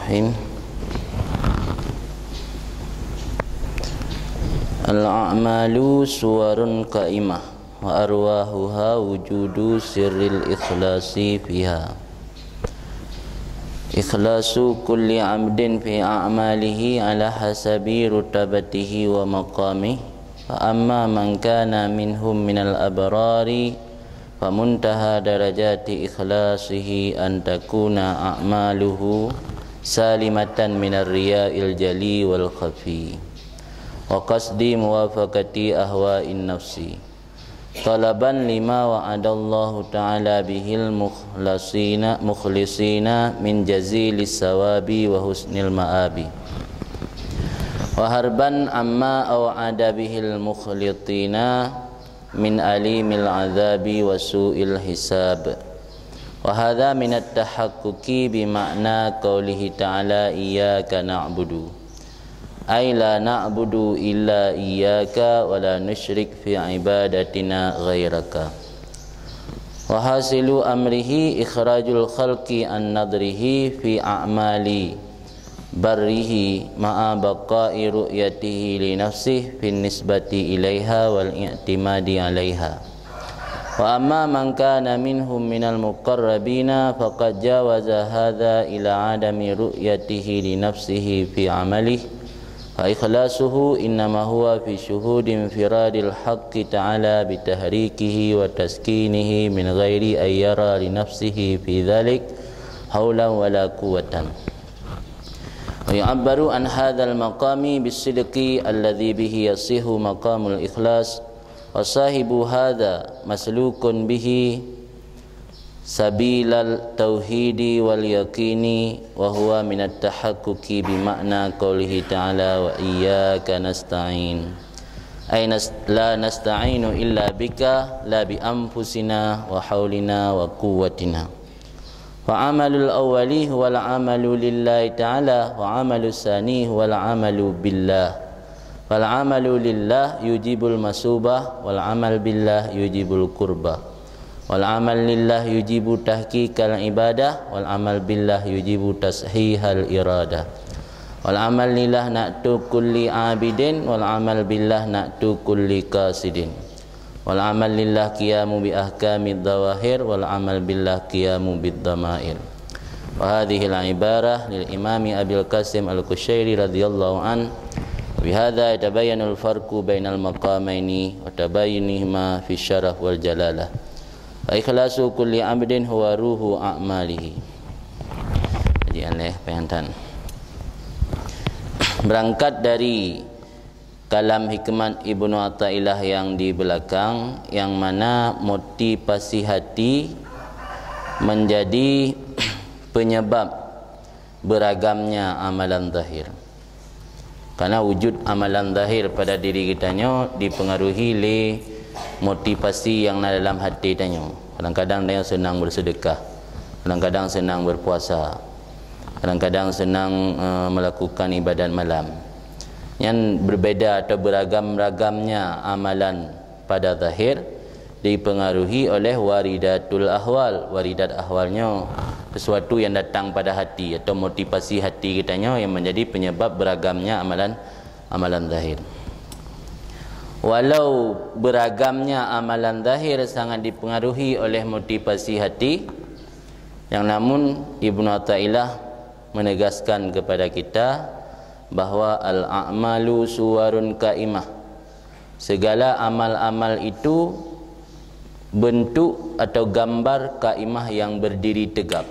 Bismillahirrahmanirrahim. Al-a'malu suwarun qa'imah wa arwahuha wujudu sirril ikhlasi fiha. Ikhlasu kulli abdin fi a'malihi ala hasabi rutabatihi wa maqamih. Fa amma man kana minhum minal abrari famuntaha darajati ikhlasihi an takuna a'maluhu salimatan minar riya'il jali wal khafi wa qasdi muwafaqati ahwa'in nafsi talaban lima wa'adallahu ta'ala bihil mukhlisina min jazilis sawabi wa husnil ma'abi wa harban amma aw'ada bihil mukhlitina min alimil azabi wa su'il hisab. Wa hadha min at-tahaqquqi bi ma'na qawlihi ta'ala iyyaka na'budu ay la na'budu illa iyyaka wa la nusyrik fi ibadatina ghairaka. Wa hasilu amrihi ikhrajul khalqi an nadrihi fi a'mali barrihi ma'a baqa'i ru'yatihi li nafsihi fin nisbati ilaiha wal i'timadi alaiha. Wa amma man kana minhum minal muqarrabina faqad jawaza hadha ila adami ru'yatihi li nafsihi fi amalihi fa ikhlasuhu innama huwa fi syuhudin firadil haqqi ta'ala bitahrikihi wa taskinihi min ghairi ayyara li nafsihi fi dhalik hawlan wala quwwatan. ويعبر عن هذا المقام بالصدق الذي به يصح مقام الإخلاص وصاحب هذا مسلوك به سبيل التوحيد واليقين وهو من التحقق بمعنى قوله تعالى وإياك نستعين أي لا نستعين إلا بك لا بأنفسنا وحولنا وقوتنا. Fa'amalul awwali wal amalu lillahi ta'ala wa amalus sani wal amalu billah. Wal amalu lillah yujibul masubah wal amal billah yujibul qurbah. Wal amal lillah yujibu tahqiqal ibadah wal amal billah yujibu tashihal iradah. Wal amal lillah na'tu kulli abidin wal amal billah na'tu kulli qasidin. Wal amal lillah qiyamu bi ahkamid dhawahir wal amal billah qiyamu bid dhamair. Wa hadhihi al ibarah lil imami Abil Qasim al-Kushairi radhiyallahu an bi hadza yatabayyanu al farqu bainal maqamaini wa tabayyunihima fi syaraf wal jalalah. Wa ikhlasu kulli abdin huwa ruhu a'malihi. Jadi aneh pengantan. Berangkat dari kalam hikmat Ibnu Athaillah yang di belakang, yang mana motivasi hati menjadi penyebab beragamnya amalan zahir. Karena wujud amalan zahir pada diri kitanya dipengaruhi oleh motivasi yang dalam hati tanya. Kadang-kadang dia senang bersedekah, kadang-kadang senang berpuasa, kadang-kadang senang melakukan ibadat malam. Yang berbeza atau beragam-ragamnya amalan pada zahir dipengaruhi oleh waridatul ahwal. Waridat ahwalnya sesuatu yang datang pada hati atau motivasi hati kitanya yang menjadi penyebab beragamnya amalan zahir. Walau beragamnya amalan zahir sangat dipengaruhi oleh motivasi hati, yang namun Ibnu Athaillah menegaskan kepada kita bahwa al-a'malu suwarun qa'imah, segala amal-amal itu bentuk atau gambar qa'imah yang berdiri tegap.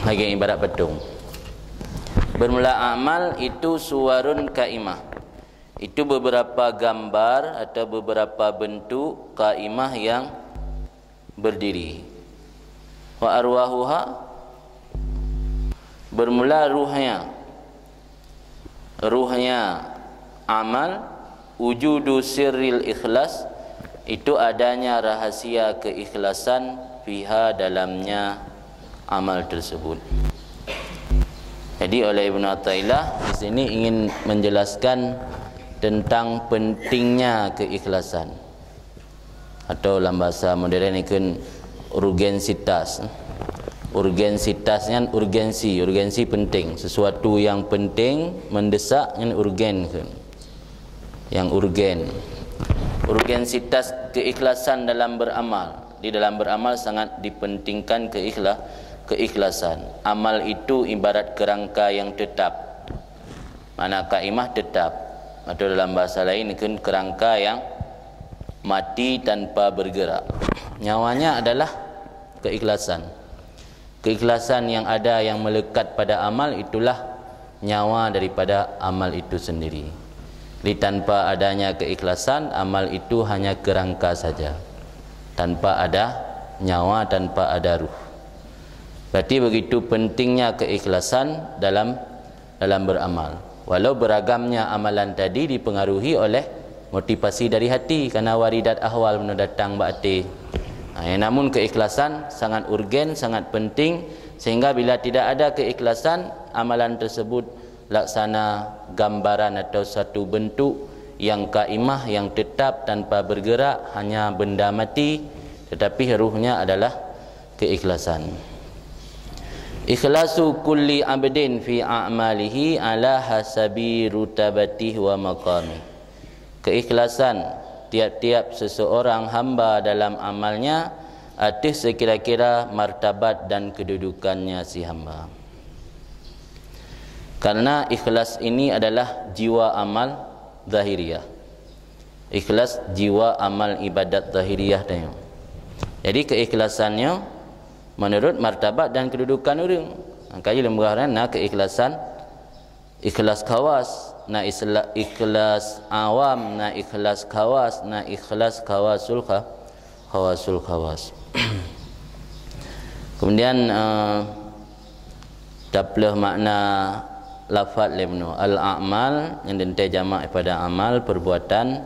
Lagi ibarat patung. Bermula amal itu suwarun qa'imah, itu beberapa gambar atau beberapa bentuk qa'imah yang berdiri. Wa arwahuha, bermula ruhnya amal, wujudu sirril ikhlas, itu adanya rahasia keikhlasan fiha dalamnya amal tersebut. Jadi oleh Ibnu Athaillah di sini ingin menjelaskan tentang pentingnya keikhlasan, atau dalam bahasa modern ini urgensitas Urgensitasnya urgensi penting, sesuatu yang penting mendesak yang urgen, yang urgen. Urgensitas keikhlasan dalam beramal. Di dalam beramal sangat dipentingkan keikhlasan. Amal itu ibarat kerangka yang tetap. Mana kaimah tetap, atau dalam bahasa lain kan kerangka yang mati tanpa bergerak. Nyawanya adalah keikhlasan. Keikhlasan yang ada yang melekat pada amal itulah nyawa daripada amal itu sendiri. Jadi tanpa adanya keikhlasan, amal itu hanya kerangka saja. Tanpa ada nyawa, tanpa ada ruh. Berarti begitu pentingnya keikhlasan dalam beramal. Walau beragamnya amalan tadi dipengaruhi oleh motivasi dari hati, karena waridat ahwal mendatang bakti. Namun keikhlasan sangat urgen, sangat penting, sehingga bila tidak ada keikhlasan, amalan tersebut laksana gambaran atau satu bentuk yang kaimah, yang tetap tanpa bergerak, hanya benda mati, tetapi ruhnya adalah keikhlasan. Ikhlasu kulli abdin fi a'malihi ala hasabi rutabatih wa maqamih. Keikhlasan tiap-tiap seseorang hamba dalam amalnya atas sekira-kira martabat dan kedudukannya si hamba. Karena ikhlas ini adalah jiwa amal zahiriyah. Ikhlas jiwa amal ibadat zahiriyah tanya. Jadi keikhlasannya menurut martabat dan kedudukan orang. Kaji lembaran nak keikhlasan, ikhlas khawas, na ikhlas awam, na ikhlas khawas, na ikhlas khawasul khawas. Kemudian daplah makna lafaz lemno al-a'mal yang dente jamak pada amal perbuatan,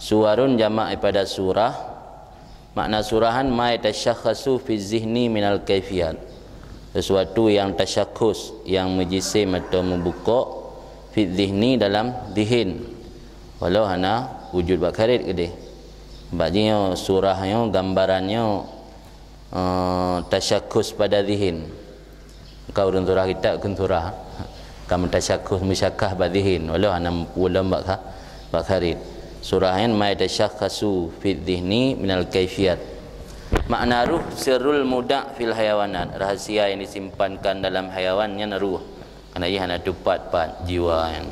suwarun jamak pada surah. Makna surahan ma yatashakhasu fi zihni minal kaifiyat, sesuatu yang tasyakhus, yang menjisim atau membuka fi zihni dalam zihin, walau hana wujud bakarit gede. Sebabnya surahnya, gambarannya tasyakhus pada zihin. Kau urang surah kita kun surah kamu tasyakhus musyakkah badihin, walau hana ulam bakarit. Surahan ma yatashakhasu fi dhihni minal kaifiyat. Makna ruh sirrul muda' fil hayawanat, rahasia yang disimpankan dalam hayawannya ruh. Karena ia hana depat jiwa yang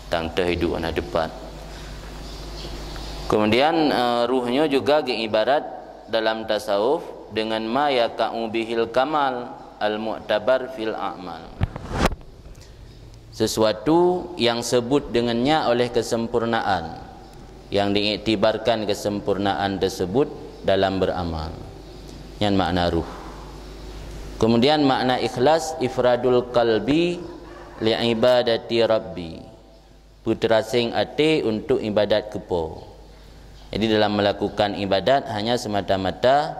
tang terhidup hana depat. Kemudian ruhnya juga ibarat dalam tasawuf dengan ma yaqa'u bihil kamal al mu'tabar fil a'mal. Sesuatu yang sebut dengannya oleh kesempurnaan, yang diiktibarkan kesempurnaan tersebut dalam beramal. Yang makna ruh. Kemudian makna ikhlas ifradul qalbi li ibadati rabbi, putrasing ati untuk ibadat kepo. Jadi dalam melakukan ibadat hanya semata-mata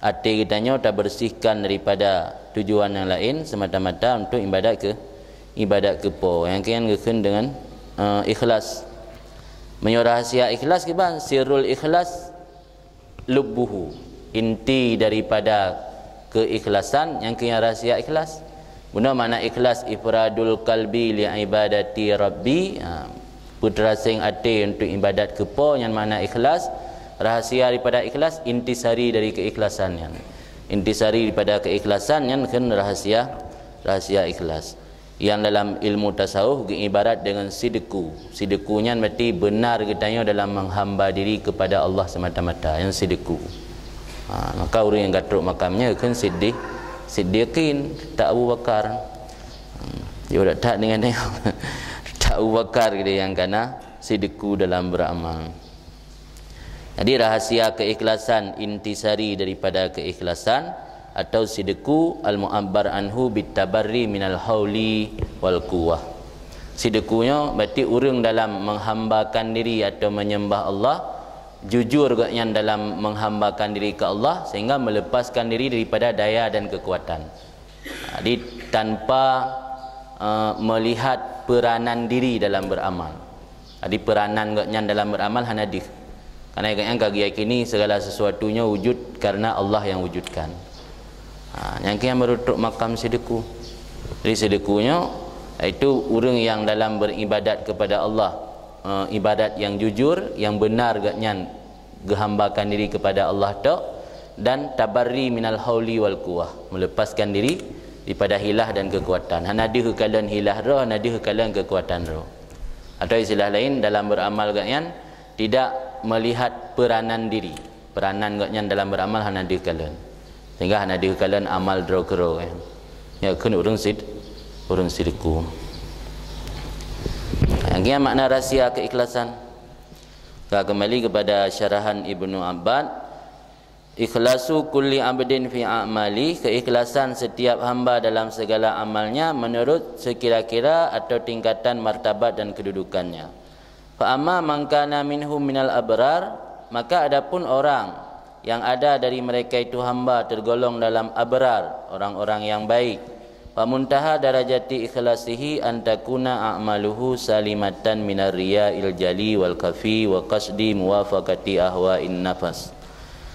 ati kitanya tak bersihkan daripada tujuan yang lain, semata-mata untuk ibadat kepo. Yang kian gekun dengan ikhlas. Menyurahasia ikhlas kiban sirrul ikhlas lubbuhu, inti daripada keikhlasan yang kena rahsia ikhlas. Guna makna ikhlas ifradul qalbi li ibadati rabbi, putra sing ati untuk ibadat kepo. Yang makna ikhlas, rahasia daripada ikhlas, intisari dari keikhlasan. Intisari daripada keikhlasan yang kena rahasia ikhlas. Yang dalam ilmu tasawuf ibarat dengan sidku. Sidkunya berarti benar katanya dalam menghamba diri kepada Allah semata-mata, yang sidku. Maka orang yang gatruk makamnya kan siddiqin, tak Abu Bakar. Dia tak dengan dia tak Abu Bakar gitu yang kana sidku dalam beramal. Jadi rahasia keikhlasan, intisari daripada keikhlasan atau sidku al-mu'abbar anhu bitabarri minal hauli wal quwwah. Sidkunya berarti orang dalam menghambakan diri atau menyembah Allah jujur yang dalam menghambakan diri ke Allah sehingga melepaskan diri daripada daya dan kekuatan. Jadi tanpa melihat peranan diri dalam beramal. Jadi peranan yang dalam beramal hanadih. Karena yang kaki yakini segala sesuatunya wujud karena Allah yang wujudkan. Yang kian merutuk makam sedeku. Jadi sedekunya itu orang yang dalam beribadat kepada Allah, ibadat yang jujur, yang benar gaknya gehambakan diri kepada Allah tok, dan tabarri minal hauli wal quwah, melepaskan diri daripada hilah dan kekuatan. Hanadi hekalan hilah roh, hanadi hekalan kekuatan roh. Atau istilah lain dalam beramal gaknya tidak melihat peranan diri. Peranan gaknya dalam beramal hanadi hekalan. Sehingga hanadi hekalan amal draw kero kan. Ya kena urung sidku. Yang makna rahsia keikhlasan. Kembali kepada syarahan Ibnu Abbad. Ikhlasu kulli abdin fi a'mali, keikhlasan setiap hamba dalam segala amalnya menurut sekira-kira atau tingkatan martabat dan kedudukannya. Fa amma man kana minhum minal abrar, maka adapun orang yang ada dari mereka itu hamba tergolong dalam abrar, orang-orang yang baik. Fa muntaha darajati ikhlasihi an takuna a'maluhu salimatan minar riya'il jali wal kafi wa qasdi muwafaqati ahwa'in nafas.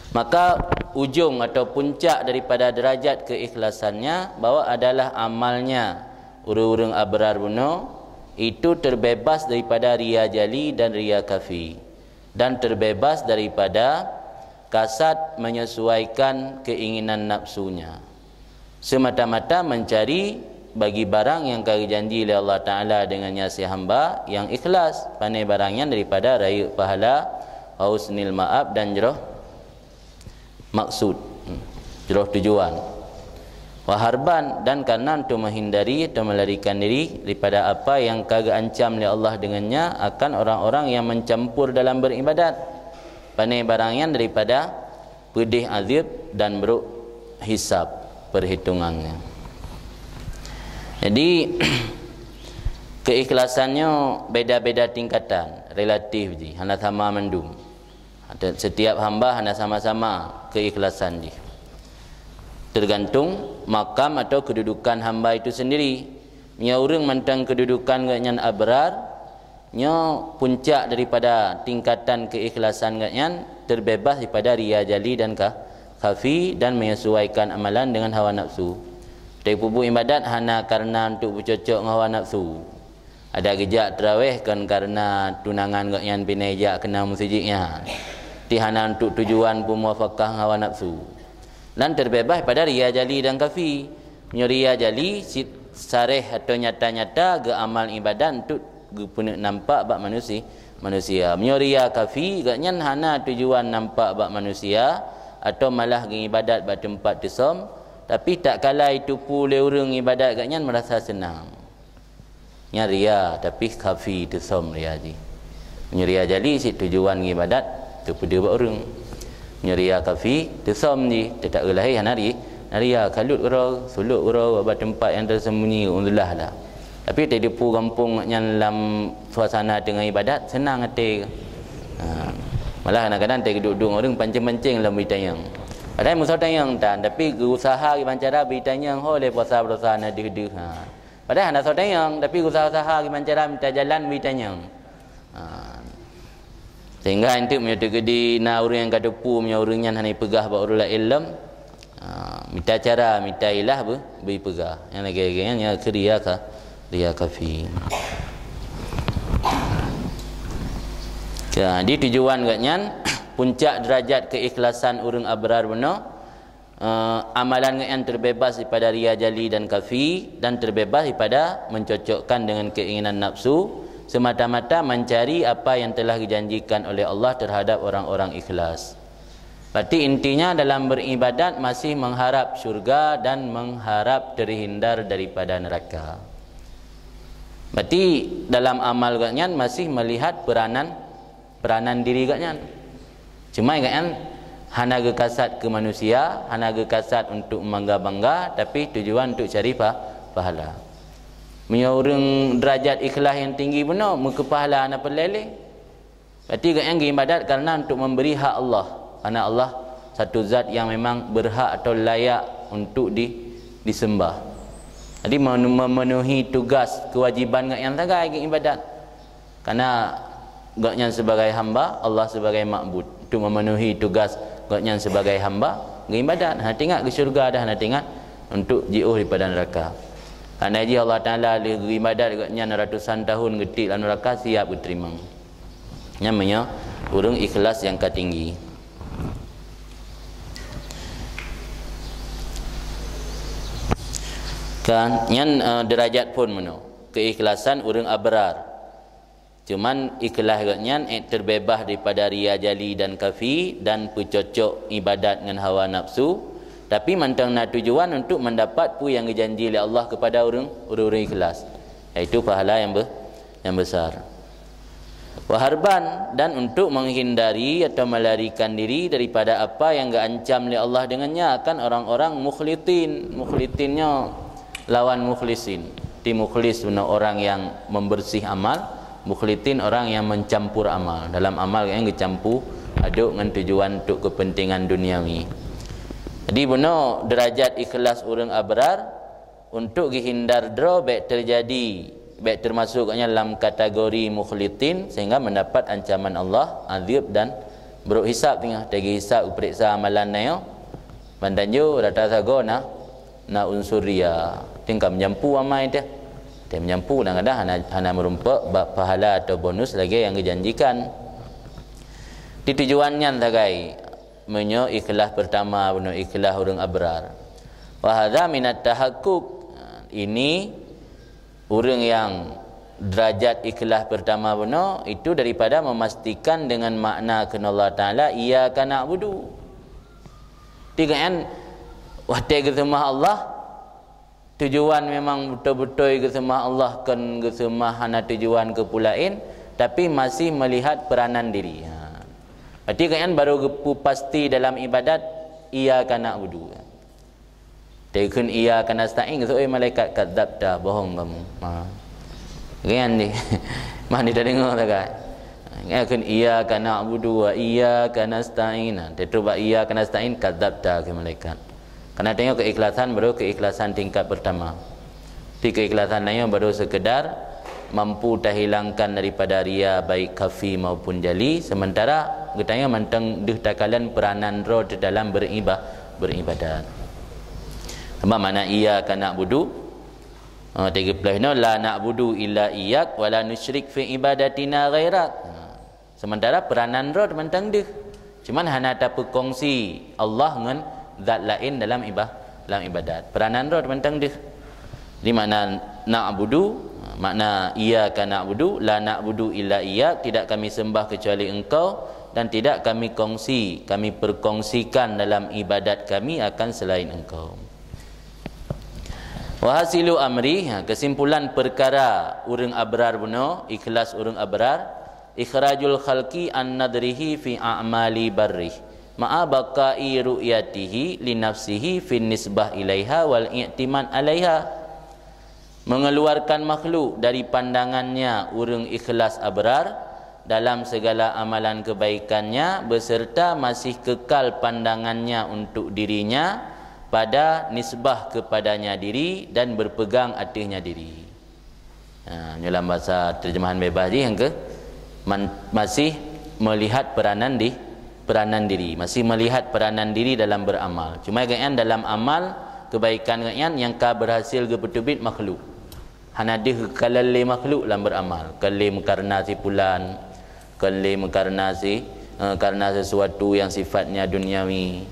Maka ujung atau puncak daripada derajat keikhlasannya bahwa adalah amalnya urang-urang abrar buno itu terbebas daripada riya jali dan riya kafi, dan terbebas daripada kasat menyesuaikan keinginan nafsunya, semata-mata mencari bagi barang yang kau janji oleh Allah Ta'ala dengannya si hamba yang ikhlas, pandai barangnya daripada raya pahala, husnil ma'ab dan jeroh maksud, jeroh tujuan. Waharban, dan karena untuk menghindari atau melarikan diri daripada apa yang kagak ancam oleh Allah dengannya akan orang-orang yang mencampur dalam beribadat, pandai barangnya daripada pedih azab dan buruk hisab perhitungannya. Jadi keikhlasannya beda-beda tingkatan, relatif je, hanya sama mendum. Setiap hamba hanya sama-sama keikhlasan dia. Tergantung makam atau kedudukan hamba itu sendiri. Nya orang mentang kedudukan gaknya abrar, nya puncak daripada tingkatan keikhlasan gaknya terbebas daripada riya jali dan kafi, dan menyesuaikan amalan dengan hawa nafsu. Dari pubu ibadat hanya karena untuk bercocok dengan hawa nafsu. Ada gejak terawih kan karena tunangan gaknya pinajak kena masjidnya. Tihana untuk tujuan pemuafakah hawa nafsu, dan terbebas pada riya jali dan kafi. Riya jali sareh atau nyata-nyata ke amal ibadat untuk guna nampak bak manusia. Riya kafi gaknya hana tujuan nampak bak manusia atau malah ibadat bak tempat tesom, tapi tak kala itu pulih orang ibadat gaknya merasa senang. Riya tapi kafi tesom riya ji. Riya jali si tujuan ibadat tu pada buat orang. Riya kafi tesom ni tak gelai hanari riya kalut ora suluk ora buat tempat yang tersembunyi alhamdulillah lah. Tapi tak depu kampung yang dalam suasana tengah ibadat senang hati. Malah kadang-kadang tak duduk orang pancing-pancing dalam bertanya. Padahal musa tanyang tan, tapi usaha gimana cara bertanya oleh puasa berdosa nak deh. Padahal nak tanyang, tapi usaha gimana cara minta jalan bertanya. Sehingga nanti punya tegedi na orang yang kadepu punya orang yang hanya pegah ba urul ilm, minta cara minta ilah beri pegah yang lagi-lagi yang kriya ka riya kafi. Jadi tujuan gaknya puncak derajat keikhlasan orang abrar benar, amalan yang terbebas daripada riya jali dan kafi, dan terbebas daripada mencocokkan dengan keinginan nafsu, semata-mata mencari apa yang telah dijanjikan oleh Allah terhadap orang-orang ikhlas. Berarti intinya dalam beribadat masih mengharap syurga dan mengharap terhindar daripada neraka. Berarti dalam amal gaknya masih melihat peranan diri gaknya. Cuma gaknya hana gekasat ke manusia, hana gekasat untuk bangga-bangga, tapi tujuan untuk cari pahala. Punya orang derajat ikhlas yang tinggi benar, muka pahala nak peleleh. Berarti yang ibadat karena untuk memberi hak Allah. Karena Allah satu zat yang memang berhak atau layak untuk disembah. Jadi memenuhi tugas kewajiban yang tagai ibadat. Karena gaknya sebagai hamba, Allah sebagai makbud. Untuk memenuhi tugas gaknya sebagai hamba, ibadat. Tengok ke syurga dah, tengok untuk jauh daripada neraka. Anaji Allah Taala ibadat katnya ratusan tahun getik dalam neraka siap diterima. Namanya urang ikhlas yang ketinggi. Kan yang derajat pun meno. Keikhlasan urang abrar. Cuman ikhlas katnya terbebas daripada riya jali dan kafi dan pecocok ibadat dengan hawa nafsu, tapi mantang nak tujuan untuk mendapat pu yang dijanji oleh Allah kepada orang ikhlas, iaitu pahala yang besar. Waharban, dan untuk menghindari atau melarikan diri daripada apa yang diancam oleh Allah dengannya akan orang-orang mukhlitin. Mukhlitinnya lawan mukhlisin. Di mukhlis benar orang yang membersih amal, mukhlitin orang yang mencampur amal. Dalam amal yang dicampur aduk dengan tujuan untuk kepentingan duniawi. Jadi benar derajat ikhlas orang abrar untuk dihindar dro baik terjadi, baik termasuknya dalam kategori mukhlitin sehingga mendapat ancaman Allah, azab dan buruk hisab tengah tegi hisab periksa amalan nayo. Bandanjo rata sago na unsuria tingkap menyampu amal dia. Dia menyampu dan kadang hana merumpak pahala atau bonus lagi yang dijanjikan. Di tujuannya tagai menyo ikhlas pertama beno ikhlas orang abrar. Wa hadza minat tahakkuk. Ini orang yang derajat ikhlas pertama beno itu daripada memastikan dengan makna kena Allah Taala iyyaka na'budu. Tigaan wahai kesembah Allah, tujuan memang betul-betul kesembah Allah kan kesembah hana tujuan kepulain, tapi masih melihat peranan diri. Berarti kan baru pasti dalam ibadat iyyaka na'budu. Tekun iyyaka nasta'in so malaikat kadzabta, bohong kamu. Kan ni. Mana dah dengar tak kan? Kan iyyaka na'budu wa iyyaka nasta'in. Tetap iyyaka nasta'in kadzabta ke malaikat. Karena tengok keikhlasan baru keikhlasan tingkat pertama. Di keikhlasan lainnya baru sekedar mampu terhilangkan daripada riya baik kafi maupun jali, sementara katanya manteng deh takalan peranan roh di dalam beribadat. Apa makna iyyaka na'budu? Tiga pelahnya la na'budu illa iyyak wa la nusyrik fi ibadatina ghairak. Sementara peranan roh manteng deh. Cuman hana tak berkongsi Allah dengan zat lain dalam ibadat. Peranan roh tentang dia. Di mana na'budu, makna iyyaka na'budu, la na'budu illa iyyak, tidak kami sembah kecuali engkau dan tidak kami perkongsikan dalam ibadat kami akan selain engkau. Wa hasilu amri, kesimpulan perkara urang abrar beno, ikhlas urang abrar, ikhrajul khalqi an nadrihi fi a'mali barrih ma'a baqa'i ru'yatihi li nafsihi fin nisbah ilaiha wal i'timan alaiha. Mengeluarkan makhluk dari pandangannya urang ikhlas abrar dalam segala amalan kebaikannya beserta masih kekal pandangannya untuk dirinya pada nisbah kepadanya diri dan berpegang atasnya diri. Dalam bahasa terjemahan bebas ni yang ke masih melihat peranan diri, masih melihat peranan diri dalam beramal. Cuma kan dalam amal kebaikan kan yang ka berhasil ke petubit makhluk. Hana dia kalale makhluk dalam beramal. Kalim karena si pulan, kalim karena sesuatu yang sifatnya duniawi.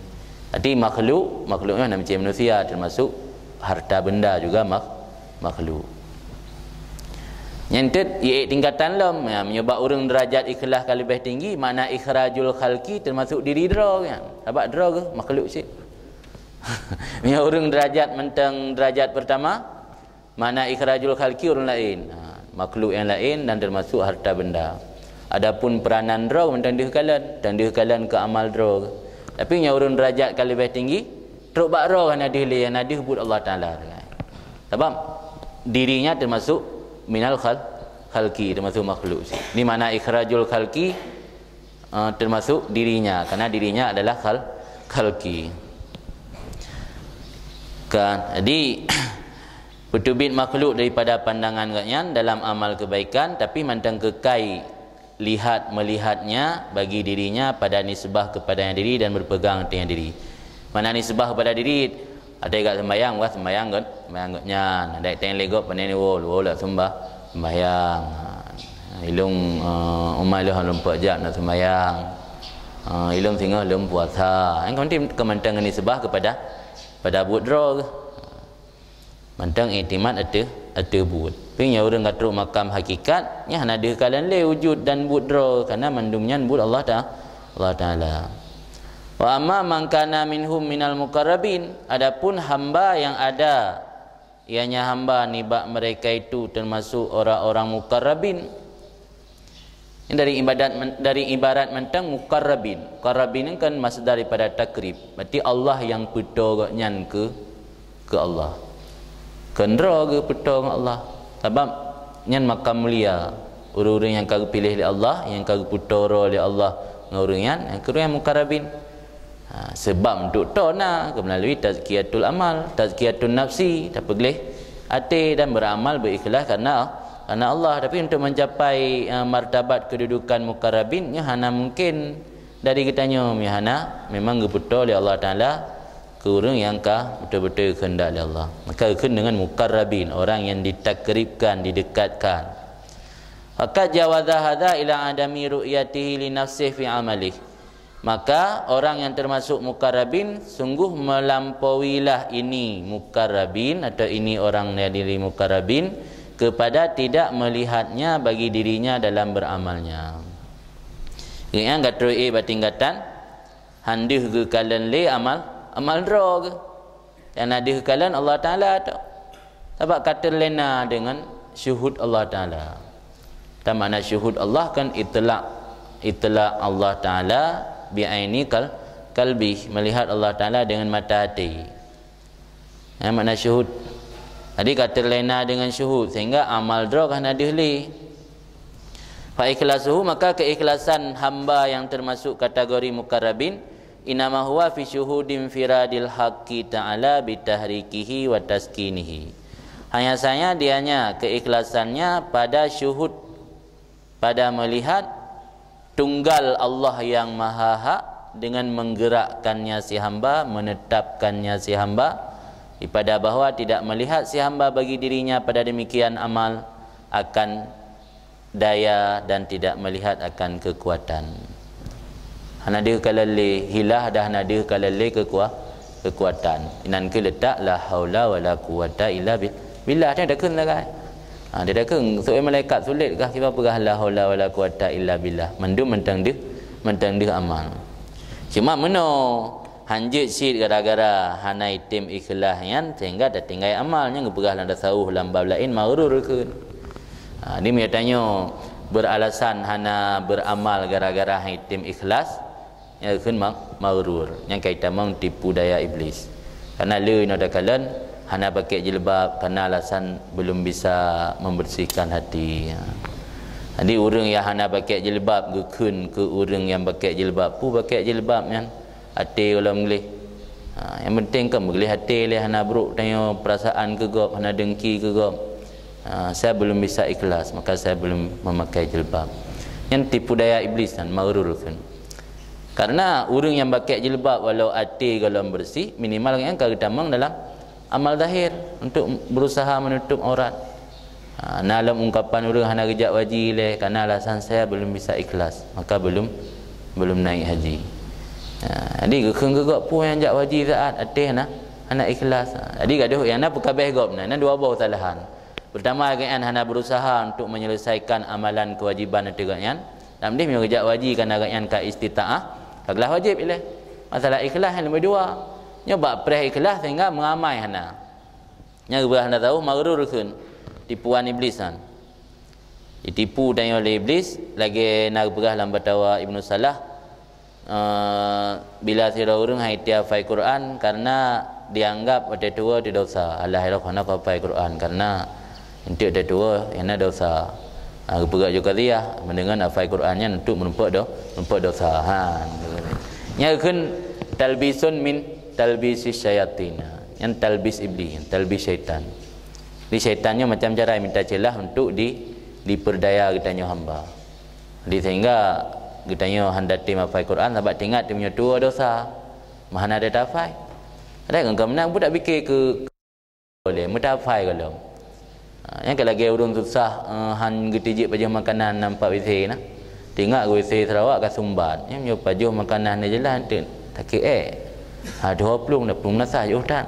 Jadi makhluknya macam manusia, termasuk harta benda juga makhluk. Nyentet ia tingkatan lam menyebab orang derajat ikhlas kalau lebih tinggi, makna ikhrajul khalqi termasuk diri dra kan. Dapat dra ke makhluk sik. Punya orang derajat mentang derajat pertama, makna ikhrajul khalqi orang lain. Makhluk yang lain dan termasuk harta benda. Adapun peranan dra mentang dihkalan dan dihkalan ke amal dra. Tapi yang orang derajat kalau lebih tinggi, teruk bak dra kan ada yang ada hubud Allah Taala. Sebab dirinya termasuk minal khalqi, termasuk makhluk. Di mana ikhrajul khalqi termasuk dirinya, karena dirinya adalah khalqi. Kan, jadi petubit makhluk daripada pandangan katnya dalam amal kebaikan, tapi mantang kekai melihatnya bagi dirinya pada nisbah kepadanya diri dan berpegang dengan diri. Mana ni sebah pada diri ada kat sembahyang buat sembahyang nyan ada teng legop panen wo lah sembahyang ilung umai lah lompat jap nak sembahyang ilung tengah lum puasa kan konti kemantang ni sebah kepada budro mantang iktimat ada buat pingnya orang katruk makam hakikat nya ada kalan le wujud dan budro karena mandumnya bud Allah Taala. Wa amma man kana minhum minal muqarrabin, adapun hamba yang ada ianya hamba nibak mereka itu termasuk orang-orang muqarrabin. Ini dari ibarat mentang muqarrabin. Muqarrabin ini kan masuk daripada takrib. Berarti Allah yang peto nyan ke Allah. Kendra ke peto ke Allah. Sebab nyan makam mulia. Orang-orang yang kagak pilih oleh Allah, yang kagak putoro oleh Allah ngurungan, yang kurang muqarrabin. Sebab untuk tona melalui tazkiyatul amal, tazkiyatun nafsi, tak boleh hati dan beramal berikhlas karena Allah. Tapi untuk mencapai martabat kedudukan muqarrabin nya hana mungkin dari kitanya hana memang geputo oleh Allah Taala ke orang yang betul-betul kehendak oleh Allah. Maka kena dengan muqarrabin, orang yang ditakribkan, didekatkan. Faqad jawaza hadza ila adami ru'yatihi li nafsihi fi amalihi. Maka orang yang termasuk muqarrabin sungguh melampauilah ini muqarrabin atau ini orang yang diri muqarrabin kepada tidak melihatnya bagi dirinya dalam beramalnya. Yang kata batingkatan handih ke kalan le amal dro ke dan ada kalan Allah Taala tu. Sebab kata lena dengan syuhud Allah Taala. Dan makna syuhud Allah kan itlaq Allah Taala bi'aini kalbi, melihat Allah Taala dengan mata hati. Makna syuhud. Jadi kata lena dengan syuhud sehingga amal dro kan ada li. Fa ikhlasuhu, maka keikhlasan hamba yang termasuk kategori muqarrabin inama huwa fi syuhudin firadil haqqi ta'ala bitahrikihi wa taskinihi. Hanya saja dianya keikhlasannya pada syuhud, pada melihat tunggal Allah yang maha hak dengan menggerakkannya si hamba, menetapkannya si hamba pada bahawa tidak melihat si hamba bagi dirinya pada demikian amal akan daya dan tidak melihat akan kekuatan. Hanadir kalale hilah dah hanadir kalale kekuatan. Inan ke letak la haula wala quwata illa billah dia dah kena kan. Dia dah keng soal malaikat sulit kah kita perah la haula wala quwata illa billah. Mandum mentang dia amal. Cuma meno hanjit syid gara-gara hanai tim ikhlas yan sehingga dah tinggal amalnya ngeperah lan tasawuf lam bab lain maghrur ke. Ni dia tanya beralasan hana beramal gara-gara hanai tim ikhlas ya kun maghrur yang kaitan mang tipu daya iblis. Karena le ada kalan hana pakai jilbab kerana alasan belum bisa membersihkan hati. Jadi orang yang hana pakai jilbab gekun ke orang yang pakai jilbab pu pakai jilbab kan hati kalau mengelih. Yang penting kan mengelih hati le hana buruk tanya perasaan ke gop hana dengki ke gop. Saya belum bisa ikhlas maka saya belum memakai jilbab. Yang tipu daya iblis kan maghrur kan. Karena orang yang pakai jilbab walau hati kalau bersih minimal yang kagak tamang dalam amal zahir untuk berusaha menutup aurat. Dalam ungkapan orang hana rejak wajib leh kerana alasan saya belum bisa ikhlas maka belum naik haji. Jadi gekeng gegak pun yang jak wajib saat atih hana ikhlas. Jadi gaduh yang nak perkabeh gop nah dua buah kesalahan. Pertama kan hana berusaha untuk menyelesaikan amalan kewajiban tegaknya. Dan dia rejak wajib kerana agaknya ka istitaah kaglah wajib leh. Masalah ikhlas yang nombor dua. Nyoba perih ikhlas sehingga mengamai hana. Nya berah hana tahu maghrur kun. Tipuan iblis kan. Ditipu dan oleh iblis lagi nak berah dalam batawa Ibnu Salah bila sira urang haiti hafal Quran karena dianggap ada tua di dosa. Allah helok hana hafal Quran karena untuk ada tua yang ada dosa. Berat juga dia mendengar hafal Qurannya untuk menumpuk dosa. Nya kun talbisun min talbis syayatin, yang talbis iblis, talbis syaitan. Di syaitannya macam cara minta celah untuk diperdaya kitanya hamba. Jadi sehingga kitanya handati hafal Quran sebab tinggal dia punya tua dosa. Mahana ada tafai. Ada kan menang pun tak fikir ke boleh mutafai kalau. Yang kalau lagi urung susah han getijik pajah makanan nampak WC nah. Tengok WC Sarawak ke Sumbat. Yang nyo pajah makanan dia jelas tak ke 20 dah pun nasah yo tak.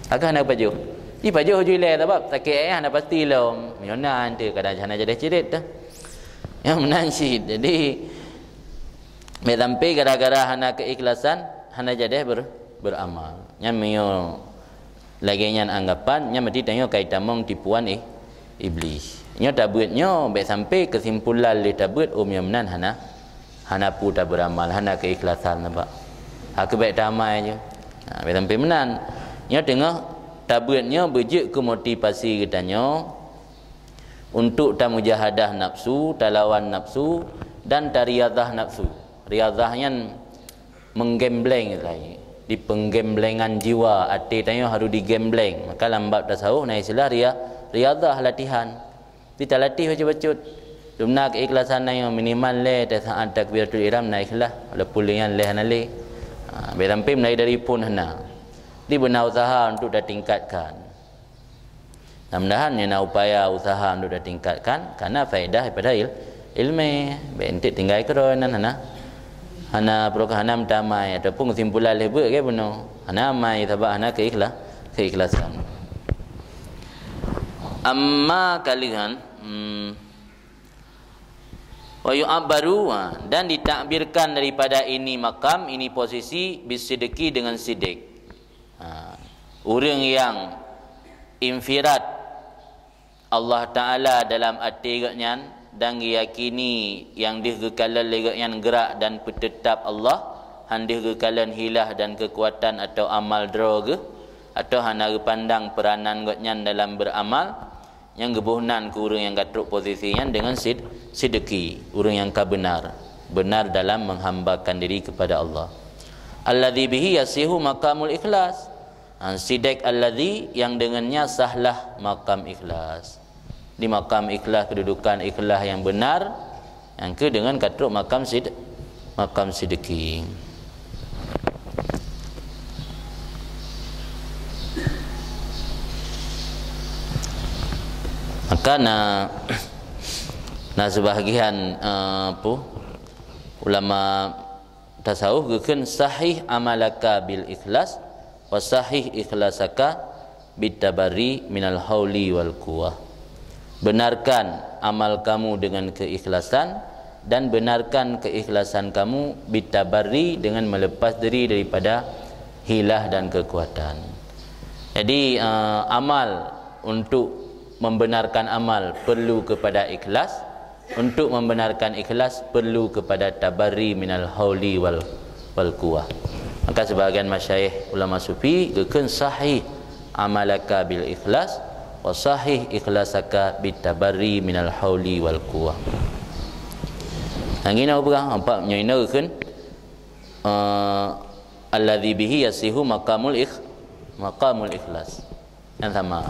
Agak nak pajah. Di pajah jual sebab tak ke anda pasti lah. Mionan tu kadang jana jadi cerit dah. Yang menansi. Jadi sampai gara-gara hana keikhlasan hana jadi beramal. Yang mio lagi nyan anggapan nya mesti tanya kaitan mong tipuan iblis. Nya tabutnya baik sampai kesimpulan le tabut menan hana pu tak beramal, hana keikhlasan nampak. Aku baik damai je. Baik sampai menan. Nya tengah tabutnya berjek ke motivasi katanya untuk tamujahadah nafsu, talawan nafsu dan tariadah nafsu. Riadahnya menggembleng lagi. Di penggemblengan jiwa hati tanya harus digembleng, maka lambat tasawuf naik istilah riadah latihan kita latih baca-baca dumna keikhlasan yang minimal le saat takbiratul ihram naik ikhlas walaupun dengan le hanale berampim naik dari pun hana di benar usaha untuk dah tingkatkan mudah-mudahan yana upaya usaha untuk dah tingkatkan karena faedah daripada ilmu bentik tinggal keronan hana prokahanam damai ataupun kesimpulan lebih ke benar hana mai sebab hana keikhlasan amma kalian wa yu'abbaru dan ditakbirkan daripada ini makam ini posisi bisidqi dengan sidik orang yang infirad Allah Ta'ala dalam hati-nya dan yakini yang dihgekalan legatnya gerak dan petetap Allah handih gekalan hilah dan kekuatan atau amal droga atau hana pandang peranan gotnya dalam beramal yang gebuhnan ke orang yang gatruk posisinya dengan sidqi orang yang benar dalam menghambakan diri kepada Allah alladzi bihi yasihu maqamul ikhlas sidik alladzi yang dengannya sahlah makam ikhlas di makam ikhlas kedudukan ikhlas yang benar yang ke dengan katruk makam sidqi maka sebahagian ulama tasawuf gekeun sahih amalaka bil ikhlas wa sahih ikhlasaka bitabarri minal hauli wal quwwah. Benarkan amal kamu dengan keikhlasan dan benarkan keikhlasan kamu bitabarri dengan melepas diri daripada hilah dan kekuatan. Jadi amal untuk membenarkan amal perlu kepada ikhlas, untuk membenarkan ikhlas perlu kepada tabarri minal hauli wal quwwah. Maka sebahagian masyayikh ulama sufi gekeun sahih amalaka bil ikhlas wa sahih ikhlasaka bitabarri minal hauli wal quwwah. Angina apa empat nyoina gekeun alladzi bihi yasihu maqamul ikhlas. Yang sama.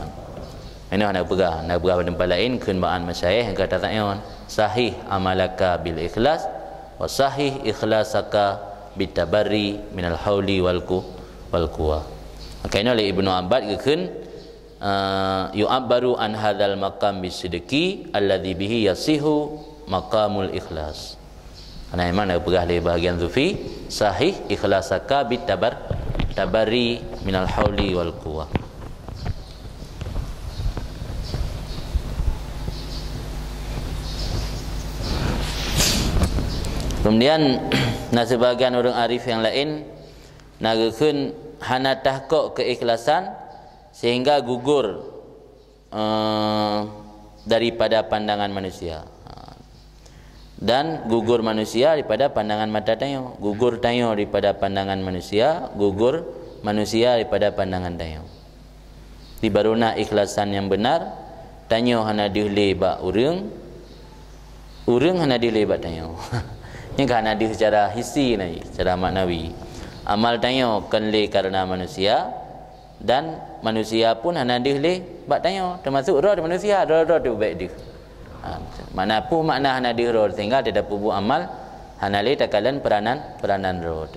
Ini nak pegang pada tempat lain kenbaan masyayikh yang kata ta'yon sahih amalaka bil ikhlas wa sahih ikhlasaka bitabarri minal hauli wal quwwah. Maka ini oleh Ibnu Abbad gekeun yu'abbaru an hadzal maqam bisidqi alladzi bihi yasihu maqamul ikhlas. Ana memang nak pegang dari bahagian sufi sahih ikhlasaka bitabarri minal hauli wal quwwah. Kemudian sebahagian orang arif yang lain nagakeun hana tahqiq keikhlasan sehingga gugur daripada pandangan manusia. Dan gugur manusia daripada pandangan mata tayo, gugur tayo daripada pandangan manusia, gugur manusia daripada pandangan tayo. Di baruna ikhlasan yang benar tanyo hana dilebat urang hana dilebat tayo. Ini kerana dia secara hissi ni, secara maknawi. Amal tanya kenli karena manusia dan manusia pun hana dia le bak tanya termasuk roh manusia, roh tu baik dia. Mana pun makna hana dia roh sehingga dia dapat buat amal hana le takalan peranan roh.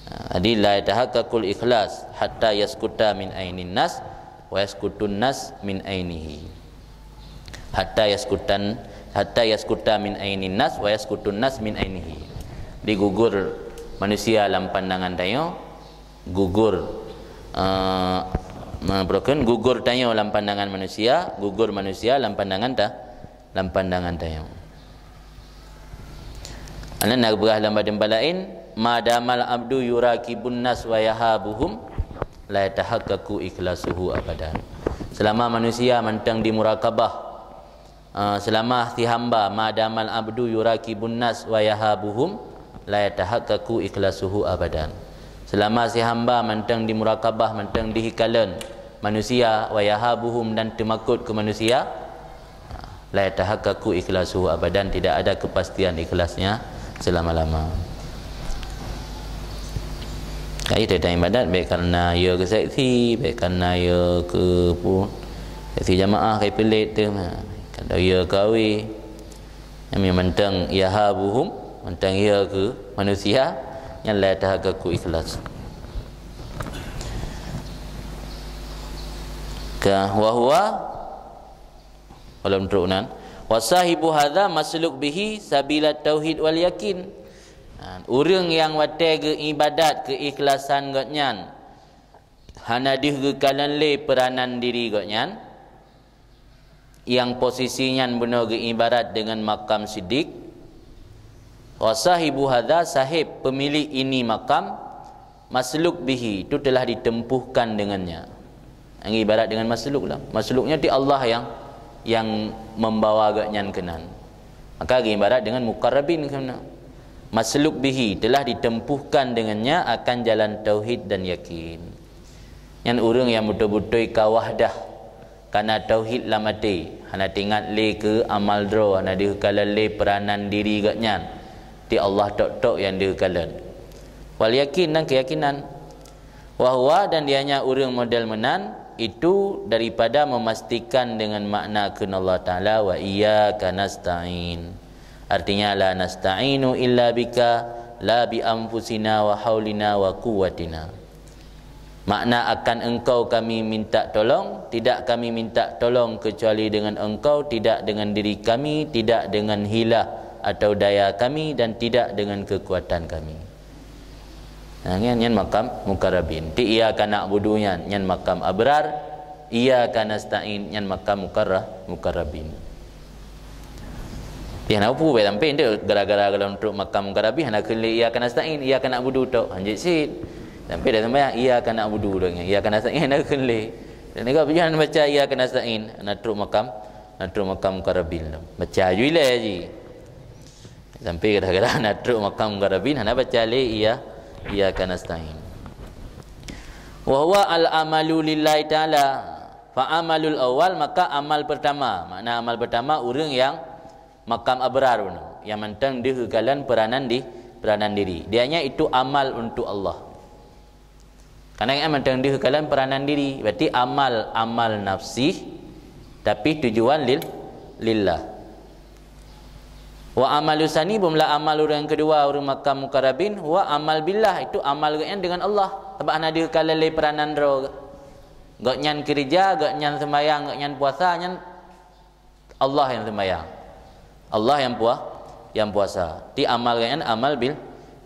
Jadi la yatahaqqaqul ikhlas hatta yaskuta min ainin nas wa yaskutun nas min ainihi. Hatta yaskuta min ainin nas wa yaskutun nas min ainihi. Digugur manusia dalam pandangan tayo, gugur gugur tayo dalam pandangan manusia, gugur manusia dalam pandangan tayo. Anan nak berah dalam badan balain, madamal abdu yurakibun nas wa yahabuhum la yatahaqqaqu ikhlasuhu abadan. Selama manusia mentang di murakabah, selama si hamba madamal abdu yurakibun nas wa yahabuhum la yatahaqqaqu ikhlasuhu abadan. Selama si hamba mentang di murakabah, mentang di hikalan manusia wa yahabuhum dan temakut ke manusia, la yatahaqqaqu ikhlasuhu abadan, tidak ada kepastian ikhlasnya selama-lama. Kita datang ibadat baik kerana ia ke seksi, baik kerana ia ke pun seksi jamaah kai pelit tu, kalau ia kawi yang mentang yahabuhum, mentang ia ke manusia yang la yatahaqqaqu ikhlas. Ka wa huwa walam turunan wa sahibu hadza masluk bihi sabilat tauhid wal yakin. Orang yang watai ke ibadat keikhlasan gotnyan hana dihgekalan le peranan diri gotnyan yang posisinya benar ke ibarat dengan makam siddiq. Wa sahibu hadza, sahib pemilik ini makam, masluk bihi, itu telah ditempuhkan dengannya. Yang ibarat dengan masluk lah. Masluknya di Allah yang membawa gotnyan kenan. Maka ibarat dengan muqarrabin kena. Masluk bihi, telah ditempuhkan dengannya akan jalan tauhid dan yakin. Yang orang yang betul-betul kawahdah karena tauhid lah mati, hana tingat le ke amal dro, hana dihekalan le peranan diri gotnyan di Allah tok-tok yang dihekalan. Wal yakin dan keyakinan. Wahwa, dan dianya orang model menan itu daripada memastikan dengan makna kun Allah Ta'ala wa iyyaka nasta'in. Artinya la nasta'inu illa bika la bi anfusina wa haulina wa quwwatina. Makna akan engkau kami minta tolong, tidak kami minta tolong kecuali dengan engkau, tidak dengan diri kami, tidak dengan hilah atau daya kami, dan tidak dengan kekuatan kami. Nah, nyan makam muqarrabin. Ti iyyaka na'budu nyan makam abrar, iyyaka nasta'in nyan makam muqarrabin. Dia nak apa baik sampai dia gara-gara kalau untuk makam muqarrabin hana keli iyyaka nasta'in, iyyaka na'budu tok anjit sit. Sampai dah sembahyang iyyaka na'budu dengan iyyaka nasta'in hana keli. Dan juga jangan baca iyyaka nasta'in nak makam muqarrabin. Baca juile ji. Sampai gara-gara nak makam muqarrabin hana baca le iyyaka nasta'in. Wa huwa al-amalu lillahi ta'ala. Fa amalul awal, maka amal pertama. Makna amal pertama orang yang makam abrar yang mentang dihekalan peranan diri. Dianya itu amal untuk Allah. Karena yang mentang dihekalan peranan diri, berarti amal nafsi tapi tujuan lillah. Wa amalu sani, bumla amal orang yang kedua orang makam muqarrabin, wa amal billah, itu amal gotnyan dengan Allah. Sebab ana dihekalan le peranan ro. Gotnyan kerja, gotnyan sembahyang, gotnyan puasa, nyan Allah yang sembahyang. Allah yang puasa. Ti amal kan amal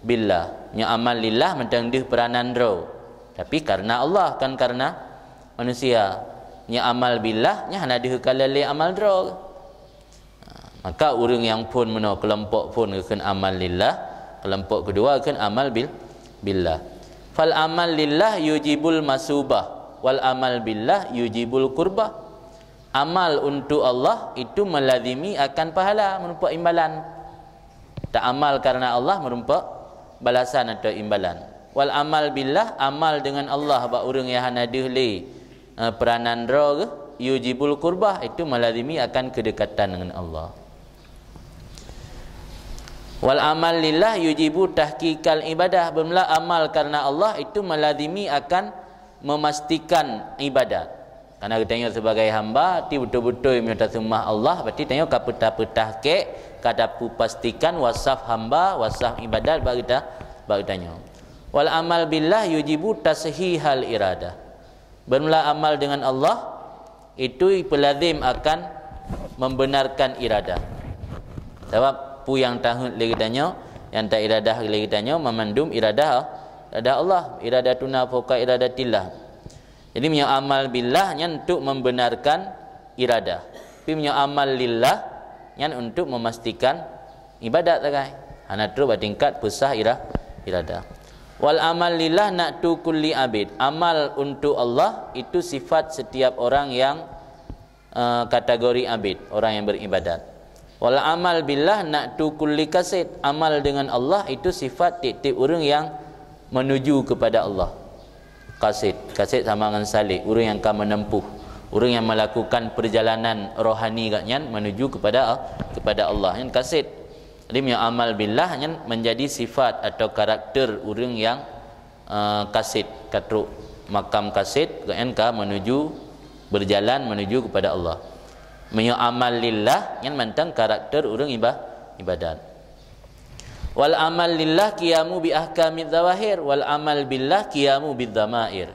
billah. Nya amal lillah mentang dih peranan ro. Tapi karena Allah, kan karena manusia. Nya amal billah nya hana dih kalale amal ro. Maka orang yang pun meno kelompok pun kan amal lillah, kelompok kedua kan amal billah. Fal amal lillah yujibul masubah wal amal billah yujibul qurbah. Amal untuk Allah itu melazimi akan pahala, merupakan imbalan. Tak amal karena Allah merupakan balasan atau imbalan. Wal amal billah, amal dengan Allah bak orang yang hana dihli peranan ro yujibul qurbah, itu melazimi akan kedekatan dengan Allah. Wal amal lillah yujibu tahqiqal ibadah, bermula amal karena Allah itu melazimi akan memastikan ibadat. Karena kita tengok sebagai hamba, ti betul-betul minta sembah Allah, berarti tengok kapetah-petah ke kata pastikan wasaf hamba, wasaf ibadat bagi kita tengok. Wal amal billah yujibu tashihal iradah. Bermula amal dengan Allah itu pelazim akan membenarkan iradah. Sebab pu yang tahun lagi tanya, yang tak iradah lagi tanya memandum iradah Allah, iradatuna fauqa iradatillah. Jadi punya amal billah yang untuk membenarkan iradah. Tapi punya amal lillah yang untuk memastikan ibadat takai. Hana terus bertingkat pusah iradah. Wal amal lillah na'tu kulli abid. Amal untuk Allah itu sifat setiap orang yang kategori abid, orang yang beribadat. Wal amal billah na'tu kulli kasid. Amal dengan Allah itu sifat tiap-tiap orang yang menuju kepada Allah. Kasid sama dengan salik, orang yang akan menempuh, orang yang melakukan perjalanan rohani katnya menuju kepada Allah. Yang kasid. Jadi punya amal billah yang menjadi sifat atau karakter orang yang kasid, katruk makam kasid kan menuju berjalan menuju kepada Allah. Punya amal lillah yang mentang karakter orang ibadat. Wal amal lillah qiyamu bi ahkamidz zawahir wal amal billah qiyamu bidz dhamair.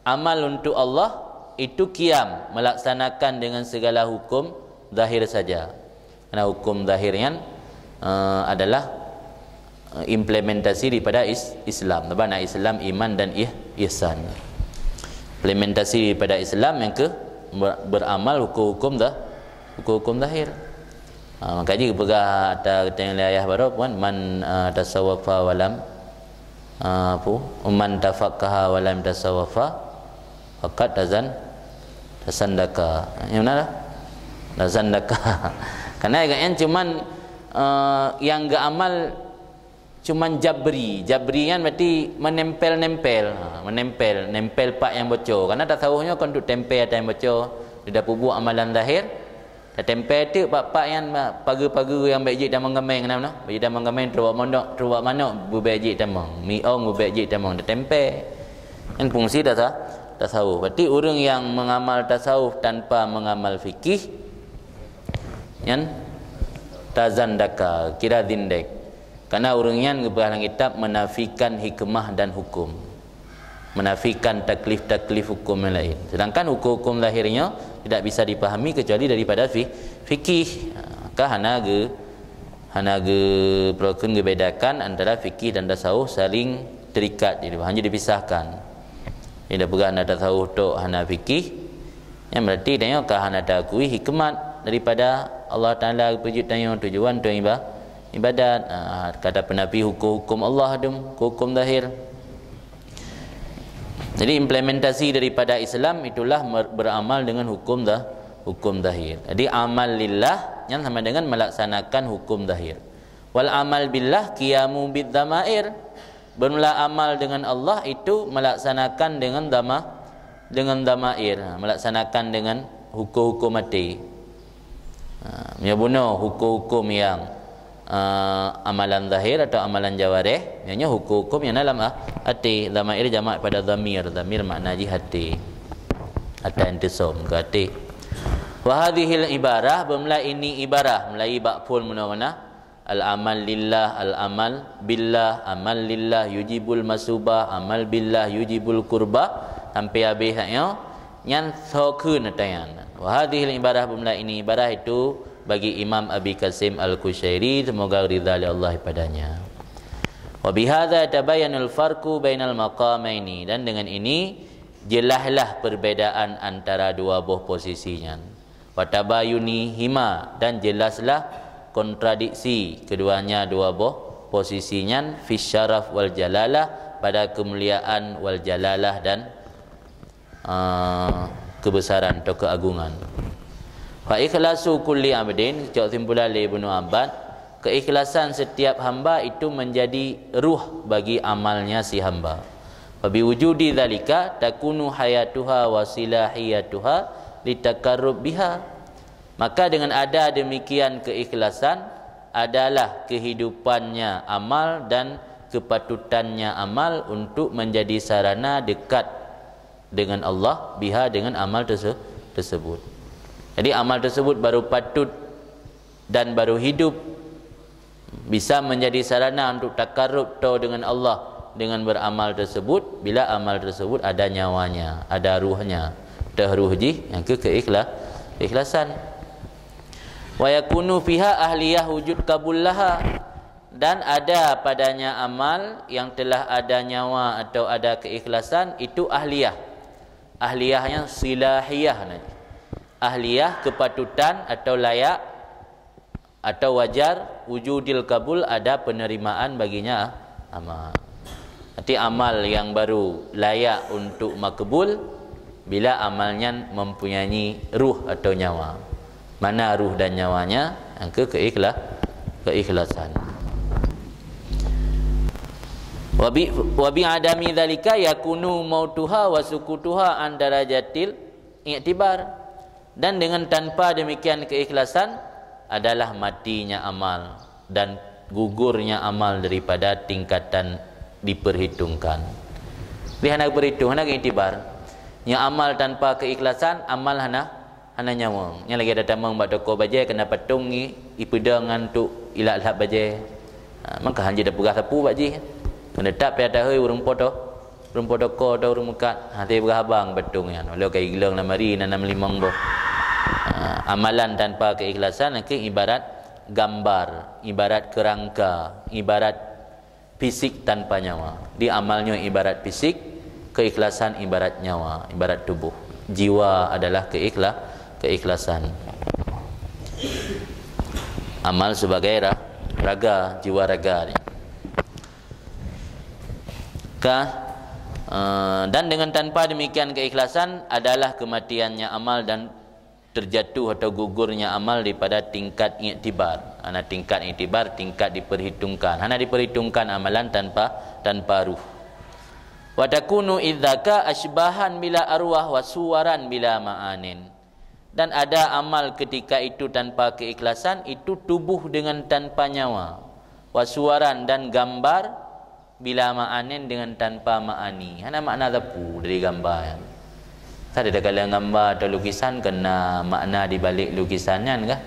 Amal untuk Allah itu qiyam, melaksanakan dengan segala hukum zahir saja. Karena hukum zahirnya adalah implementasi daripada Islam. Sebab Islam iman dan ihsan. Implementasi daripada Islam yang beramal hukum zahir. Makanya pegah ada tanya ayah baru puan man tasawwafa walam man tafaqqaha walam tasawwafa faqad tasandaka. Yang mana? Tasandaka. Karena yang cuman yang enggak amal cuman jabri kan berarti menempel pak yang bocor. Karena tak tahunya kan untuk tempel yang bocor dia buat amalan zahir. Tempel tu pak yang pagu-pagu yang baik dan mengemeng kenapa? Baik dan mengemeng terbuat mana berbaik tamang. Miong berbaik tamang dia tempel. Kan fungsi dah tasawuf. Berarti orang yang mengamal tasawuf tanpa mengamal fikih yang tazandaka kira dindek. Karena orang yang dalam kitab menafikan hikmah dan hukum. Menafikan taklif hukum yang lain. Sedangkan hukum lahirnya tidak bisa dipahami kecuali daripada fikih. Maka hanaga perlu dibedakan antara fikih dan tasawuf saling terikat, jadi hanya dipisahkan. Tidak pegang hana tasawuf tok hana fikih, yang berarti tanya ke hana takui hikmat daripada Allah Taala tujuan untuk ibadat. Kata penafi hukum Allah hukum zahir. Jadi implementasi daripada Islam itulah beramal dengan hukum zahir. Jadi amal lillah yang sama dengan melaksanakan hukum zahir. Wal amal billah qiyamu bidz dhamair. Bermula amal dengan Allah itu melaksanakan dengan dhamair, melaksanakan dengan hukum-hukum mati. Menyebutnya hukum-hukum yang amalan zahir atau amalan jawarih, ianya hukum yang dalam hati. Dhamair jamak pada dhamir makna hati. Atau intisam ke hati. Wa hadhil ibarah bermula ini ibarah mulai ba'ful mana al amal lillah, al amal billah, amal lillah yujibul masubah, amal billah yujibul qurba sampai habis yang thokun tayan. Wa hadhil ibarah bermula ini ibarah itu bagi Imam Abi Qasim Al-Qushairi, semoga ridha Allah padanya. Wa bihadza tabayyanul farqu bainal maqamaini, dan dengan ini jelaslah perbezaan antara dua buah posisinya. Wa tabayuni hima, dan jelaslah kontradiksi keduanya dua buah posisinya fi syaraf wal jalalah, pada kemuliaan wal jalalah dan kebesaran atau keagungan. Fa ikhlasu kulli abdin, cak simpulan li Ibnu Abbad, keikhlasan setiap hamba itu menjadi ruh bagi amalnya si hamba. Fa bi wujudi zalika takunu hayatuha wa silahiyatuha litakarrub biha. Maka dengan ada demikian keikhlasan adalah kehidupannya amal dan kepatutannya amal untuk menjadi sarana dekat dengan Allah biha, dengan amal tersebut. Jadi amal tersebut baru patut dan baru hidup, bisa menjadi sarana untuk takarrub dengan Allah dengan beramal tersebut bila amal tersebut ada nyawanya, ada ruhnya, tahruhji yang keikhlasan. Wa yakunu fiha ahliyah wujud kabul laha, dan ada padanya amal yang telah ada nyawa atau ada keikhlasan itu ahliyah. Ahliyahnya silahiyah nanti. Ahliyah kepatutan atau layak atau wajar, wujudil kabul ada penerimaan baginya amal. Nanti amal yang baru layak untuk makbul bila amalnya mempunyai ruh atau nyawa. Mana ruh dan nyawanya? Yang keikhlasan. Wa bi adami dzalika yakunu mautuha wa sukutuha an darajatil i'tibar. Dan dengan tanpa demikian keikhlasan adalah matinya amal dan gugurnya amal daripada tingkatan diperhitungkan. Dia hendak berhitung, hendak iktibar. Nya amal tanpa keikhlasan, amal hana nyawang. Nya lagi ada tamang bak toko bajai kena patung ni ipedangan tu ilat-ilat bajai. Maka hanja dah pegah sapu baji. Kena tak pada hari urung poto ko atau urung mekat. Hati berhabang patung yang. Lalu kai gilang na mari nanam limang boh. Amalan tanpa keikhlasan nanti ibarat gambar, ibarat kerangka, ibarat fisik tanpa nyawa. Di amalnya ibarat fisik, keikhlasan ibarat nyawa, ibarat tubuh. Jiwa adalah keikhlasan. Amal sebagai raga, jiwa raga. Dan dengan tanpa demikian keikhlasan adalah kematiannya amal dan terjatuh atau gugurnya amal daripada tingkat iktibar. Ana tingkat iktibar, tingkat diperhitungkan. Hana diperhitungkan amalan tanpa ruh. Wa takunu idzaka asbahan bila arwah wa suwaran bila ma'anin. Dan ada amal ketika itu tanpa keikhlasan, itu tubuh dengan tanpa nyawa. Wa suwaran dan gambar bila ma'anin dengan tanpa ma'ani. Hana makna tapu dari gambar. Ada dalam gambar atau lukisan kena makna di balik lukisannya kan?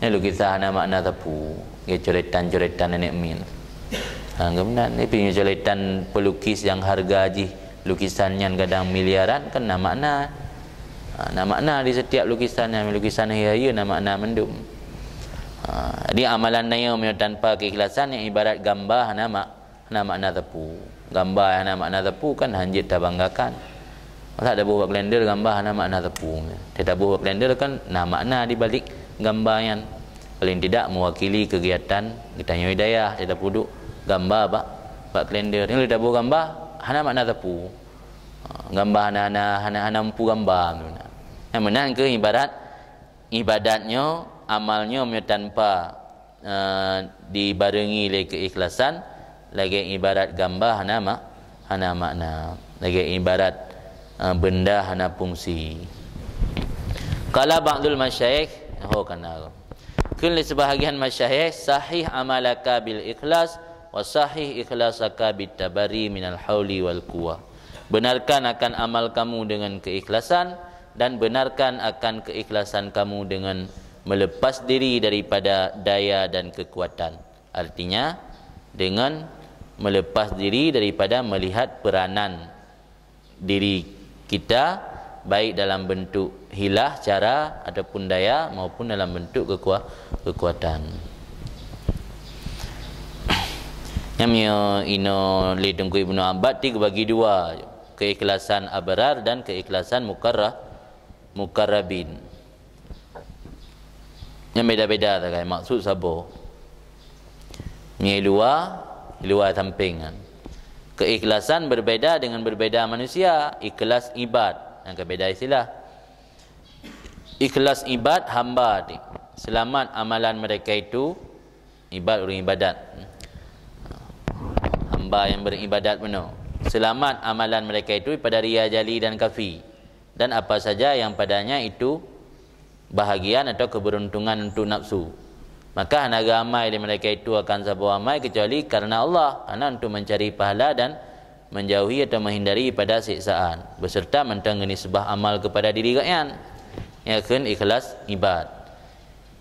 Ni lukisan ada makna tapu. Dia coretan-coretan nenek min. Kemudian ni punya coretan pelukis yang harga haji lukisannya kadang miliaran kena makna. Nak makna di setiap lukisannya, lukisan hari-hari nak makna mendum. Jadi amalan naya tanpa keikhlasan yang ibarat gambar hana makna tapu. Gambar hana makna tapu kan hanjit terbanggakan. Tak ada buah kalender gambar hana makna tepu. Tidak buah kalender kan nah makna di balik gambar yang paling tidak mewakili kegiatan kita yang hidayah. Tidak puduk gambar bak kalender. Ini tidak buah gambar hana makna tepu. Gambar hana mampu gambar. Yang menang ke ibadatnya amalnya tanpa dibarengi oleh keikhlasan lagi ibarat gambar hana makna. Lagi ibarat benda hana fungsi. Qala ba'dul masyayikh, kana kulli sebahagian masyayikh sahih amalaka bil ikhlas wa sahih ikhlasaka bit tabari minal hauli wal quwwah. Benarkan akan amal kamu dengan keikhlasan dan benarkan akan keikhlasan kamu dengan melepas diri daripada daya dan kekuatan. Artinya dengan melepas diri daripada melihat peranan diri kita baik dalam bentuk hilah cara ataupun daya maupun dalam bentuk kekuatan. Yang ino li tengku Ibnu Abbad tiga bagi dua, keikhlasan abrar dan keikhlasan mukarrabin. Yang beda-beda tak kan maksud sabo. Ni luar samping. Keikhlasan berbeda dengan berbeda manusia. Ikhlas ibad yang berbeda istilah. Ikhlas ibad hamba ni. Selamat amalan mereka itu ibad orang ibadat. Hamba yang beribadat benar. Selamat amalan mereka itu pada ria jali dan kafi. Dan apa saja yang padanya itu bahagian atau keberuntungan untuk nafsu. Maka hanaga amai di mereka itu akan sebuah amai kecuali karena Allah, karena untuk mencari pahala dan menjauhi atau menghindari pada siksaan beserta mentangani sebah amal kepada diri kalian. Ya kan ikhlas ibad.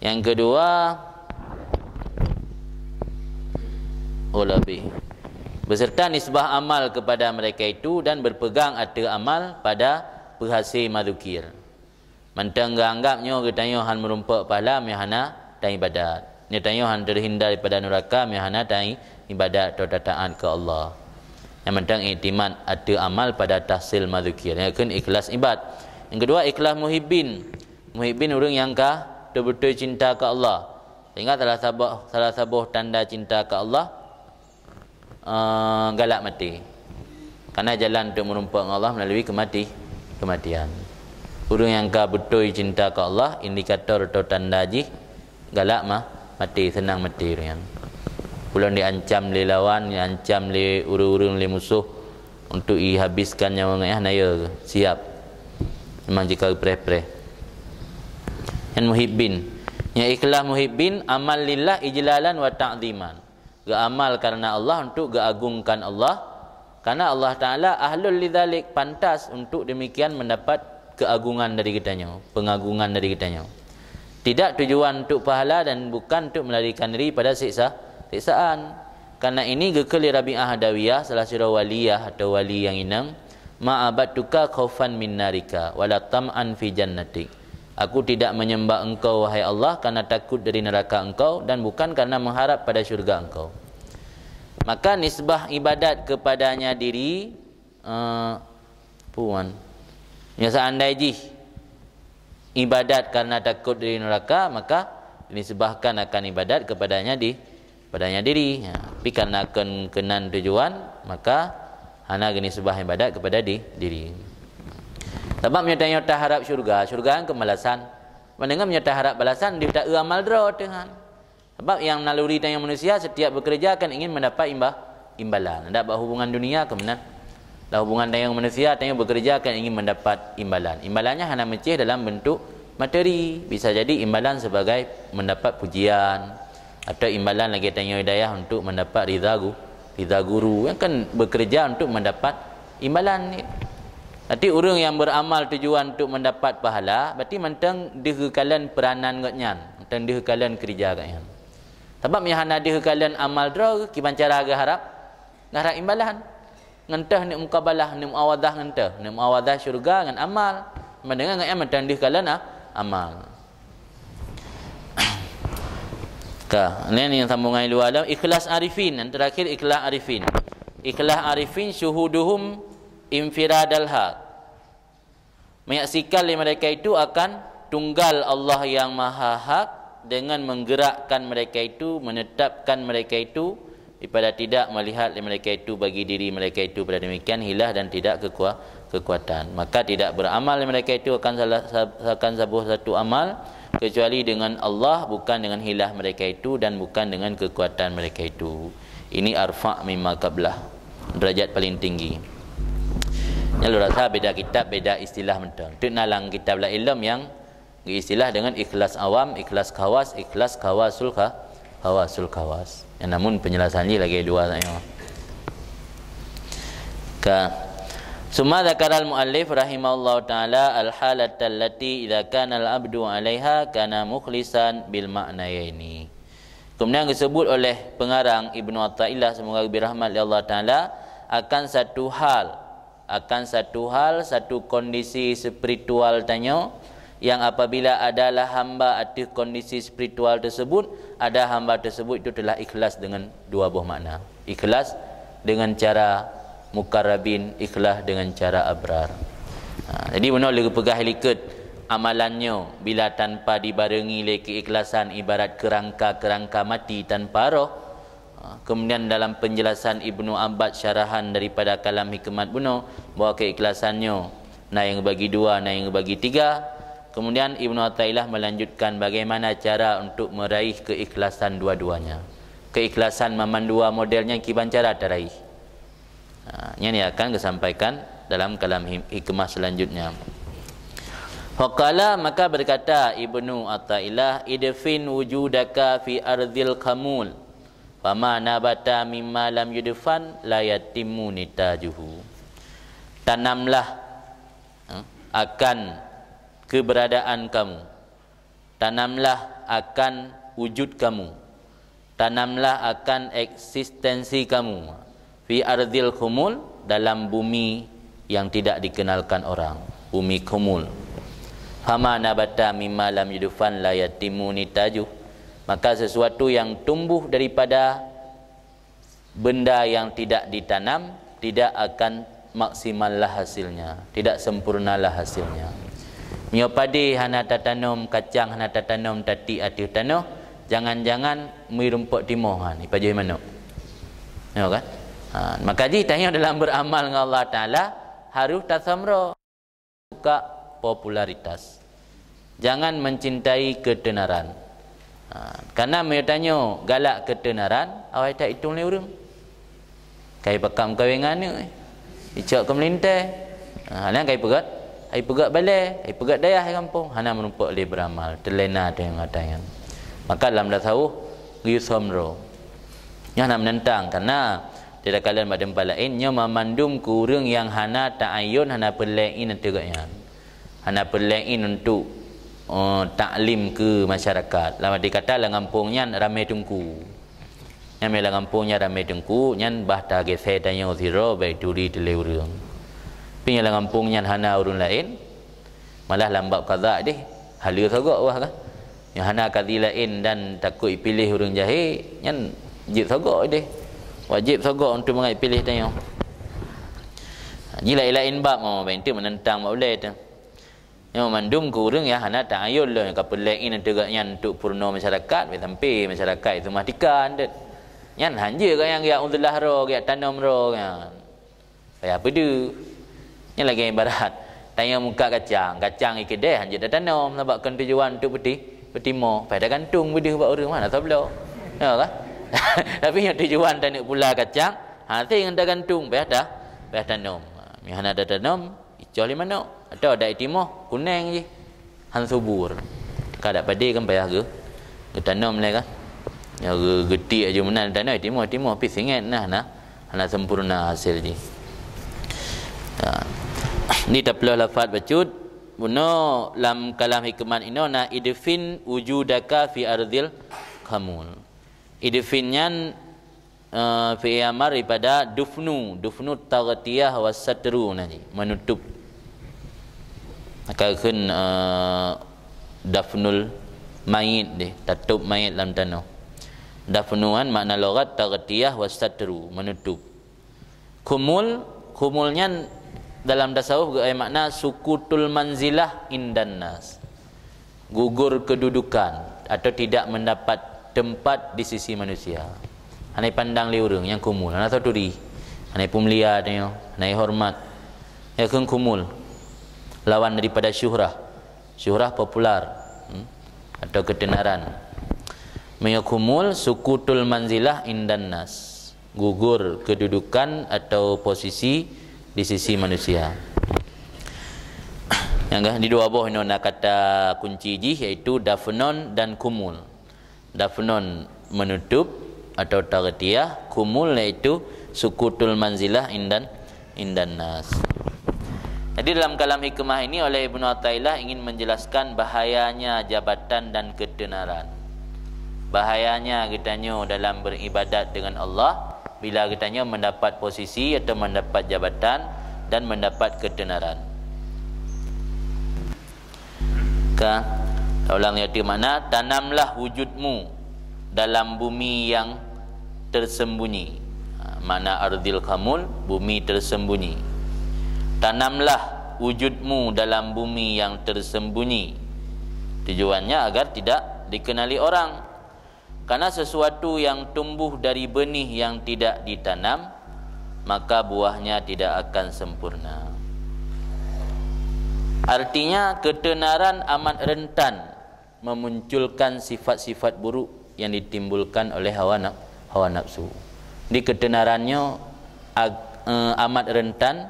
Yang kedua lebih beserta nisbah amal kepada mereka itu dan berpegang ada amal pada penghasil mazukir. Mentang anggapnya katanya han merumpak pahala mihana dan ibadat. Ni tanya han terhindar daripada neraka mihana dan ibadat atau taat ke Allah. Yang mentang iktimat ada amal pada tahsil mazukir. Yang kan ikhlas ibad. Yang kedua ikhlas muhibbin. Muhibbin orang yang betul-betul cinta ke Allah. Sehingga salah satu tanda cinta ke Allah galak mati. Karena jalan untuk merumpak dengan Allah melalui kematian. Orang yang betul cinta ke Allah, indikator atau tanda ji galak mati, senang mati orang. Pulang diancam oleh lawan, diancam oleh urung-urung oleh musuh untuk dihabiskan nyawa naya siap. Memang jika preh-preh. Yang muhibbin, yang ikhlas muhibbin, amal lillah ijlalan wa ta'ziman. Amal karena Allah untuk agungkan Allah. Karena Allah Ta'ala ahlul lidzalik, pantas untuk demikian mendapat keagungan dari kitanya, pengagungan dari kitanya. Tidak tujuan untuk pahala dan bukan untuk melarikan diri pada siksaan. Karena ini gekali Rabi'ah Adawiyah, salah seorang waliyah atau wali yang inang, ma'abadtuka khaufan min narika wala tam'an fi jannatik. Aku tidak menyembah engkau wahai Allah karena takut dari neraka engkau dan bukan karena mengharap pada syurga engkau. Maka nisbah ibadat kepadanya diri puan. Ya seandainya ibadat karena takut dari neraka, maka dinisbahkan akan ibadat kepadanya diri. Ya, tapi karena akan kenan tujuan, maka hana dinisbah ibadat kepada diri. Sebab nyata-nyata harap syurga yang kemalasan. Mendengar nyata harap balasan, dia tak amal draw Tuhan. Sebab yang naluri tanya manusia setiap bekerja akan ingin mendapat imbalan. Ada hubungan dunia ke mana? Dah hubungan tanya manusia tanya bekerja akan ingin mendapat imbalan. Imbalannya hanya mencih dalam bentuk materi. Bisa jadi imbalan sebagai mendapat pujian atau imbalan lagi tanya hidayah untuk mendapat ridha guru. Yang kan bekerja untuk mendapat imbalan ni. Nanti orang yang beramal tujuan untuk mendapat pahala, berarti mentang dihekalan peranan ngatnyan, mentang dihekalan kerja katnyan. Sebab yang hana dihekalan amal draw, kiban cara harap imbalan. Ngentah ni mukabalah, ni muawadah ngentah, ni muawadah syurga dengan amal. Mendengar ngatnyan mentang dihekalan amal. Ini yang sambungan luar dalam ikhlas arifin. Yang terakhir ikhlas arifin. Ikhlas arifin syuhuduhum infiradal haq. Menyaksikan mereka itu akan tunggal Allah yang maha hak dengan menggerakkan mereka itu, menetapkan mereka itu daripada tidak melihat mereka itu bagi diri mereka itu pada demikian hilah dan tidak kekuatan. Maka tidak beramal mereka itu akan sebuah satu amal kecuali dengan Allah, bukan dengan hilah mereka itu dan bukan dengan kekuatan mereka itu. Ini arfa' mimma qablah, derajat paling tinggi. Yang lu rasa beda kitab, beda istilah mentang. Tu nalang kitab la ilm yang istilah dengan ikhlas awam, ikhlas khawas, ikhlas khawasul khawas. Yang namun penjelasannya lagi dua saya. Summa dzakara al-muallif rahimahullahu taala al-halata allati idza kana al-abdu 'alaiha kana mukhlisan bil ma'nayaini. Kemudian disebut oleh pengarang Ibnu Athaillah semoga birahmat Allah taala akan satu hal, satu kondisi spiritual tanya yang apabila adalah hamba ada kondisi spiritual tersebut, ada hamba tersebut itu telah ikhlas dengan dua buah makna. Ikhlas dengan cara mukarrabin, ikhlas dengan cara abrar. Jadi benar lagi pegah liket amalannya bila tanpa dibarengi oleh keikhlasan ibarat kerangka mati tanpa roh. Kemudian dalam penjelasan Ibnu Abbad syarahan daripada kalam hikmat buno bahawa keikhlasannya na yang bagi dua, na yang bagi tiga. Kemudian Ibnu Athaillah melanjutkan bagaimana cara untuk meraih keikhlasan dua-duanya. Keikhlasan maman dua modelnya kiban cara teraih. Ini akan disampaikan dalam kalam hikmah selanjutnya. Faqala, maka berkata Ibnu Athaillah, idfin wujudaka fi ardhil kamul fama nabata mimma lam yudfan la yatimmu nitajuhu. Tanamlah akan keberadaan kamu, tanamlah akan wujud kamu, tanamlah akan eksistensi kamu fi ardil khumul, dalam bumi yang tidak dikenalkan orang, bumi khumul. Fama nabata mimma lam yudfan la yatimu nitaju, maka sesuatu yang tumbuh daripada benda yang tidak ditanam tidak akan maksimallah hasilnya, tidak sempurnalah hasilnya. Mio padi hana tatanum kacang, hana tatanum tati ati tanah, jangan-jangan mi rumput timur ni pajai mana. Ya kan? Maka ji tanya dalam beramal dengan Allah Taala harus tasamra, buka popularitas. Jangan mencintai ketenaran. Karena mio tanya galak ketenaran, awak tak hitung le urang. Kai pakam kawengan ni. Icak ke melintai. Halang kai pegat. Ai pegat balai, ai pegat dayah kampung. Hana menumpuk le beramal, terlena ada yang ngatakan. Maka dalam dah tahu yusomro. Nya nak menentang karena tidak kalian pada tempat lain nya memandum kurang yang hana ta'ayun, hana perlain tegaknya. Hana perlain untuk taklim ke masyarakat. Lama dikata lah kampungnya ramai tungku. Yang mela kampungnya ramai tungku, nyan bahta gesai tanya zero baik duri tele urang. Pinya lah kampungnya hana urun lain, malah lambat qada deh. Hala sagak wah kan. Yang hana qadi lain dan takut pilih urang jahil, nyan wajib sagak deh. Wajib sagak untuk mengai pilih tanya. Ni lain-lain bab mau bentuk menentang mak boleh tu. Yang mandum ke urang ya hana ta'ayul lah kapal lain tegaknya untuk purna masyarakat, sampai masyarakat itu matikan det. Nyan hanja ke yang ya undullah ro, ya tanam ro kan. Kayak apa tu? Yang lagi ibarat tanya muka kacang ikedeh hanja dah tanam sebabkan tujuan untuk bertimo pada gantung benda buat orang mana tahu belak. Ya kan? Tapi yang tujuan tak nak pula kacang, hati yang dah gantung dah tanam. Yang hana dah tanam, icah di mana? Atau ada itimo kuning je. Han subur. Kada padi kan payah ke tanam le kan. Ya getik aja menan tanam itimo pi singet nah hana sempurna hasil je. Ni taplah lafaz bacut buno lam kalam hikmat ino na idfin wujudaka fi ardil khamul. Idfinnya fi amar daripada dufnu taghtiyah wasatru nani menutup. Maka kun dafnul mayit deh, tutup mayit dalam tanah. Dafnuan makna logat taghtiyah wasatru menutup. Kumulnya dalam tasawuf makna sukutul manzilah indan nas, gugur kedudukan atau tidak mendapat tempat di sisi manusia. Anai pandang li urang yang kumul, ana tahu duri. Anai pumulia tanya, anai hormat. Ya kan kumul. Lawan daripada syuhrah. Syuhrah popular atau ketenaran. Maya kumul sukutul manzilah indan nas, gugur kedudukan atau posisi di sisi manusia. Yang di dua buah ini nak kata kunci ji iaitu dafnon dan kumul. Dafnon menutup atau taghtiyah, kumul iaitu sukutul manzilah indan nas. Jadi dalam kalam hikmah ini oleh Ibnu Athaillah ingin menjelaskan bahayanya jabatan dan ketenaran. Bahayanya kitanya dalam beribadat dengan Allah bila kitanya mendapat posisi atau mendapat jabatan dan mendapat ketenaran. Ka ulang ayat mana? Tanamlah wujudmu dalam bumi yang tersembunyi. Mana ardil khamul, bumi tersembunyi. Tanamlah wujudmu dalam bumi yang tersembunyi. Tujuannya agar tidak dikenali orang. Karena sesuatu yang tumbuh dari benih yang tidak ditanam, maka buahnya tidak akan sempurna. Artinya ketenaran amat rentan memunculkan sifat-sifat buruk yang ditimbulkan oleh hawa nafsu. Di ketenarannya amat rentan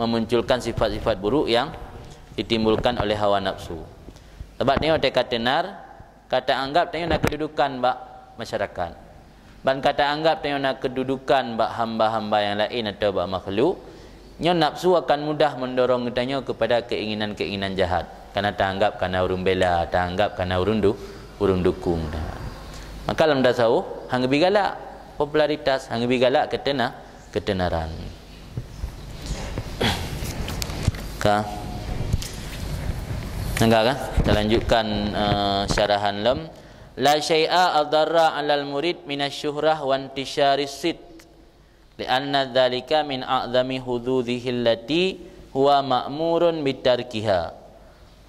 memunculkan sifat-sifat buruk yang ditimbulkan oleh hawa nafsu. Sebab ni orang kata tenar, kata anggap tanya nak kedudukan bak masyarakat. Ban kata anggap tanya nak kedudukan bak hamba-hamba yang lain atau bak makhluk, nya nafsu akan mudah mendorong kitanya kepada keinginan-keinginan jahat. Karena tak anggap karena urung bela, tak anggap karena urung dukung. Maka dalam tasawuf hang lebih galak popularitas, hang lebih galak ketenaran. Enggak kan? Kita lanjutkan syarahan lam. La syai'a adarra 'alal murid minasyuhrah wa intisyaris sit. Li'anna dzalika min a'zami hududhihi allati huwa ma'murun bitarkiha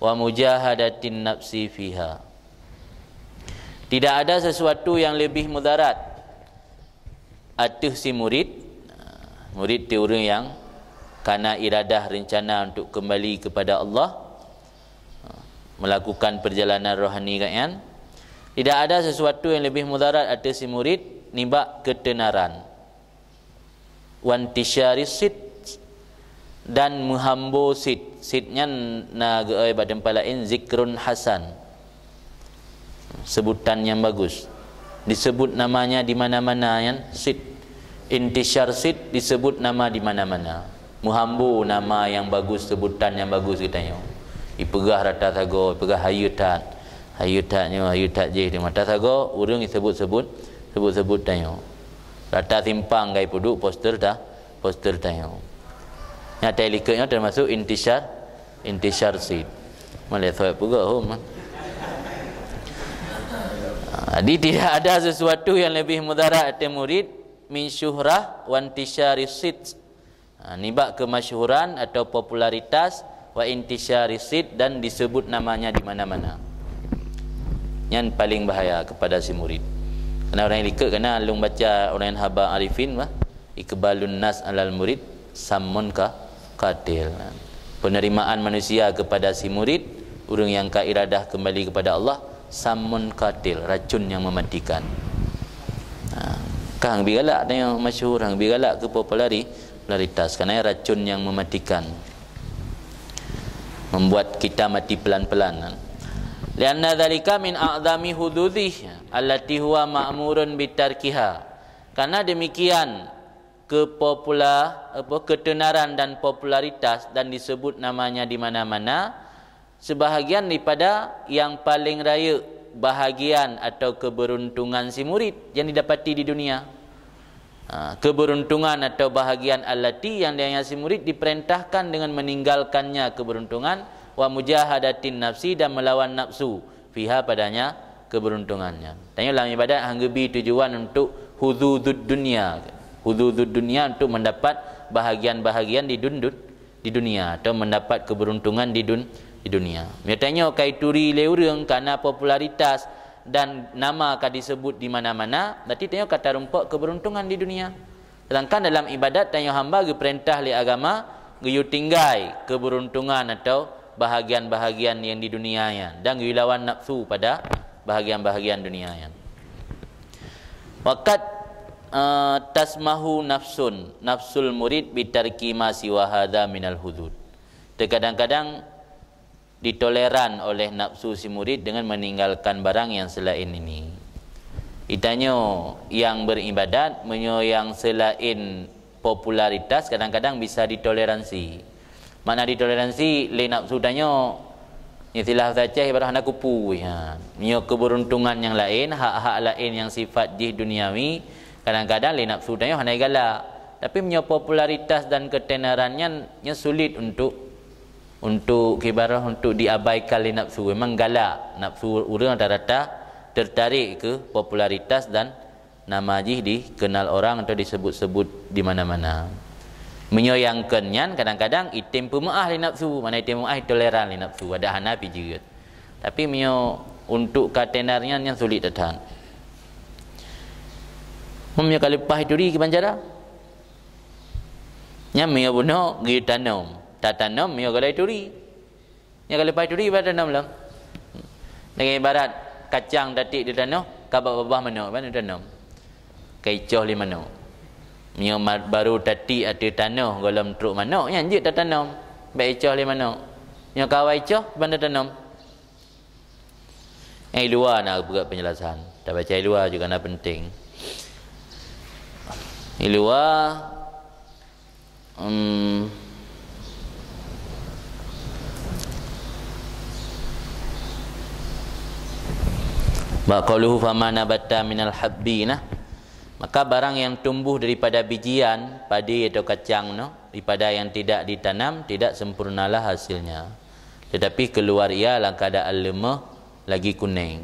wa mujahadatin nafsi fiha. Tidak ada sesuatu yang lebih mudarat atas si murid. Murid itu orang yang karena iradah rencana untuk kembali kepada Allah, melakukan perjalanan rohani kan. Tidak ada sesuatu yang lebih mudarat atas si murid nibak ketenaran, wantisyaris sit, dan menghambo sit. Sitnya na geoi badan palain zikrun hasan, sebutan yang bagus, disebut namanya di mana-mana kan. Sit, intisyar sit, disebut nama di mana-mana. Menghambo nama yang bagus, sebutan yang bagus katanya. Ipegah rata tago, ipegah hayutat, hayutatnya hayutat je di mata tago, urang sebut tanya. Rata timpang gai puduk poster tanya. Nyata likanya termasuk intisyar sid. Malai thoi pegah hom. Jadi tidak ada sesuatu yang lebih mudarat atas murid min syuhrah wa intisyari sid. Nibak kemasyhuran atau popularitas, wa intisyari sid, dan disebut namanya di mana-mana. Yang paling bahaya kepada si murid. Karena orang yang likut, kerana alung baca orang yang haba arifin bah, ikbalun nas alal murid samun ka qatil. Penerimaan manusia kepada si murid, orang yang ka iradah kembali kepada Allah, samun qatil, racun yang mematikan. Kang bigalak tanya masyhur, hang bigalak ke popularitas, kerana racun yang mematikan, membuat kita mati pelan-pelan. Lianna dzalika min a'zami hududhihi allati huwa ma'murun bitarkiha. Karena demikian ketenaran dan popularitas dan disebut namanya di mana-mana, sebahagian daripada yang paling raya bahagian atau keberuntungan si murid yang didapati di dunia. Keberuntungan atau bahagian allati yang dia si murid diperintahkan dengan meninggalkannya keberuntungan, wa mujahadatin nafsi, dan melawan nafsu fiha padanya keberuntungannya. Tanya dalam ibadat hanggebi tujuan untuk hududud dunia. Hududud dunia untuk mendapat bahagian-bahagian di dunia atau mendapat keberuntungan di dunia. Dia tanya kaituri leurang karena popularitas dan nama akan disebut di mana-mana, berarti tanya kata rumput keberuntungan di dunia. Sedangkan dalam ibadat tanya hamba ge perintah li agama ge tinggai keberuntungan atau bahagian-bahagian yang di dunianya, dan ge lawan nafsu pada bahagian-bahagian dunianya. Waqat tasmahu nafsul murid bitarki ma siwa hadza minal hudud. Terkadang-kadang ditoleran oleh nafsu si murid dengan meninggalkan barang yang selain ini. Itanya yang beribadat, yang selain popularitas kadang-kadang bisa ditoleransi. Mana ditoleransi le nafsu tanya istilah saja ibarat hendak kupu ya. Nyo keberuntungan yang lain, hak-hak lain yang sifat jih duniawi, kadang-kadang le nafsu tanya hendak galak. Tapi nyo popularitas dan ketenarannya sulit untuk kibarah untuk diabaikan le nafsu. Memang galak nafsu orang rata-rata tertarik ke popularitas dan nama jih dikenal orang atau disebut-sebut di mana-mana. Menyoyangkannya kadang-kadang itim pemaah li nafsu, mana itim pemaah toleran li nafsu, ada Hanafi juga. Tapi untuk katenarnya yang sulit tahan. Memnya kalipah itu di banjara. Nya mio buno gi tanam. Tanam mio galai turi. Nya kalipah turi pada tanam lang. Dengan ibarat kacang datik di tanam, kabak babah mana mana tanam. Kaicoh li mana. Mio baru tati ada tanah dalam truk mana yang je tak tanam. Baik icoh le mana. Mio kawai icoh benda tanam. Luar nak buat penjelasan. Tak baca luar juga nak penting. Luar Baqaluhu famana batta minal habbina Maka barang yang tumbuh daripada bijian, padi atau kacang daripada yang tidak ditanam, tidak sempurnalah hasilnya. Tetapi keluar ia dalam keadaan lemah lagi kuning.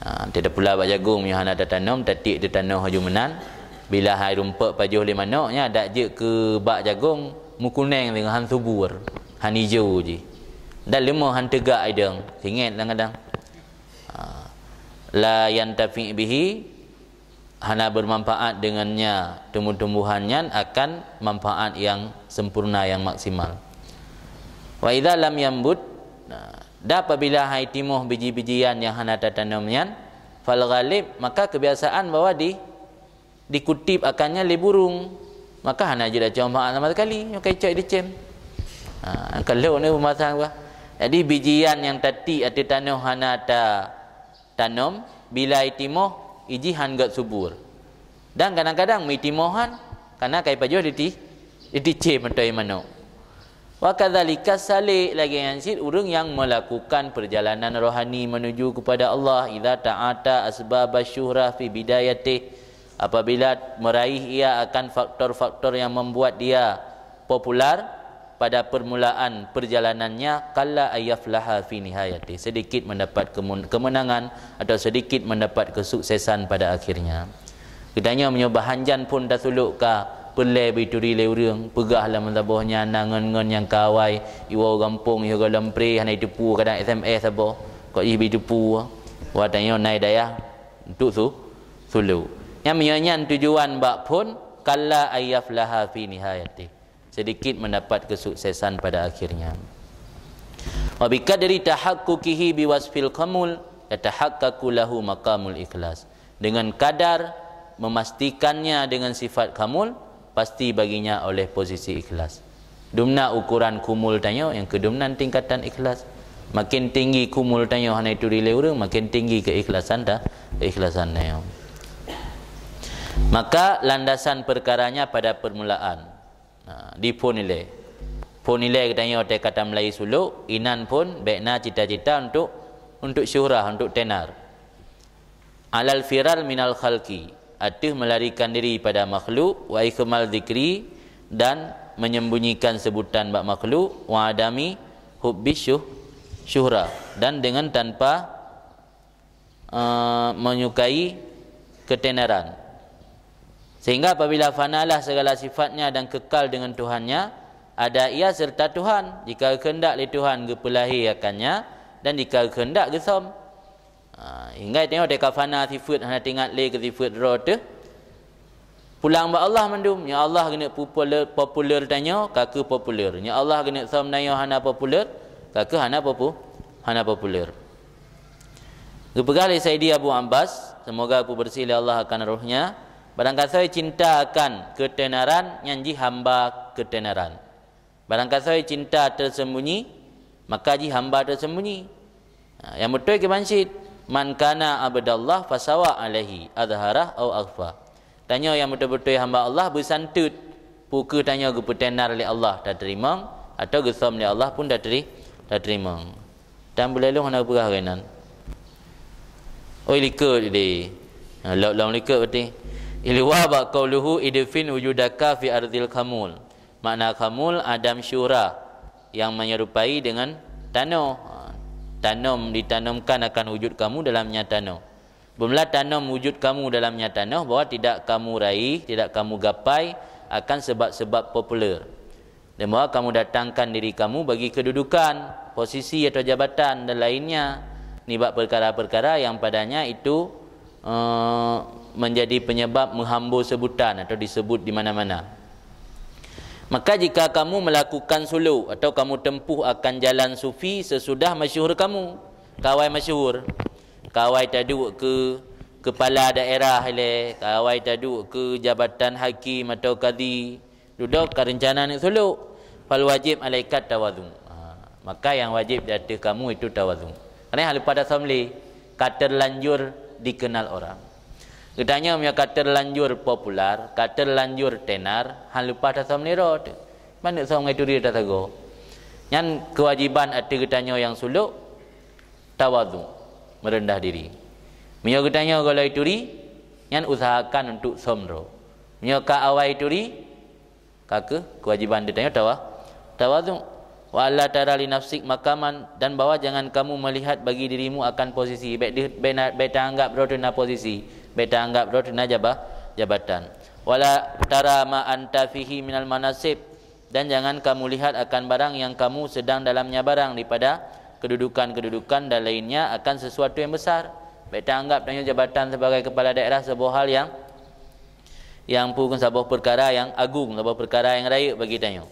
Tidak pula bak jagung yang hana tanam, tatik di tanah haju menan. Bila hai rumput pajuh le manoknya dak je ke bak jagung mu kuning dengan han subur, han hijau je. Dan lemah han tegak idang. Ingat kadang-kadang. La yantafi bihi, hana bermanfaat dengannya, tumbuh-tumbuhannya akan manfaat yang sempurna, yang maksimal. Wa idza lam yambut, dah apabila hai timuh biji-bijian yang hana tanamnya, fal ghalib, maka kebiasaan bahawa dikutip akannya le burung, maka hana je dah manfaat sama sekali, yang kecak dicem. Kalau ni pemasan bah. Jadi bijian yang tadi ada tanah hana tanam, bila timuh ijihan gat subur. Dan kadang-kadang mi timohan karena kai pajuh dicem mentai manuk. Wa kadzalika salik lagi yansid urang yang melakukan perjalanan rohani menuju kepada Allah, idza ta'ata asbab asyuhrah fi bidayatih, apabila meraih ia akan faktor-faktor yang membuat dia popular pada permulaan perjalanannya, kalla ayaflaha fi nihayati, sedikit mendapat kemenangan atau sedikit mendapat kesuksesan pada akhirnya. Kedanya menyoba hanjan pun dah suluk ka pelai bituri le urang, pegahlah mentabahnya nangan-ngan yang kawai iwa gampung iwa galempre hanai tepu kadang SMS apa kok ibi tepu wa tanya nai daya untuk suluk. Yang menyanyian tujuan bak pun kalla ayaflaha fi nihayati, sedikit mendapat kesuksesan pada akhirnya. Wa bikadri tahaqquqihi biwasfil kamul yatahaqqaqu lahu maqamul ikhlas, dengan kadar memastikannya dengan sifat kamul, pasti baginya oleh posisi ikhlas. Dumna ukuran kumul tanya yang kedumnan tingkatan ikhlas. Makin tinggi kumul tanya hana itu rile urang, makin tinggi keikhlasan tanya. Maka landasan perkaranya pada permulaan. Di pun nilai katanya otak kata Melayu suluk, inan pun baikna cita-cita untuk syuhrah, untuk tenar. Alal firal minal khalqi, atuh melarikan diri pada makhluk, wa ikmal zikri, dan menyembunyikan sebutan bak makhluk, wa adami hubbi syuhrah, dan dengan tanpa menyukai ketenaran. Sehingga apabila fanalah segala sifatnya dan kekal dengan Tuhannya, ada ia serta Tuhan, jika kehendak li Tuhan gepelahi akannya, dan jika kehendak gesam. Hingga tengok dekat fana sifat hana tinggal le ke sifat roh tu. Pulang ba Allah mandum, ya Allah kena popular tanya, kaka popular. Ya Allah kena sam naya hana popular, kaka hana popular. Gepegal Sayyidi Abu Abbas, semoga aku bersih Allah akan rohnya. Barangkali saya cinta akan ketenaran, nyanji hamba ketenaran. Barangkali saya cinta tersembunyi, maka ji hamba tersembunyi. Yang betul ke bansid, man kana abdallah fasawa alaihi adharah au akhfa. Tanya yang betul-betul hamba Allah bersantut, puka tanya ke petenar oleh Allah dah terima, atau gesam oleh Allah pun dah terima. Dan boleh lu hendak perah kenan. Oh likut dia. Long likut betul. Ilwa ba qauluhu idfin wujudaka fi ardil kamul. Makna kamul adam syura, yang menyerupai dengan tanah. Ditanamkan akan wujud kamu dalamnya tanah. Bermula tanam wujud kamu dalamnya tanah, bahawa tidak kamu raih, tidak kamu gapai akan sebab-sebab popular. Dan bahawa kamu datangkan diri kamu bagi kedudukan, posisi atau jabatan dan lainnya. Ni bab perkara-perkara yang padanya itu menjadi penyebab menghambur sebutan atau disebut di mana-mana. Maka jika kamu melakukan suluk atau kamu tempuh akan jalan sufi sesudah masyhur kamu, kawai masyhur, kawai taduk ke kepala daerah le, kawai taduk ke jabatan hakim atau qadi, duduk ke rencana nak suluk, fal wajib alaikat tawadhu. Maka yang wajib di atas kamu itu tawadhu. Kerana hal pada samli kata lanjur dikenal orang. Katanya punya kata lanjur popular, kata lanjur tenar, hal lupa tak sama nero. Mana sama itu dia tak tahu. Yang kewajiban ada katanya yang suluk, tawadhu, merendah diri. Punya katanya kalau itu Yang usahakan untuk somro. Nyoka awai turi kake kewajiban dia tanya tawadhu wa alla tara li nafsik makaman, dan bahwa jangan kamu melihat bagi dirimu akan posisi beta anggap rodena posisi, beta anggap rodena jabatan. Wala tara ma anta fihi minal manasib, dan jangan kamu lihat akan barang yang kamu sedang dalamnya barang daripada kedudukan dan lainnya akan sesuatu yang besar. Beta anggap tanya jabatan sebagai kepala daerah sebuah hal yang pun sebuah perkara yang agung, sebuah perkara yang raya bagi tanya.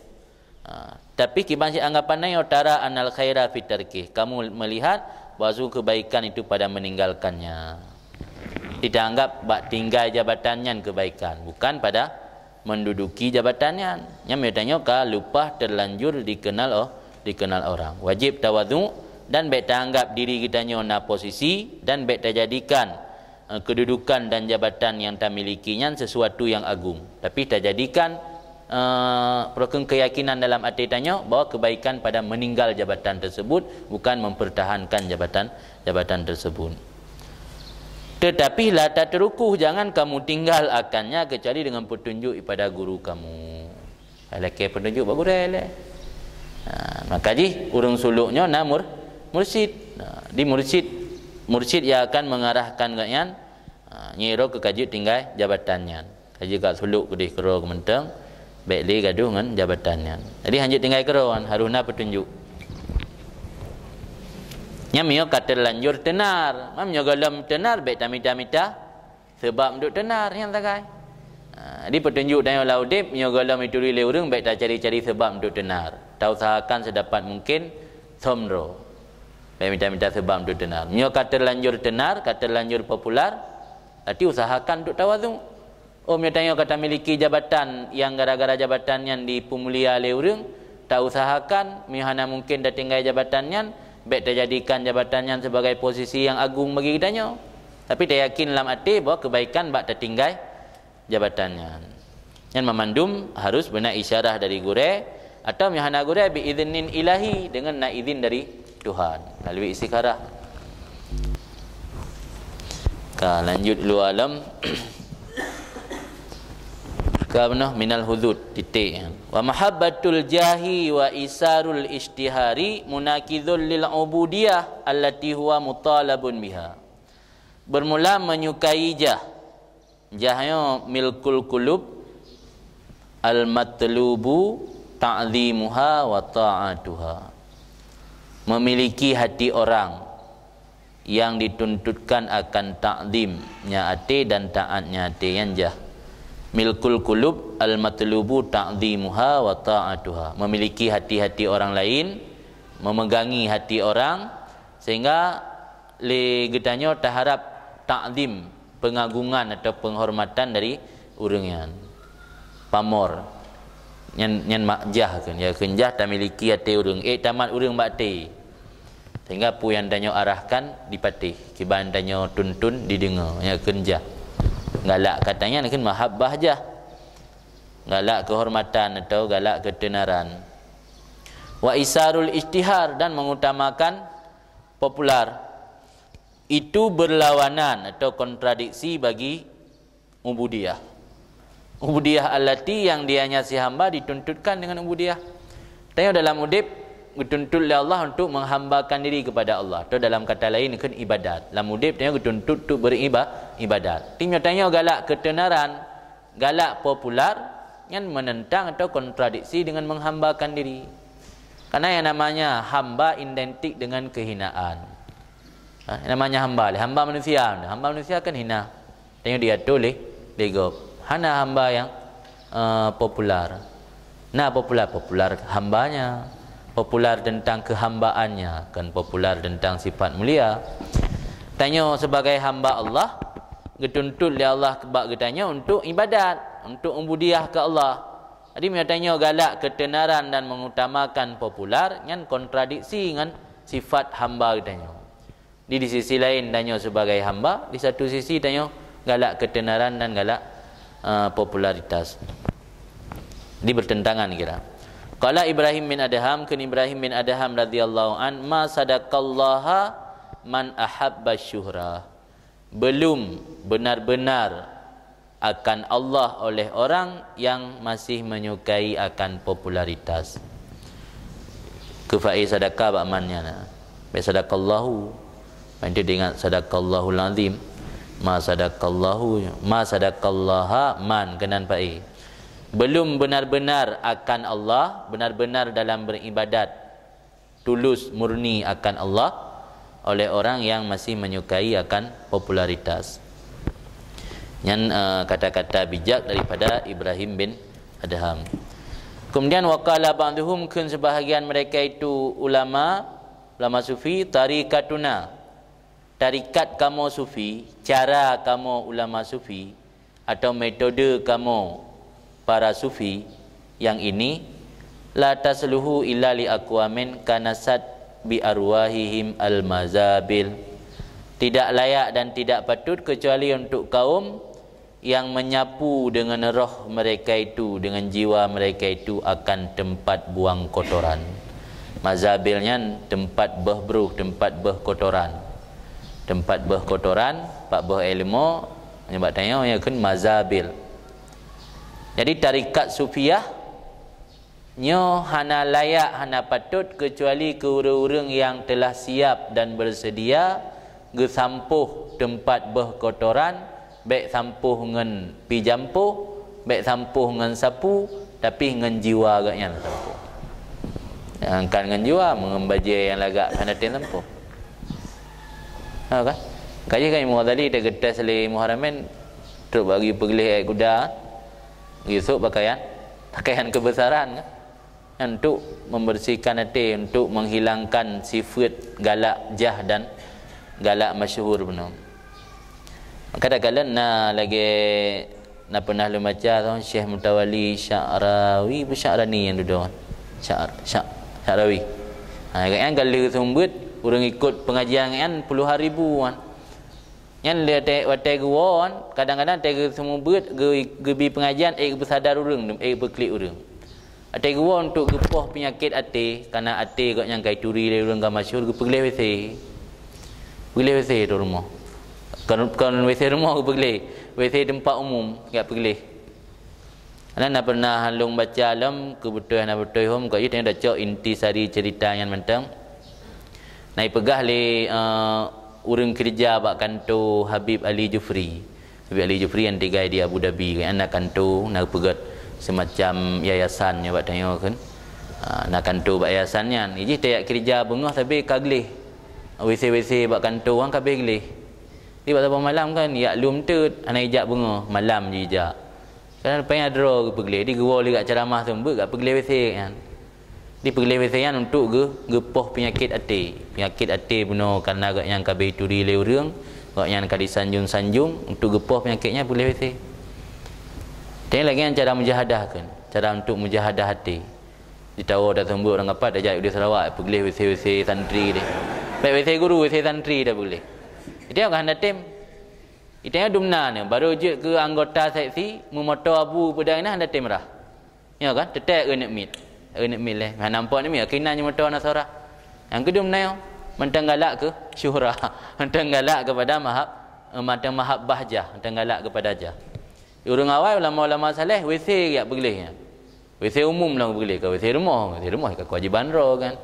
Tapi kiban si anggapan tanya tara anal khaira fi tarkih, kamu melihat bahawa kebaikan itu pada meninggalkannya. Tidak anggap bak tinggal jabatannya kebaikan, bukan pada menduduki jabatannya. Yang bertanya ka lupa terlanjur dikenal orang. Wajib tawadhu, dan beta anggap diri kita na posisi, dan beta jadikan kedudukan dan jabatan yang tak milikinya sesuatu yang agung. Tapi tak jadikan keyakinan dalam hati tanya bahawa kebaikan pada meninggal jabatan tersebut, bukan mempertahankan jabatan tersebut. Tetapi la tatrukuh, jangan kamu tinggal akannya kecuali dengan petunjuk daripada guru kamu. Alake petunjuk bagus dah. Maka ji urang suluknya mursyid. Di mursyid yang akan mengarahkan kalian nyiro ke kaji tinggal jabatannya. Kaji kat suluk ke kero ke menteng, baik li gaduh dengan jabatannya. Jadi hanya tinggal keroan haruna petunjuk. Nyamio kata lanjur tenar, mamnya galam tenar baik tamita sebab untuk tenar yang takai. Jadi petunjuk dan laudip nyo galam itu rile urang baik tak cari-cari sebab untuk tenar. Tak usahakan sedapat mungkin somro. Baik minta sebab untuk tenar. Nyo kata lanjur tenar, kata lanjur popular, berarti usahakan untuk tawadhu. Oh nyo tanya kata miliki jabatan yang gara-gara jabatan yang dipemulia oleh urang, tak usahakan mihana mungkin dah tinggal jabatannya, baik terjadikan jabatannya sebagai posisi yang agung bagi kitanya. Tapi dia yakin dalam hati bahawa kebaikan bak tertinggal jabatannya. Yang memandum harus benar isyarah dari gure, atau mihana gure biiznin ilahi, dengan nak izin dari Tuhan melalui istikharah. Lanjut lu alam. Kabnah minal hudud titik. Wa mahabbatul jahi wa isarul ishtihari munakidhul lil ubudiyah allati huwa mutalabun biha. Bermula menyukai jah. Jahnya milkul qulub al matlubu ta'zimuha wa ta'atuha. Memiliki hati orang yang dituntutkan akan ta'zimnya hati dan taatnya hati yang jah. Milkul qulub al-matlubu ta'zimuha wa ta'atuha. Memiliki hati-hati orang lain, memegangi hati orang, sehingga getanya terharap ta'zim, pengagungan atau penghormatan dari urangnya. Pamor nyan makjah kan, ya kenjah tak miliki hati urang, tamat urang bakti. Sehingga pu yang danyo arahkan dipatih, kiban danyo tuntun didengar, ya kenjah. Galak katanya kan mahabbah jah, galak kehormatan atau galak ketenaran. Wa isarul istihar, dan mengutamakan popular, itu berlawanan atau kontradiksi bagi ubudiyah. Ubudiyah allati, yang dianya si hamba dituntutkan dengan ubudiyah. Tanya dalam udip dituntut oleh Allah untuk menghambakan diri kepada Allah, atau dalam kata lain kan ibadat. Dalam udip tanya dituntut untuk beribadat. Timnya tanya galak ketenaran, galak popular, yang menentang atau kontradiksi dengan menghambakan diri. Karena yang namanya hamba identik dengan kehinaan. Namanya hamba manusia kan hina. Tanya dia toleh legop. Hana hamba yang popular. Nah popular hambanya, popular tentang kehambaannya, kan popular tentang sifat mulia. Tanya sebagai hamba Allah, dituntut oleh Allah kebak getanya untuk ibadat, untuk ubudiyah ke Allah. Jadi dia tanya galak ketenaran dan mengutamakan popular, yang kontradiksi dengan sifat hamba getanya. Di sisi lain tanya sebagai hamba, di satu sisi tanya galak ketenaran dan galak popularitas. Di bertentangan kira. Qala Ibrahim bin Adham, kan Ibrahim bin Adham radhiyallahu an, ma sadaqallaha man ahabba syuhrah. belum benar-benar akan Allah oleh orang yang masih menyukai akan popularitas. Kufai sedekah bakmannya nah. Baik sadakallahu. Nanti ingat sadaqallahul azim. Ma sadaqallaha man kenan pai. Belum benar-benar akan Allah, benar-benar dalam beribadat tulus murni akan Allah oleh orang yang masih menyukai akan popularitas. Yang kata-kata bijak daripada Ibrahim bin Adham. Kemudian waqala ba'dhum kun sebahagian mereka itu ulama sufi tariqatuna. Tarikat kamu sufi, cara kamu ulama sufi atau metode kamu para sufi yang ini la tasluhu illa li aqwamin kanasat bi arwahihim al mazabil. Tidak layak dan tidak patut kecuali untuk kaum yang menyapu dengan roh mereka itu, dengan jiwa mereka itu akan tempat buang kotoran. Mazabilnya tempat berbruh, tempat berkotoran. Tempat berkotoran, pak berilmu, nyebab tanya yang kan mazabil. Jadi tarikat sufiah nyo hana layak, hana patut kecuali ke orang-orang yang telah siap dan bersedia gesampuh tempat berkotoran, baik sampuh ngan pijampuh, baik sampuh ngan sapu, tapi ngan jiwa agaknya sampuh. Yang kan ngan jiwa mengembaje yang lagak hanatin sampuh. Ha kan? Kaji kan Imam Ghazali dia getas le Muharramin terus bagi pergelih air kuda. Esok pakaian kebesaran kan? Untuk membersihkan hati, untuk menghilangkan sifat galak jah dan galak masyhur benar. Kadang-kadang lagi pernah lu baca tu Syekh Mutawalli Sya'rawi Sya'rani yang duduk. Sya'rawi. Kan kalau sumbat orang ikut pengajian kan puluhan ribu kan. Yang dia watai gua kan kadang-kadang tega semua buat gebi pengajian bersadar orang berklik orang. Atai gua untuk gepoh penyakit ati karena ati gak yang kai turi le orang gak masyhur pergi WC. Pergi WC tu rumah. Kan WC rumah pergi. WC tempat umum gak pergi. Ana pernah halung baca alam kebetulan betul hom kau itu dah cok intisari cerita yang mentang. Naik pegah le urang kerja bak kantor Habib Ali Jufri. Habib Ali Jufri yang tiga di Abu Dhabi kan anak kantor nak pegat semacam yayasan nya bak tanya kan. Nak kantor bak yayasannya. Iji tiap kerja bengah tapi kagleh. WC bak kantor orang kabeh gleh. Di waktu malam kan ya lum tut anak ijak bengah malam je ijak. Kan pengen draw pergi di gua lihat ceramah tu gak pergi WC kan. Di pergi WC kan untuk gepoh penyakit hati. Penyakit hati benar karena agak yang kabeh turi le urang, agak yang kadi sanjung-sanjung untuk gepoh penyakitnya pergi WC. Dan lagi yang cara mujahadah kan, cara untuk mujahadah hati. Ditawa dah sembuh orang apa dah jadi di Sarawak pergi WC santri dia. Baik WC guru, WC santri dah boleh. Itu yang hendak tim. Itu yang dumna ni baru je ke anggota seksi memotor abu pada ini hendak tim rah. Ya kan? Tetek ke nak mit. Nak mit leh. Nampak ni mi kinanya motor Nasara. Yang kedua menang mentang galak ke syuhra. Mentang galak kepada mahab bahjah, mentang galak kepada jah. Urang awal ulama-ulama saleh WC yak pergi. WC umum lah pergi ke WC rumah ke kewajiban ro kan.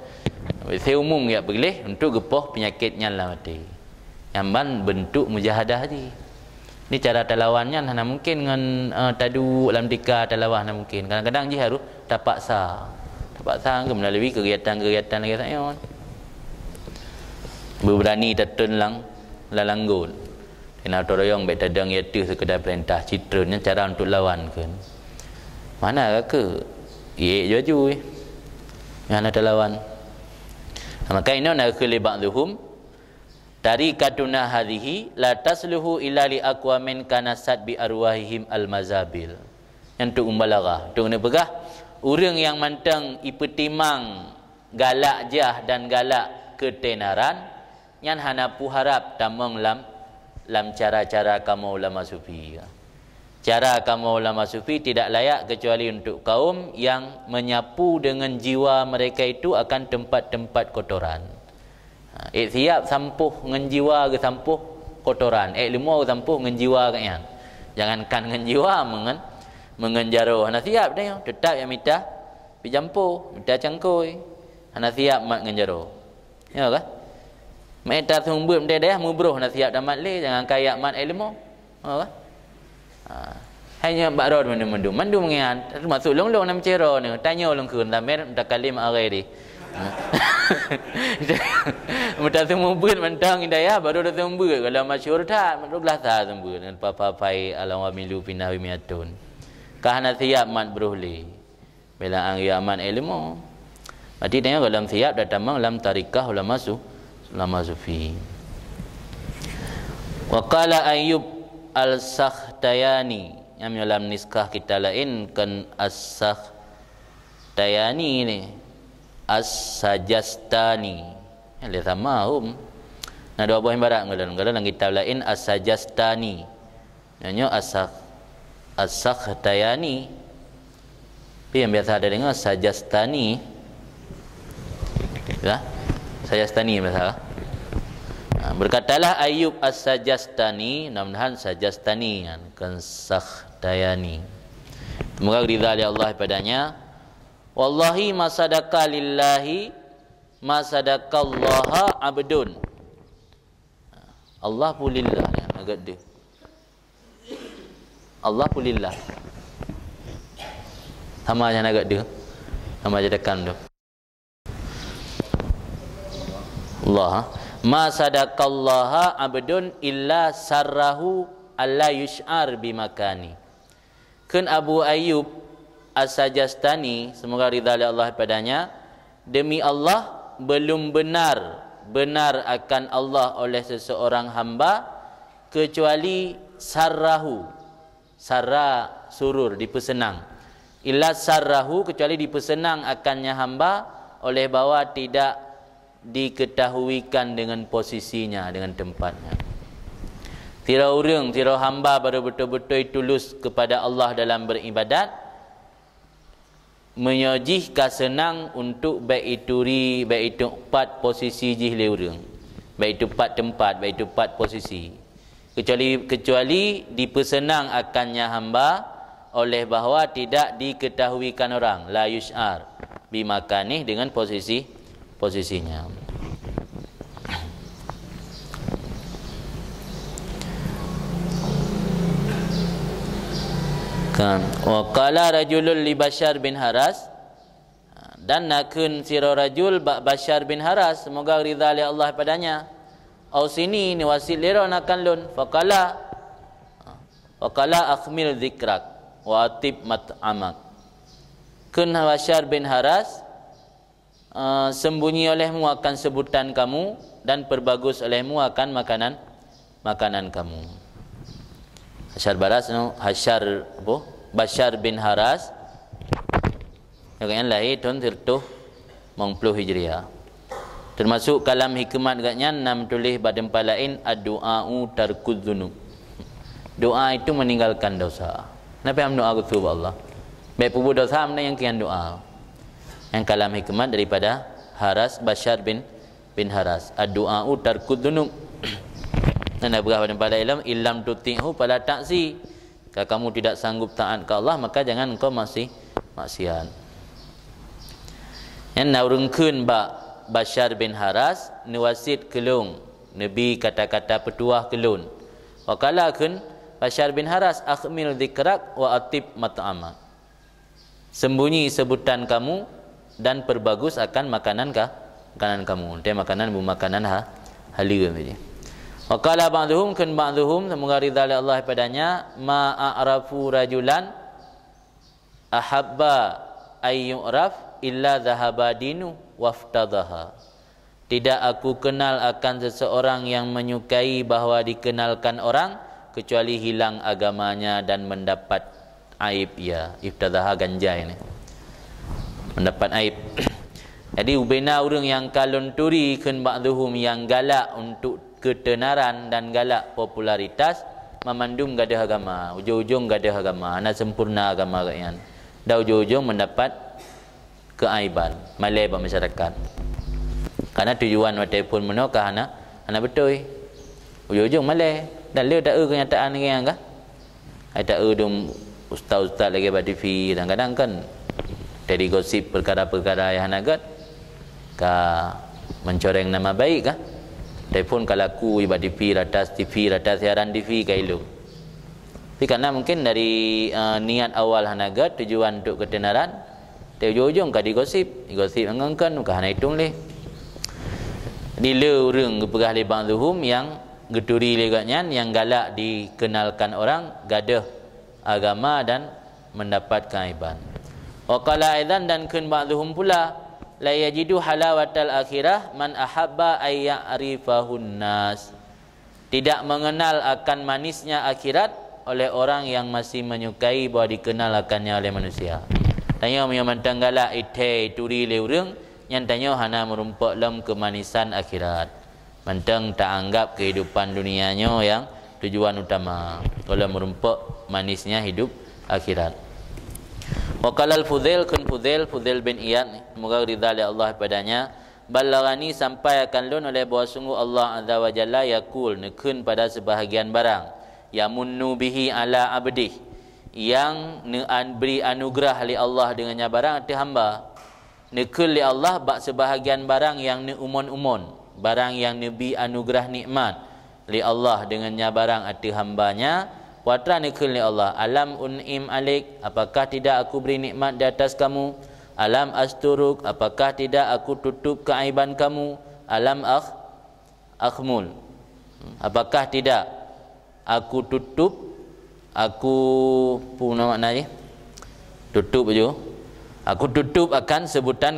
WC umum yak pergi untuk gepoh penyakitnya lah mati. Yang bentuk mujahadah tadi. Ini cara talawannya hanya mungkin dengan tadu dalam tika talawah hanya mungkin. Kadang-kadang je harus terpaksa ke melalui kegiatan-kegiatan lagi saya. Berberani tertun langgun. Kena toroyong baik tadang iatu sekedar perintah citranya cara untuk lawan kan. Mana ke? Ye jaju. Yang ada lawan. Maka ini nak ke libak zuhum. Tariqatuna hadhihi la tasluhu illa li aqwamin kanasat bi arwahihim al mazabil. Yang tu umbalarah. Tu kena pegah orang yang mantang ipetimang galak jah dan galak ketenaran yang hanapu harap tamang lam cara-cara kamu ulama sufi. Cara kamu ulama sufi tidak layak kecuali untuk kaum yang menyapu dengan jiwa mereka itu akan tempat-tempat kotoran. Siap sampuh dengan jiwa ke sampuh kotoran ilmu tampuh ngan jiwa kan jangankan ngan jiwa mengan jaro hana siap dah tetap yang mitah pijampu mitah cangkoi hana siap mat ngan jaro ya kan meta sumbut dia mubroh hana siap damat le jangan kayak mat ilmu ha kan hanya bakrod mandu mengian masuk long-long nam cero ni tanya long kun tamer tak kalim arai di mudah sembut mentang indaya baru dah sembut kalau masyhur tak baru belasa sembut dan papai alam milu pinah miatun kahana siap mat brohli bila ang yaman ilmu berarti tanya kalau siap dah tamang lam tarikah ulama sufi wa qala Ayyub al-Sakhtayani yang dalam niskah kita lain kan as-Sakhtayani ni as-Sajastani yang sama nah dua buah ibarat ngalan kitab lain as-Sajastani nyanyo as-Sakhtayani yang biasa ada dengar Sajastani ya Sajastani biasa berkatalah Ayyub as-Sajastani mudah-mudahan Sajastani kan Sakhtayani semoga ridha Allah padanya wallahi ma sadaqa lillahi ma sadaqallaha abdun Allah pulillah agak dia Allah pulillah sama aja agak dia sama aja tekan tu Allah ma sadaqallaha abdun illa sarrahu alla yush'ar bimakani kun Abu Ayyub as-Sajastani semoga ridha Allah padanya demi Allah belum benar akan Allah oleh seseorang hamba kecuali sarrahu sarra surur dipersenang illa sarrahu kecuali dipersenang akannya hamba oleh bahwa tidak diketahuikan dengan posisinya dengan tempatnya tira urang tira hamba baru betul-betul tulus kepada Allah dalam beribadat menyojihkan senang untuk baik itu baik itu empat posisi jih le urang baik itu empat tempat baik itu empat posisi kecuali dipersenang akannya hamba oleh bahwa tidak diketahuikan orang la yush'ar bimakanih dengan posisinya kan wa qala rajulun li Bashar bin Haras dan nakun sira rajul Bashar bin Haras semoga ridha Allah padanya au sini ni wasil lira nakan lun faqala akhmil dzikrak wa atib mat'amak kun Bashar bin Haras sembunyi olehmu akan sebutan kamu dan perbagus olehmu akan makanan kamu. Bashar bin Haras yang lahir tahun 90 Hijriah. Termasuk kalam hikmat agaknya nam tulis badan palain ad-du'a'u tarkud dzunub. Doa itu meninggalkan dosa. Kenapa am doa kepada Allah? Baik pubu dosa mana yang kian doa. Yang kalam hikmat daripada Bashar bin Haras ad-du'a'u tarkud dzunub dan berah pada ilm tuti'hu fala ta'si kalau kamu tidak sanggup taat ke Allah maka jangan engkau maksiat yang naurungkeun Bashar bin Haras nuwasit kelung nabi kata-kata petuah kelun wakalakeun Bashar bin Haras akhmil dzikrak wa atib mat'amak sembunyi sebutan kamu dan perbagus akan makanan kamu. Dia makanan halira ni. Wa qala ba'dhum kan ba'dhum semoga ridha Allah padanya ma a'rafu rajulan ahabba ayyuraf illa dhahaba dinu waftadaha. Tidak aku kenal akan seseorang yang menyukai bahawa dikenalkan orang kecuali hilang agamanya dan mendapat aib ia. Iftadaha ganjai ni. Mendapat aib. Jadi ubena orang yang kalon turi kun ba'dhum yang galak untuk ketenaran dan galak popularitas memandum gadah agama, ujung-ujung gadah agama, ana sempurna agama rakyat. Dah ujung-ujung mendapat keaiban, malai masyarakat. Karena tujuan walaupun menokah ana betul. ujung-ujung malah dan dia tak kenyataan dengan kah ai tak dum ustaz-ustaz lagi bagi TV kadang-kadang kan jadi gosip perkara-perkara yang nagat ka mencoreng nama baik kah telefon kalau aku bagi TV ratas siaran TV kailu tapi karena mungkin dari niat awal hanagat tujuan untuk ketenaran ujung-ujung ka digosip engengkan ka hana hitung leh di leureung gepegah li bang zuhum yang geturi legatnya yang galak dikenalkan orang gadah agama dan mendapat keaiban. Wa qala aidan dan kun ba'dhum pula la yajidu halawatal akhirah man ahabba ay ya'rifahun nas. Tidak mengenal akan manisnya akhirat oleh orang yang masih menyukai bahawa dikenal akannya oleh manusia. Tanya mentang galak ite turi leureung yang tanya hana merumpak lem kemanisan akhirat. Mentang tak anggap kehidupan dunianya yang tujuan utama. Kalau merumpak manisnya hidup akhirat. Wa qala al-Fudail kun Fudail bin Iyad semoga ridha Allah padanya balagani sampai akan lun oleh bahawa sungguh Allah azza wa jalla yaqul nekun pada sebahagian barang yamunnu bihi ala abdih yang beri anugerah li Allah dengannya barang hati hamba nekul li Allah bak sebahagian barang yang ni umon-umon barang yang nabi anugerah nikmat li Allah dengannya barang hati hambanya watra nikul li Allah alam un'im alik apakah tidak aku beri nikmat di atas kamu alam asturuk apakah tidak aku tutup keaiban kamu alam akhmul apakah tidak aku tutup aku punya maknanya tutup je aku tutup akan sebutan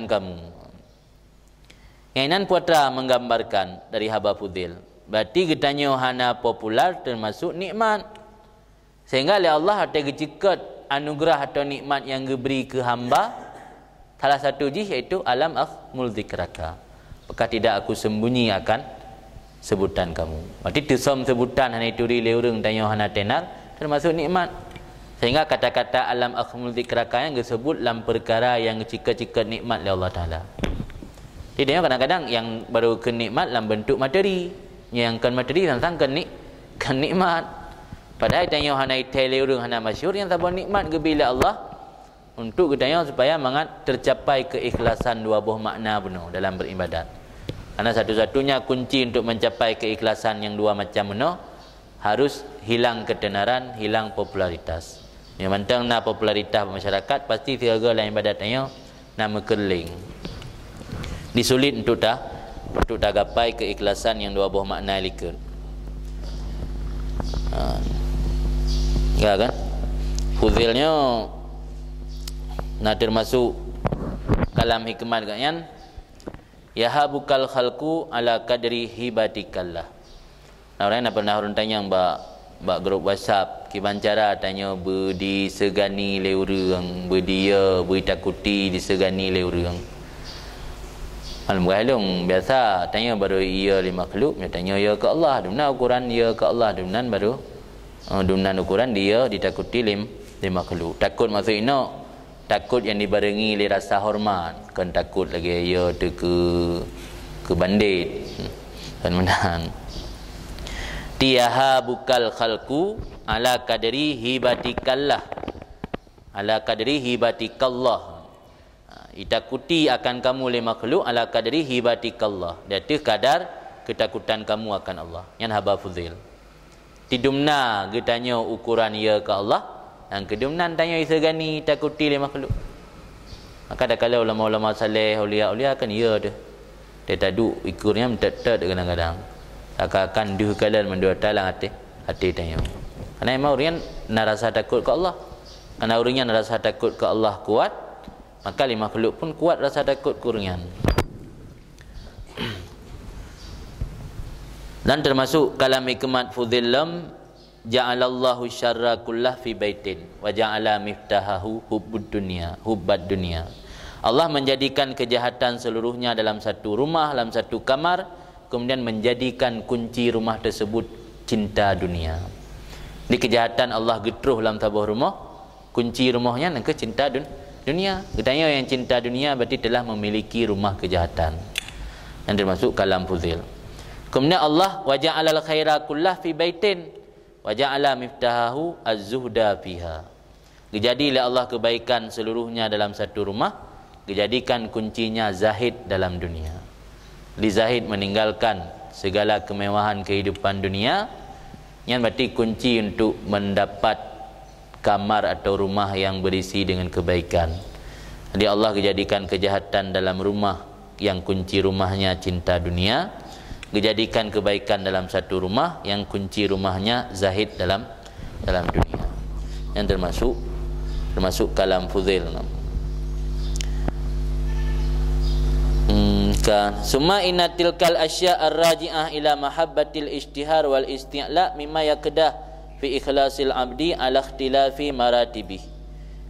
kamu. Yang putra menggambarkan dari haba Fudail. Berarti kitanya hana popular termasuk nikmat. Sehingga oleh Allah ada kecikat anugerah atau nikmat yang diberi ke hamba. Salah satu iaitu alam akhmul zikraka. Apakah tidak aku sembunyi akan sebutan kamu. Berarti tersam sebutan hana itu leurung tanya hana tenar termasuk nikmat. Sehingga kata-kata alam akhmul zikraka yang disebut dalam perkara yang kecikat-cikat nikmat oleh Allah Ta'ala. Jadi kadang-kadang yang baru kenikmat dalam bentuk materi, yang kan materi tentang kan nikmat. Padahal tanya hana itai urang hana masyhur yang sabar nikmat ke bila Allah untuk ketanya supaya mangat tercapai keikhlasan dua buah makna penuh dalam beribadat. Karena satu-satunya kunci untuk mencapai keikhlasan yang dua macam penuh harus hilang ketenaran, hilang popularitas. Yang mentang na popularitas masyarakat pasti tiada lain ibadat tanya nama kerling. Disulit untuk tak gapai keikhlasan yang dua buah makna likut. Ya kan? Fudailnya nak termasuk kalam hikmat kan? Yahabukal khalqu ala kadri hibatikallah. Nah, orang nak pernah orang tanya mbak grup WhatsApp kiban cara tanya berdisegani leurang berdia bertakuti disegani leurang. Al-Mughallung biasa tanya baru ia li makhluk, dia tanya ya ke Allah, dumnan ukuran ya ke Allah, dumnan baru dumnan ukuran dia ditakuti li makhluk. Takut maksud ino takut yang dibarengi li rasa hormat, kan takut lagi ya tu ke bandit. Kan menang. Tiyaha bukal khalqu ala kadri hibatikallah. Ala kadri hibatikallah. Itakuti akan kamu oleh makhluk ala kadri hibatikallah. Iaitu kadar ketakutan kamu akan Allah. Yang haba Fudail. Tidumna getanya ukuran ia ke Allah. Yang kedumnan tanya isagani takuti oleh makhluk. Maka ada kala ulama-ulama saleh, ulia-ulia kan ia dah. Dia taduk ikurnya mentet-tet kadang-kadang. Akan duh kalan mendua talang hati tanya. Karena memang orang nak rasa takut ke Allah. Karena orang nak rasa takut ke Allah kuat, maka lima makhluk pun kuat rasa takut kurungan. Dan termasuk kalam hikmat Fudail lam ja'alallahu syarra kullah fi baitin wa ja'ala miftahahu hubbud dunya. Allah menjadikan kejahatan seluruhnya dalam satu rumah, dalam satu kamar, kemudian menjadikan kunci rumah tersebut cinta dunia. Di kejahatan Allah getruh dalam tabuh rumah, kunci rumahnya nak ke cinta dunia. Katanya yang cinta dunia berarti telah memiliki rumah kejahatan. Dan termasuk kalam Fudail. Kemudian Allah wa ja'alal khaira kullah fi baitin wa ja'ala miftahahu az-zuhda fiha. Dijadilah Allah kebaikan seluruhnya dalam satu rumah, dijadikan kuncinya zahid dalam dunia. Li zahid meninggalkan segala kemewahan kehidupan dunia, yang berarti kunci untuk mendapat kamar atau rumah yang berisi dengan kebaikan. Jadi Allah dijadikan kejahatan dalam rumah yang kunci rumahnya cinta dunia, dijadikan kebaikan dalam satu rumah yang kunci rumahnya zahid dalam dunia. Yang termasuk kalam Fudail. Summa inna tilkal asya' ar-raji'ah ila mahabbatil ijtihar wal isti'la mimma yakdah fi ikhlasil abdi ala ikhtilafi maratibih.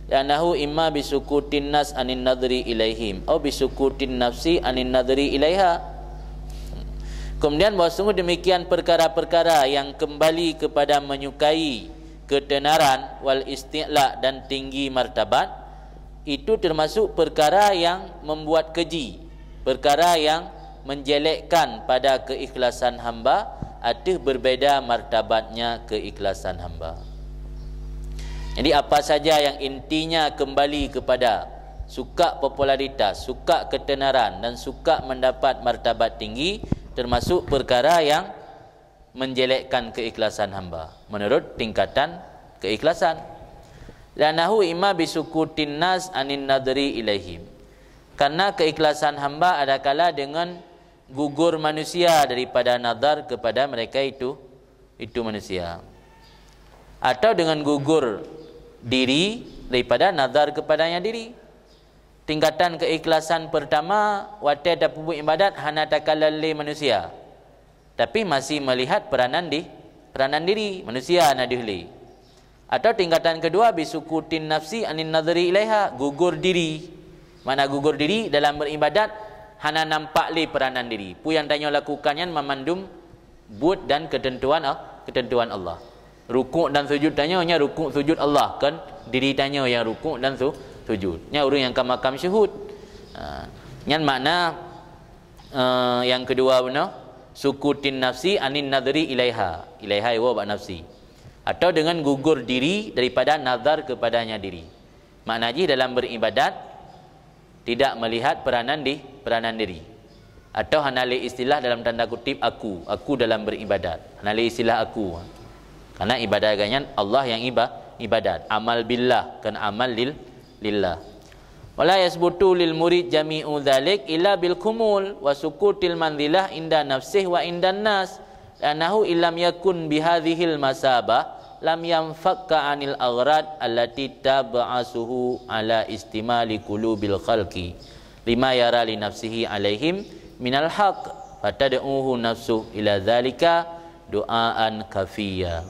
Lanahu imma bisukutin nas anin nadri ilaihim atau bisukutin nafsi anin nadri ilaiha. Kemudian bahawa sungguh demikian perkara-perkara yang kembali kepada menyukai ketenaran wal isti'la dan tinggi martabat, itu termasuk perkara yang membuat keji, perkara yang menjelekkan pada keikhlasan hamba atau berbeza martabatnya keikhlasan hamba. Jadi apa saja yang intinya kembali kepada suka popularitas, suka ketenaran dan suka mendapat martabat tinggi, termasuk perkara yang menjelekkan keikhlasan hamba menurut tingkatan keikhlasan. Lanahu imma bisukutin nas anin nadri ilaihim. Karena keikhlasan hamba adakala dengan gugur manusia daripada nazar kepada mereka itu manusia, atau dengan gugur diri daripada nazar kepadanya diri. Tingkatan keikhlasan pertama wate dapat ibadat hana takalali manusia, tapi masih melihat peranan diri manusia nadihli. Atau tingkatan kedua bisukutin nafsi anin nadri ilaiha, gugur diri. Mana gugur diri dalam beribadat hana nampak li peranan diri. Pu yang tanya lakukannya memandum but dan ketentuan Allah. Rukuk dan sujud tanya hanya rukuk sujud Allah, kan diri tanya yang rukuk dan sujud. Nya orang yang makam syuhud. Nyan makna yang kedua benar sukutin nafsi anin nadri ilaiha. Ilaiha wa ba nafsi. Atau dengan gugur diri daripada nazar kepadanya diri. Makna ji dalam beribadat tidak melihat peranan diri, atau hanali istilah dalam tanda kutip aku dalam beribadat, hanali istilah aku, karena ibadah ganyan Allah yang ibadat, amal billah kan amal lillah. Wala yasbutu lil murid jami'u dzalik illa bil kumul wa sukutil manzilah inda nafsih wa indan nas, anahu illam yakun bihadhil masabah lam yanfakka anil aghrad allati tab'asuhu ala istimali qulubil khalqi lima yara li nafsihi alaihim minal haqq fatad'uhu nafsu ila zalika du'aan kafiya.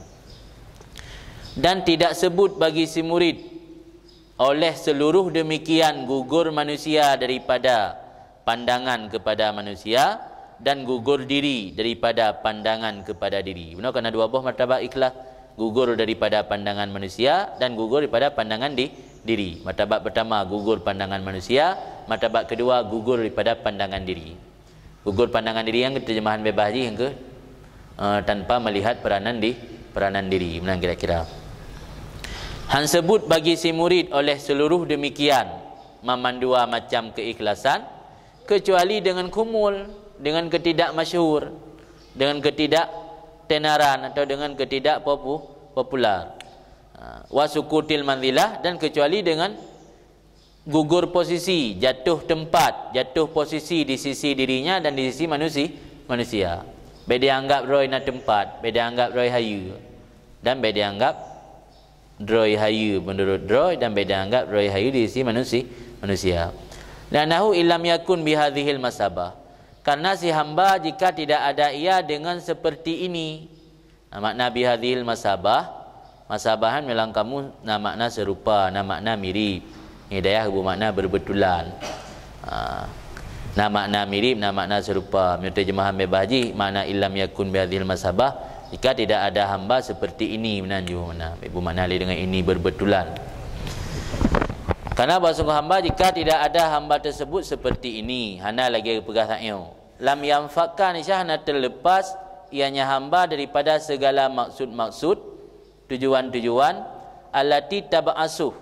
Dan tidak sebut bagi si murid oleh seluruh demikian gugur manusia daripada pandangan kepada manusia dan gugur diri daripada pandangan kepada diri. Benar, kerana dua buah martabat ikhlas, gugur daripada pandangan manusia dan gugur daripada pandangan diri. Martabat pertama gugur pandangan manusia, martabat kedua gugur daripada pandangan diri. Gugur pandangan diri yang terjemahan bebas yang ke tanpa melihat peranan diri. Menang kira-kira. Han sebut bagi si murid oleh seluruh demikian memandua macam keikhlasan, kecuali dengan kumul, dengan ketidakmasyhur, dengan ketidaktenaran atau dengan ketidakpopular. Wasukutil manzilah, dan kecuali dengan gugur posisi, jatuh tempat, jatuh posisi di sisi dirinya dan di sisi manusia. Beda anggap roy na tempat, beda anggap roy hayu, dan beda anggap roy hayu menurut roy, dan beda anggap roy hayu di sisi manusia. Dan nahu ilam yakun bihadhil masabah, karena si hamba jika tidak ada ia dengan seperti ini. Makna bihadhil masabah, masabahan melang kamu na makna serupa, na makna mirip. Hidayah bermakna berbetulan. Na makna mirip, na makna serupa. Menurut terjemahan Bebahaji, makna ilam yakun bihadhil masabah, jika tidak ada hamba seperti ini, menanju mana ibu makna dengan ini berbetulan. Karena bahasa hamba jika tidak ada hamba tersebut seperti ini, hana lagi pegah taknya. lam yanfakkan isyahna terlepas ianya hamba daripada segala maksud-maksud, tujuan-tujuan, allati tab'asuh,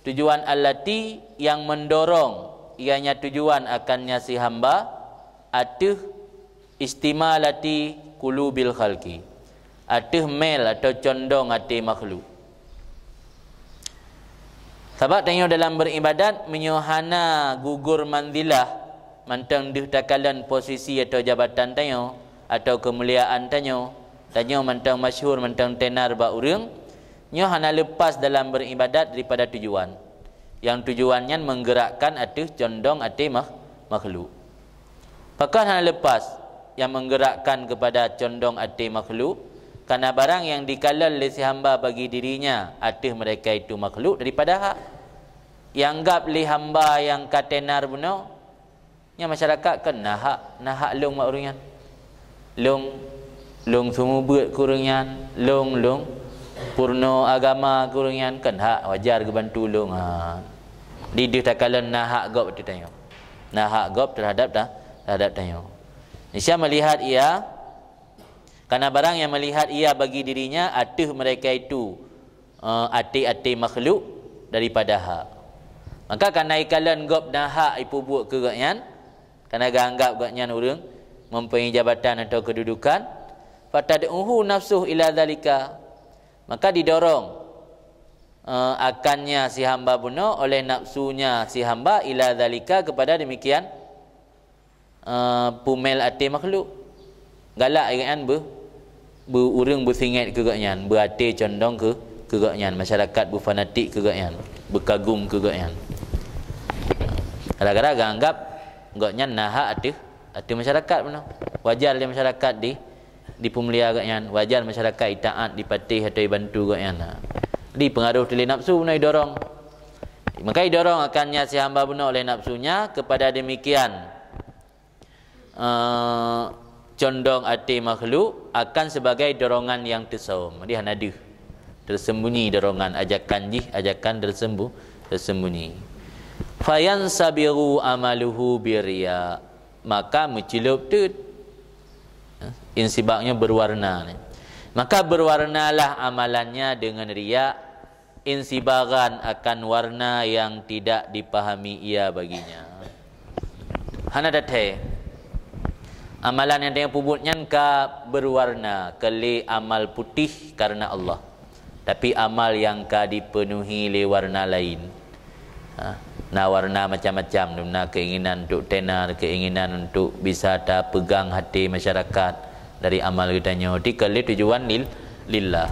tujuan allati yang mendorong ianya tujuan akannya si hamba, atuh istimalati qulubil khalqi, atuh mel atau condong hati makhluk. Sebab tanya dalam beribadat menyuhana gugur manzilah mantang dih takalan posisi atau jabatan tanya atau kemuliaan tanya mantang masyhur mantang tenar ba urang nyo hana lepas dalam beribadat daripada tujuan yang tujuannya menggerakkan atuh condong hati makhluk. Pakah hana lepas yang menggerakkan kepada condong hati makhluk, karena barang yang dikalal oleh si hamba bagi dirinya atuh mereka itu makhluk daripada hak. Yang anggap li hamba yang katenar benar nya masyarakat kan nahak long mak uringan. Long semua buat kuringan, long purno agama kuringan kan hak wajar ke bantu long ha. Di dia takalan nahak gop tu tanya. Nahak gop terhadap tanya. Isya melihat ia karena barang yang melihat ia bagi dirinya atuh mereka itu ati-ati makhluk daripada hak. Maka karena ikalan gop dah hak ipu buat ke gaknyan, karena ganggap gaknyan urang mempunyai jabatan atau kedudukan, fatad'uhu nafsuh ila zalika, maka didorong akannya si hamba bunuh oleh nafsunya si hamba ila zalika kepada demikian pumel ati makhluk. Galak kan urang bersingat ke gaknyan, berati condong ke gaknyan, masyarakat berfanatik ke gaknyan, berkagum ke gaknyan. Kadang-kadang anggap gaknyan nahak ati masyarakat benar. Wajar dia masyarakat di pemulia gaknyan, wajar masyarakat itaat dipatih atau dibantu gaknyan. Di pengaruh teli nafsu benar didorong. Maka didorong akannya si hamba benar oleh nafsunya kepada demikian condong hati makhluk akan sebagai dorongan yang tersaum. Dia hanaduh tersembunyi dorongan ajakan tersembunyi. Fayan sabiru amaluhu birya, maka mencelup tu insibaknya berwarna. Maka berwarnalah amalannya dengan riya, insibaran akan warna yang tidak dipahami ia baginya. Hana dathe amalan yang dia pubutnya ka berwarna kali amal putih karena Allah, tapi amal yang ka dipenuhi le warna lain. Nah warna macam-macam, nah keinginan untuk tenar, keinginan untuk bisa tak pegang hati masyarakat dari amal kitanya. Dikali tujuan lillah.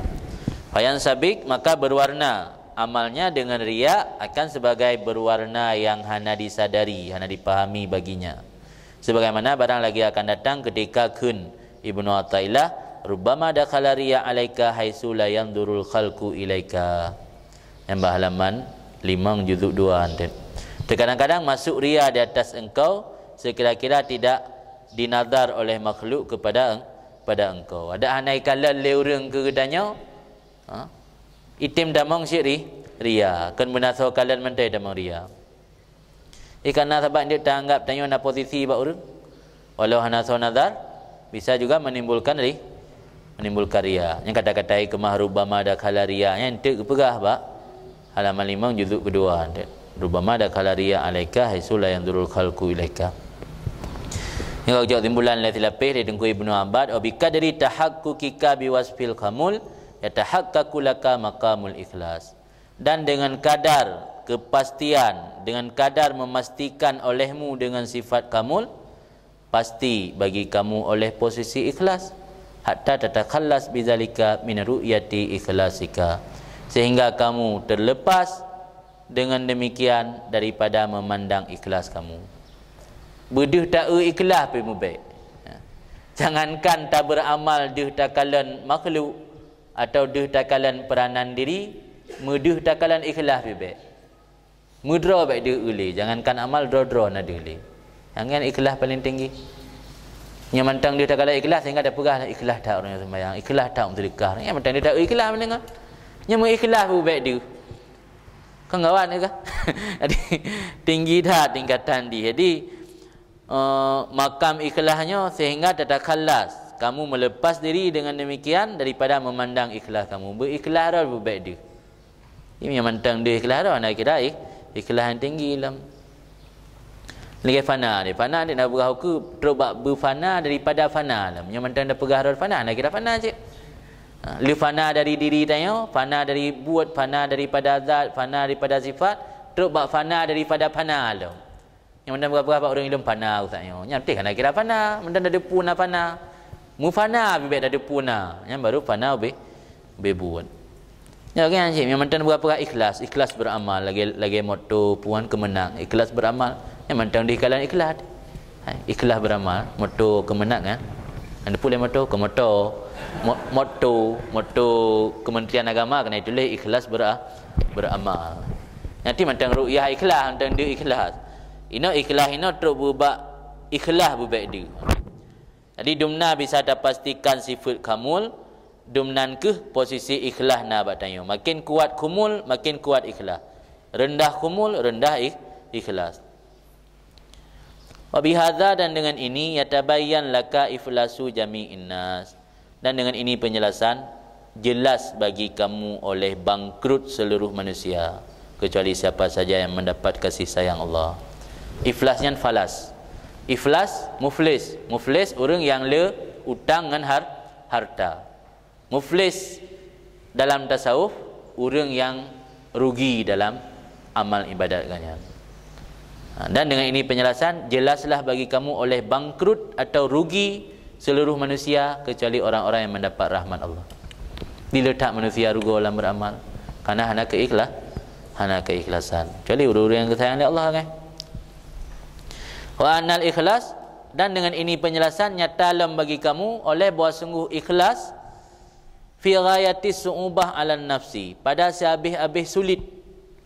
Fayan sabik, maka berwarna amalnya dengan riya akan sebagai berwarna yang hana disadari, hana dipahami baginya. Sebagaimana barang lagi akan datang ketika kun Ibnu Athaillah rubbama dakhala riya alaika haitsu la yanzurul khalqu ilaika. Yang halaman 5 juzuk 2 anten. Terkadang-kadang masuk riya di atas engkau sekira-kira tidak dinazar oleh makhluk kepada engkau. Ada hanai kala le urang ke gedanya itim damang syiri riya kan menaso kalian mentai damang riya. Kerana sebab dia tanggap tanya na posisi ba urang walau hanaso nazar bisa juga menimbulkan riya. Yang kata-kata kemah rubbama dakhala riya yang tek pegah ba halaman 5 juzuk kedua. Rubama dakhala riya alaika haitsu la yanzurul khalqu ilaika. Yang jawab timbulan la tilapih dari Tengku Ibnu Abbad, wa biqadri tahaqqukika biwasfil kamul yatahaqqaqu laka maqamul ikhlas. Dan dengan kadar kepastian, dengan kadar memastikan olehmu dengan sifat kamul, pasti bagi kamu oleh posisi ikhlas. Hatta tatakhallas bizalika min ru'yati ikhlasika, sehingga kamu terlepas dengan demikian daripada memandang ikhlas kamu. Beduh tak ikhlas pe mubaik. Jangankan tak beramal duh takalan makhluk atau duh takalan peranan diri, muduh takalan ikhlas pe baik. Mudra baik dia uli, jangankan amal dro-dro na dia uli. Jangan ikhlas paling tinggi. Yang mantang dia takalan ikhlas sehingga ada pegah ikhlas tak orang yang sembahyang, ikhlas tak untuk sedekah. Yang mantang dia tak ikhlas mendengar. Yang mengikhlas pe baik dia. Kan kawan ke? Jadi tinggi dah tingkatan dia. Jadi makam ikhlasnya sehingga tatakhallas, kamu melepas diri dengan demikian daripada memandang ikhlas kamu. Berikhlas dah berbaik dia. Ini yang mantang dia ikhlas dah, nak kira ikhlas yang tinggi dalam lagi fana dia. Fana dia nak berah ke terus berfana daripada fana lah. Yang mantang dah pegah dah fana, nak kira fana cik. Lu fana dari diri tanya, fana dari buat, fana daripada zat, fana daripada sifat, terus bak fana daripada fana lah. Yang mantang berapa orang ilmu fana ustaznya. Yang penting nak kira fana, mantang dah depuna fana. Mu fana lebih baik dah depuna. Yang baru fana lebih buat. Ya kan cik, yang mantang berapa ikhlas, ikhlas beramal, lagi motto puan kemenang, ikhlas beramal. Yang mantang di kalangan ikhlas. Ikhlas beramal, motto kemenangan. Anda boleh motto Kementerian Agama kena tulis ikhlas beramal. Nanti mantang ru'yah ikhlas, mantang dia ikhlas. Ino ikhlas ino terus berubah ikhlas berbaik dia. Jadi dumna bisa pastikan sifat kamul, dumnan ke posisi ikhlas na batanya. Makin kuat kumul, makin kuat ikhlas. Rendah kumul, rendah ikhlas. Wa bihadza, dan dengan ini yatabayyan laka iflasu jami'in nas. Dan dengan ini penjelasan jelas bagi kamu oleh bangkrut seluruh manusia kecuali siapa saja yang mendapat kasih sayang Allah. Iflasnya falas. Iflas muflis. Muflis orang yang le utang dengan harta. Muflis dalam tasawuf orang yang rugi dalam amal ibadat kalian. Dan dengan ini penjelasan jelaslah bagi kamu oleh bangkrut atau rugi seluruh manusia kecuali orang-orang yang mendapat rahmat Allah. Diletak manusia rugi dalam beramal karena hanya keikhlasan. Kecuali orang-orang yang kesayangan oleh Allah kan. Wa annal ikhlas, dan dengan ini penjelasan nyata lam bagi kamu oleh bahawa sungguh ikhlas fi ghayati su'ubah 'ala nafsi, pada sehabis-habis sulit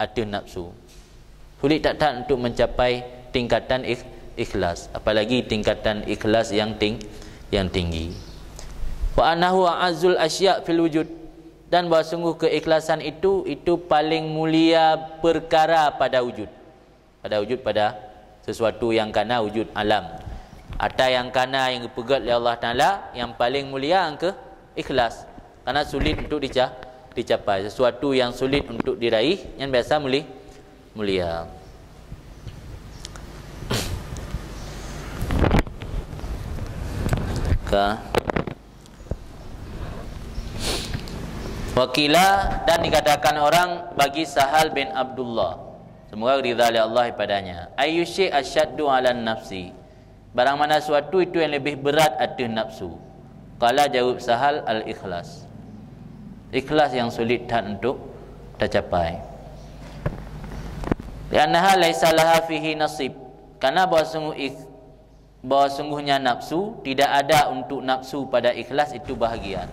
atas nafsu. Sulit tak untuk mencapai tingkatan ikhlas, apalagi tingkatan ikhlas yang tinggi. Wa annahu a'azzul asya' fil wujud, dan bahawa sungguh keikhlasan itu paling mulia perkara pada wujud. Pada sesuatu yang kana wujud alam. Atau yang kana yang dipegat oleh Allah Taala, yang paling mulia angka ikhlas. Karena sulit untuk dicapai. Sesuatu yang sulit untuk diraih yang biasa mulia. Wakila, dan dikatakan orang bagi Sahal bin Abdullah, semoga ridha oleh Allah padanya, ayyusy asyaddu 'ala nafsi, barang mana suatu itu yang lebih berat atas nafsu. Qala, jawab Sahal, al-ikhlas. Ikhlas yang sulit tak untuk tercapai. Liannaha laisa laha fihi nasib, karena bahawa sungguhnya nafsu tidak ada untuk nafsu pada ikhlas itu bahagian.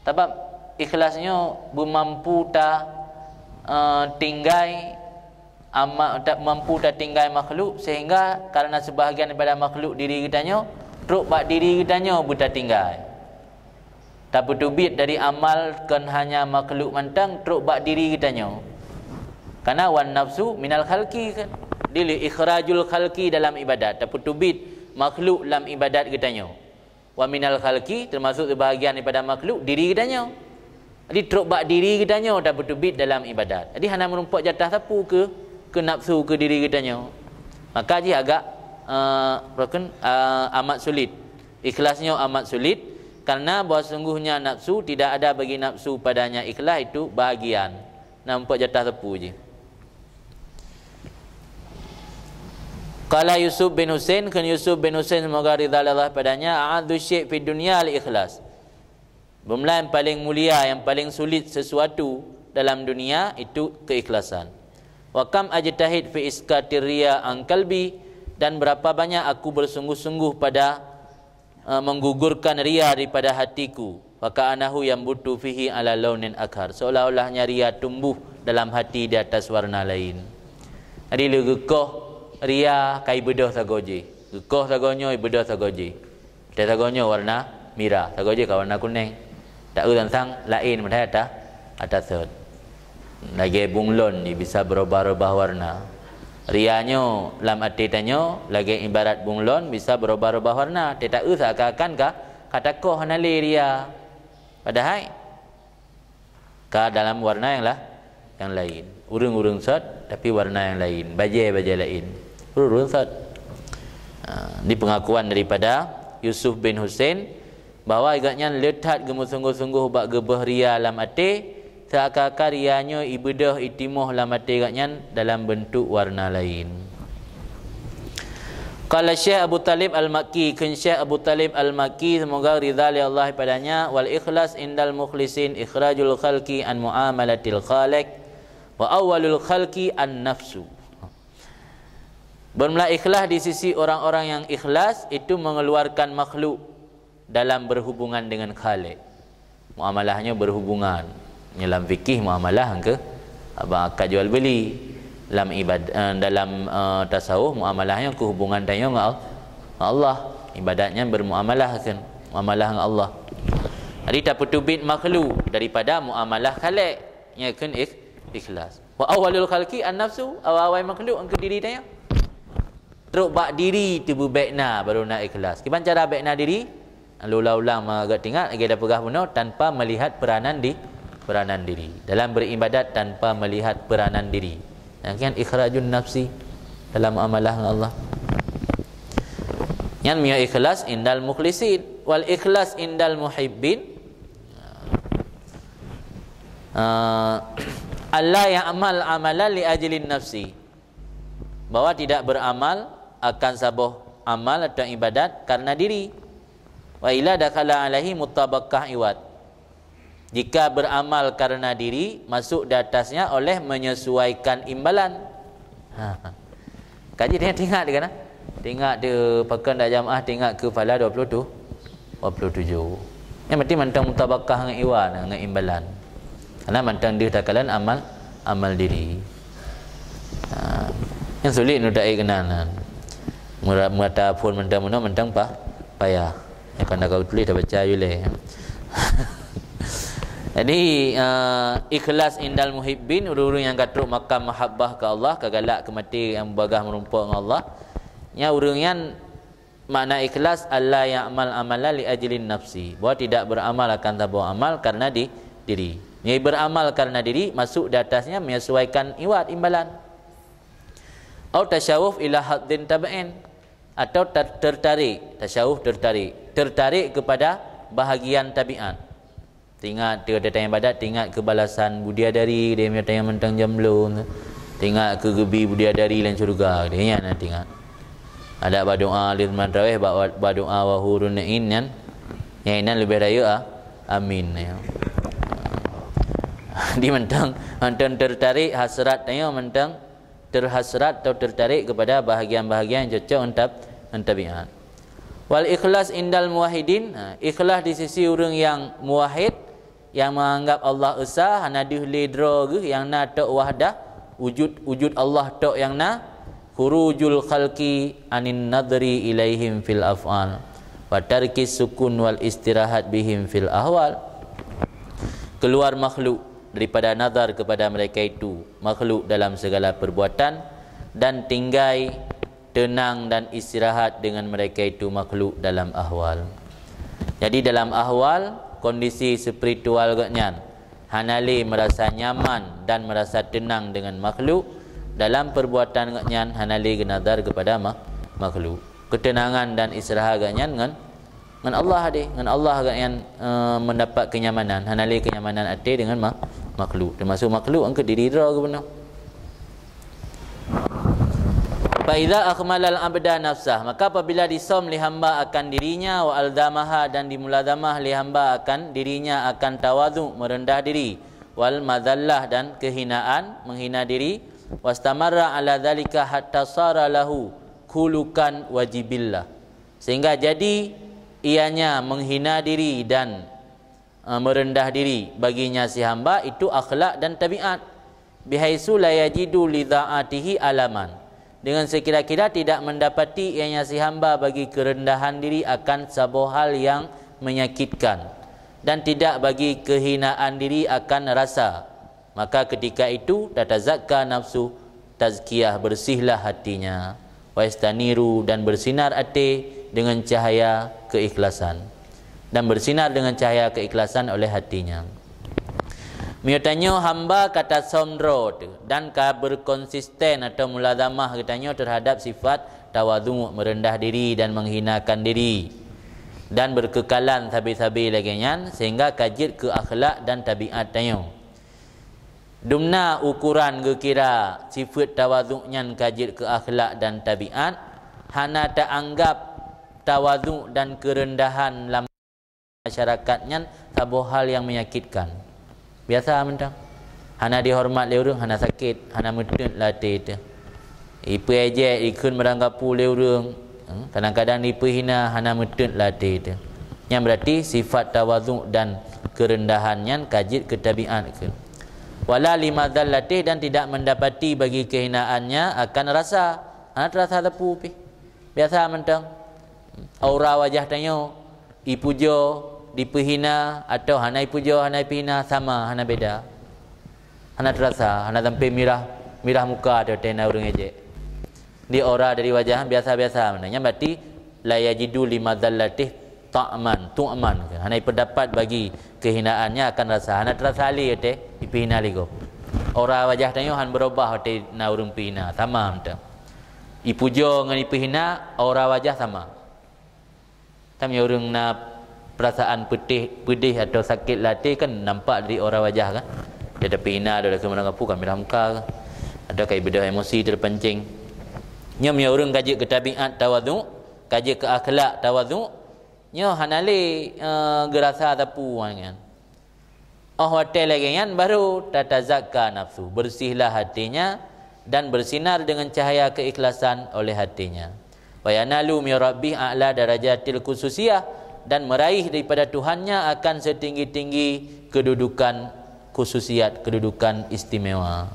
Sebab ikhlasnya bermampu tak tinggai tak mampu tak tinggai makhluk, sehingga karena sebahagian daripada makhluk diri kitanya teruk bak diri kitanya buta tinggai. Tak bertubit dari amal kan hanya makhluk mantang teruk bak diri kitanya. Karena wan nafsu minal khalqi kan. Dia ikhrajul khalqi dalam ibadat. Tak bertubit makhluk dalam ibadat kitanya. Wa minal khalqi termasuk sebahagian daripada makhluk diri kitanya. Jadi teruk bak diri kitanya tak bertubit dalam ibadat. Jadi hanya merumpak jatah sapu ke nafsu ke diri kitanya. Maka dia agak amat sulit. Ikhlasnya amat sulit karena bahawa sungguhnya nafsu tidak ada bagi nafsu padanya ikhlas itu bahagian. Nampak jatah sapu je. Qala Yusuf bin Husain, kan Yusuf bin Husain semoga ridha Allah padanya, a'adzu syai' fi dunya al-ikhlas. Benda yang paling mulia, yang paling sulit sesuatu dalam dunia itu keikhlasan. Wa kam ajtahid fi iskatir riya an qalbi, dan berapa banyak aku bersungguh-sungguh pada menggugurkan riya daripada hatiku. Wa ka'anahu yambutu fihi ala launin akhar, seolah-olahnya riya tumbuh dalam hati di atas warna lain. Jadi legekoh ria kai bedah sagoje. Gekoh sagonyo bedah sagoje. Teh sagonyo warna merah, sagoje ka warna kuning. Tak tentang lain macam atas set. Lagi bunglon ni bisa berubah-ubah warna. Rianyo lam ati tanyo lagi ibarat bunglon bisa berubah-ubah warna. Tak seakan-akan kata koh hanali ria. Padahal dalam warna yang lain. Urung-urung sat tapi warna yang lain. Bajai-bajai lain. Urung sat. Di pengakuan daripada Yusuf bin Husain bahawa agaknya letat gemu sungguh-sungguh bak gebah ria lam ati, seakan-akan rianyo ibadah itimuh lam ati agaknya dalam bentuk warna lain. Qala Syekh Abu Talib Al-Makki, kun Syekh Abu Talib Al-Makki semoga ridha li Allah padanya, wal ikhlas indal mukhlisin ikhrajul khalqi an muamalatil khaliq wa awwalul khalqi an nafsu. Bermula ikhlas di sisi orang-orang yang ikhlas itu mengeluarkan makhluk dalam berhubungan dengan Khalik. Muamalahnya berhubungan. Dalam fikih muamalah ke akad jual beli. Dalam dalam tasawuf muamalahnya ke hubungan tanya dengan Allah. Ibadatnya bermuamalah kan, muamalah dengan Allah. Jadi tak petubit makhluk daripada muamalah Khalik. Nya kan ikhlas. Wa awalul khalqi an-nafsu, awal makhluk angka diri tanya. Teruk bak diri tu berbaikna baru nak ikhlas. Gimana cara baikna diri? Ulang-ulang agak tinggal lagi dah pegah benar tanpa melihat peranan diri. Dalam beribadat tanpa melihat peranan diri. Kan ikhrajun nafsi dalam amalah dengan Allah. Yang mia ikhlas indal mukhlisin wal ikhlas indal muhibbin. Allah yang amal amalan li ajlin nafsi. Bahwa tidak beramal akan sabuh amal atau ibadat karena diri. Wa ila dakhala alaihi mutabaqah iwat. Jika beramal karena diri, masuk di atasnya oleh menyesuaikan imbalan. Kaji dia tinggal dia kan? Tinggal dia pakai dak jamaah tinggal ke pala 27. Yang penting mantang mutabaqah dengan iwat dengan imbalan. Karena mantang dia takalan amal diri. Yang sulit nudai kenalan. Mata pun mentang payah. Ya kan kau tulis dah baca yule. Jadi ikhlas indal muhibbin, urung yang katruk makam mahabbah ke Allah, kegalak ke mati yang bagah merumpuk dengan Allah. Nya urung yang makna ikhlas Allah yang amal amalan li ajlin nafsi. Bahawa tidak beramal akan tabuh amal karena diri. Yang beramal karena diri masuk di atasnya menyesuaikan iwat imbalan. Atau tasyawuf ila haddin tab'in, atau tertarik, tasyawuf tertarik kepada bahagian tabiat. Tengok dia datang ibadat, tengok kebalasan budiadari, dia punya tanya mentang jamlun, tengok ke gebi budiadari dan syurga dia nak tengok. Ada berdoa di tarawih, berdoa wa hurun in kan. Yang ini lebih raya amin ya. Dia mentang tertarik hasrat tanya mentang terhasrat atau tertarik kepada bahagian-bahagian yang cocok untuk tabiat. Wal ikhlas indal muwahhidin, ikhlas di sisi orang yang muwahhid, yang menganggap Allah esa, hana dihlidra ke yang na tok wahdah, wujud Allah tok yang na khurujul khalqi anin nadri ilaihim fil af'al wa tarkis sukun wal istirahat bihim fil ahwal. Keluar makhluk daripada nazar kepada mereka itu, makhluk dalam segala perbuatan, dan tinggai tenang dan istirahat dengan mereka itu makhluk dalam ahwal. Jadi dalam ahwal kondisi spiritual gaknya hanali merasa nyaman dan merasa tenang dengan makhluk. Dalam perbuatan gaknya hanali nazar kepada makhluk. Ketenangan dan istirahat gaknya dengan Allah dengan Allah gaknya mendapat kenyamanan, hanali kenyamanan hati dengan makhluk, termasuk makhluk angka diri dira ke benar. Fa idza akhmalal abda nafsah, maka apabila disom li hamba akan dirinya, wa aldamaha dan dimulazamah li hamba akan dirinya akan tawadhu merendah diri, wal madallah dan kehinaan menghina diri, wastamarra ala dzalika hatta sara lahu khulukan wajibillah, sehingga jadi ianya menghina diri dan merendah diri baginya si hamba itu akhlak dan tabiat, bihaisu la yajidu li dha'atihi alaman, dengan sekira-kira tidak mendapati ianya si hamba bagi kerendahan diri akan sebuah hal yang menyakitkan, dan tidak bagi kehinaan diri akan rasa, maka ketika itu tatazakka nafsu, tazkiyah, bersihlah hatinya. Wa yastaniru, dan bersinar hati dengan cahaya keikhlasan, dan bersinar dengan cahaya keikhlasan oleh hatinya. Miutanyo hamba kata somdro dan ka berkonsisten atau mulazamah katanya terhadap sifat tawadhu, merendah diri dan menghinakan diri, dan berkekalan sabi-sabi lagi nyan, sehingga kajit ke akhlak dan tabiat tanyo. Dumna ukuran ke kira sifat tawadhu nyan kajit ke akhlak dan tabiat, hana tak anggap tawadhu dan kerendahan dalam masyarakat nyan sabo hal yang menyakitkan. Biasa mentang hana dihormat le urang, hana sakit, hana metut latih tu. Ipu ejek ikun meranggapu le urang, kadang-kadang ipu hina, hana metut latih tu. Yang berarti sifat tawadhu dan kerendahannya kajit ke tabiat ke. Wala limadzal latih, dan tidak mendapati bagi kehinaannya akan rasa, terasa tepu pi. Biasa mentang aura wajah tanyo ipujo dipehina atau hana ipujo hana ipihina sama, hana beda, hana terasa, hana sampai mirah muka atau tena urang ejek. Di aura dari wajah biasa-biasa maknanya, berarti la yajidu limadzallatih ta'man tu'man, hana pendapat bagi kehinaannya akan rasa, hana terasa ali ete ipihina ligo. Aura wajah tanyo han berubah ete na urang pihina sama mentang. Ipujo dengan ipihina aura wajah sama. Tam ya urang na perasaan pedih atau sakit latih kan nampak dari orang wajah kan. Dia ada pina, ada kemenangapu kan merah muka kan. Ada kai bedah emosi terpancing. Nya me urang kaji ke tabiat tawadhu, kaji ke akhlak tawadhu, nya hanale gerasa tapu kan. Hotel lagi kan baru tatazakka nafsu, bersihlah hatinya dan bersinar dengan cahaya keikhlasan oleh hatinya. Wa yanalu mi rabbih a'la darajatil khususiyah, dan meraih daripada Tuhannya akan setinggi-tinggi kedudukan khususiat, kedudukan istimewa.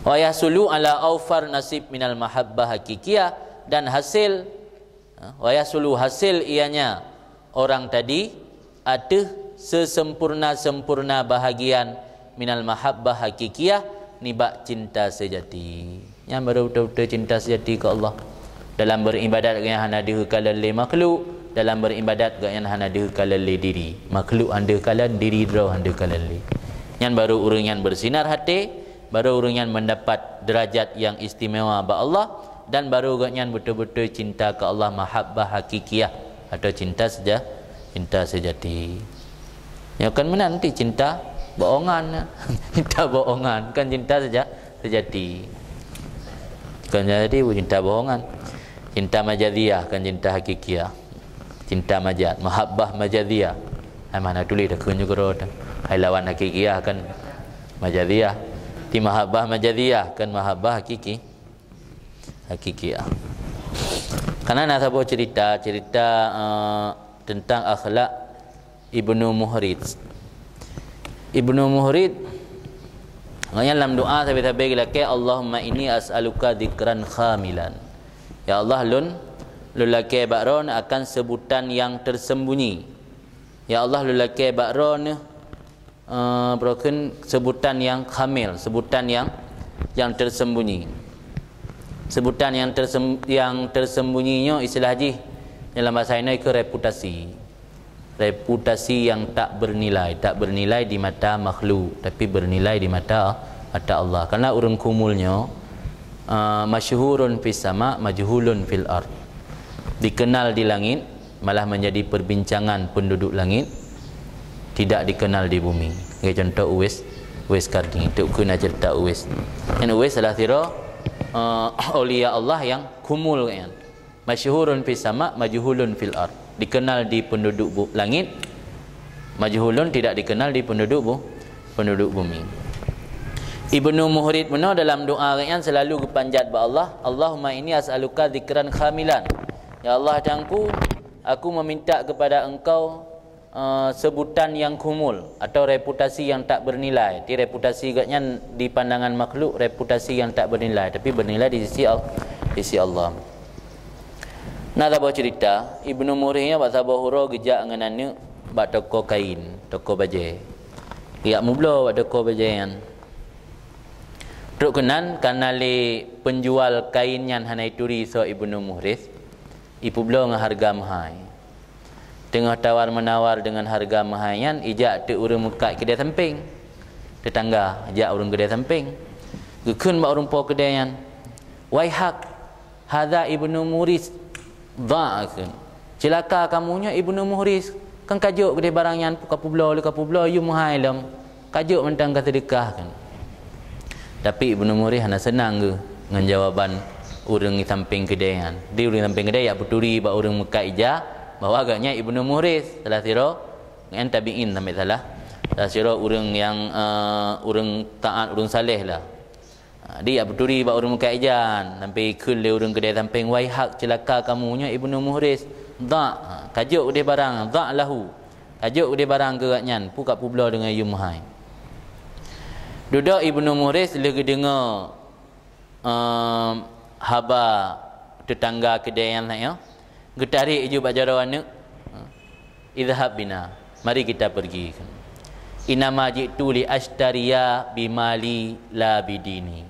Wa yasulu ala awfar nasib minal mahabbah hakikiyah, dan hasil wa yasulu hasil ianya orang tadi ada sesempurna-sempurna bahagian minal mahabbah hakikiyah, nibak cinta sejati. Yang baru betul-betul cinta sejati ke Allah. Dalam beribadat dengan hana dihukalali makhluk, dalam beribadat dengan hana dihukalali diri. Makhluk anda kalan, diri draw anda kalali. Yang baru orang yang bersinar hati, baru orang yang mendapat derajat yang istimewa ba Allah, dan baru orang yang betul-betul cinta ke Allah, mahabbah hakikiyah atau cinta sejati. Ya kan mana nanti cinta bohongan. Cinta bohongan kan cinta sejati. Kan jadi cinta bohongan. Cinta majadiyah kan cinta hakikiyah. Cinta majad, mahabbah majadiyah. Mana tulis dah kun juga hai lawan hakikiyah kan majadiyah. Ti mahabbah majadiyah kan mahabbah hakikiyah. Karena nak sabar cerita tentang akhlak Ibnu Muhrid. Ibnu Muhrid nganya dalam doa sabi-sabi laki, Allahumma inni as'aluka dzikran khamilan. Ya Allah lun lelaki bakron akan sebutan yang tersembunyi. Ya Allah lelaki bakron broken sebutan yang khamil, sebutan yang tersembunyi. Sebutan yang tersembunyinya istilah haji dalam bahasa ini ke reputasi. Reputasi yang tak bernilai di mata makhluk, tapi bernilai di mata Allah. Karena urang kumulnya masyhurun fis sama, majhulun fil ard. Dikenal di langit, malah menjadi perbincangan penduduk langit, tidak dikenal di bumi. Kayak contoh Uwais Karni, itu kena cerita Uwais. Yang Uwais salah tira aulia Allah yang kumul kan. Masyhurun fis sama, majhulun fil ard. Dikenal di penduduk langit, majhulun tidak dikenal di penduduk bumi. Ibnu Muhrid mana dalam doa yang selalu kepanjat ba Allah, Allahumma inni as'aluka dzikran khamilan. Ya Allah dangku, aku meminta kepada engkau sebutan yang kumul atau reputasi yang tak bernilai. Di reputasi agaknya di pandangan makhluk reputasi yang tak bernilai, tapi bernilai di sisi Allah. Nak tahu cerita Ibnu Muhridnya bak sabah hura gejak nganannya bak toko kain, toko baju. Ia mublo bak toko bajian. Truk kenan karena le penjual kain yang hanai turi so Ibnu Muhris ipu belum harga mahal. Tengah tawar menawar dengan harga mahal yan ijak te urang mukat kedai samping. Tetangga ajak urang kedai samping. Gekun mak urang po kedai yan. Waihak hadza Ibnu Muhris dha'akun. Celaka kamunya Ibnu Muhris. Kan kajuk kedai barang yan kapu belau you mahal lam. Kajuk mentang ka sedekah kan. Tapi Ibnu Muhris hana senang ke dengan jawaban urang di samping kedai yan. Di urang samping kedai ya puturi ba urang mukat ijak bahawa agaknya Ibnu Muhris salah sira dengan tabi'in sampai salah sira urang yang urang taat urang saleh lah. Dia berduri ba urang muka ijan sampai keul le urang kedai samping wai hak celaka kamunya Ibnu Muhris dha kajuk dia barang dha lahu kajuk dia barang geraknya puka publa dengan yumhai. Duduk Ibnu Muhris lagi dengar haba tetangga kedai yang lain getarik je bak jarawan idhab bina mari kita pergi. Inama jitu li ashtariya bimali la bidini.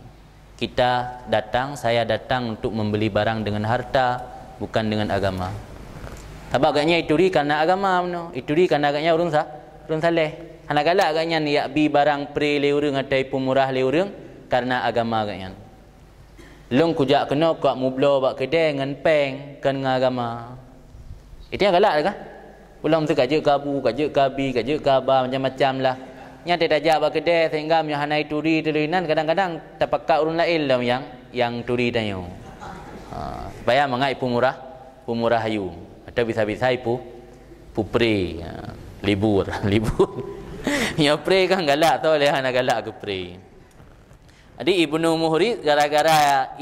Saya datang untuk membeli barang dengan harta bukan dengan agama. Sebab agaknya ituri karena agama no. Ituri karena agaknya urang saleh. Hana galak agaknya ni yak bi barang pre le urang ataupun murah le urang karena agama agaknya. Long kujak kena kak mublo bak kedai dengan peng kan dengan agama. Itu yang galak kan? Ulang tu kajuk kabu, kajuk kabi, kajuk kaba macam-macam lah. Nya tidak ajak bak kedai sehingga nya hanai turi tulinan kadang-kadang terpakat urang lain lah yang turi danyo. Supaya mengai pemurah hayu atau bisa-bisa pre libur. Ya pre kan galak tau leh hana galak ke pre. Jadi Ibnu Muhris gara-gara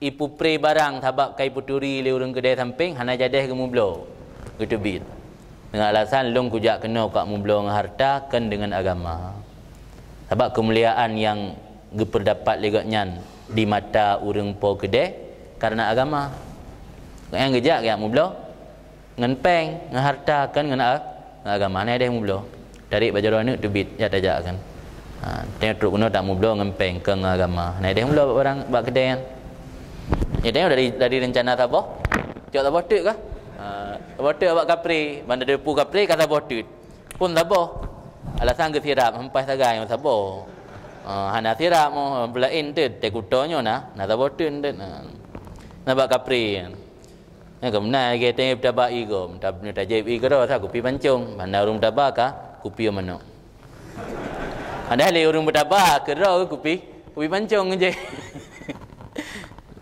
ipu pre barang sebab kai puturi le urang kedai samping hana jadeh ke mublo. Gitu bit. Dengan alasan long kujak kena kat mublo dengan harta kan dengan agama. Sebab kemuliaan yang geperdapat legaknya di mata urang po kedai karena agama. Yang gejak ya mublo ngan peng ngan harta kan dengan agama ni ada mublo. Dari bajaran ni tu bit ya tajak kan. Tengok truk kena tak mublo ngempeng ke agama. Nah dia mula barang bak kedai kan. Ya tengok dari rencana tabah. Cak tabah tut kah? Tabah tut bak kapri, bandar depu kapri kata tabah tut. Pun tabah. Alasan ke sirap hempas sagai tabah. Hana sirap mo belain tut te kutonyo nah tabah tut tut. Nah bak kapri. Ya kemna ke tengok tabak ego, tabak tajib ego sa kupi pancung, bandar rum tabak ka kupi manuk. Ada le urang bertabah ke rau kupi pancung je.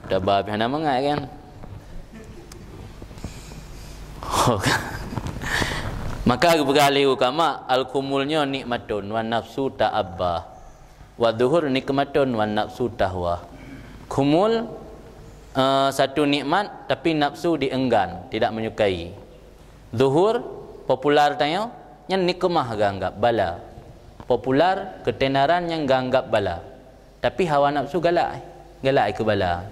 Tabah hana mangai kan. Maka bergali ukama al-kumulnya nikmatun wan nafsu ta'abbah. Wa dhuhur nikmatun wan nafsu tahwa. Kumul satu nikmat tapi nafsu dienggan, tidak menyukai. Zuhur popular tanya yang nikmah ganggap bala. Popular ketenaran yang ganggap bala. Tapi hawa nafsu galak ke bala.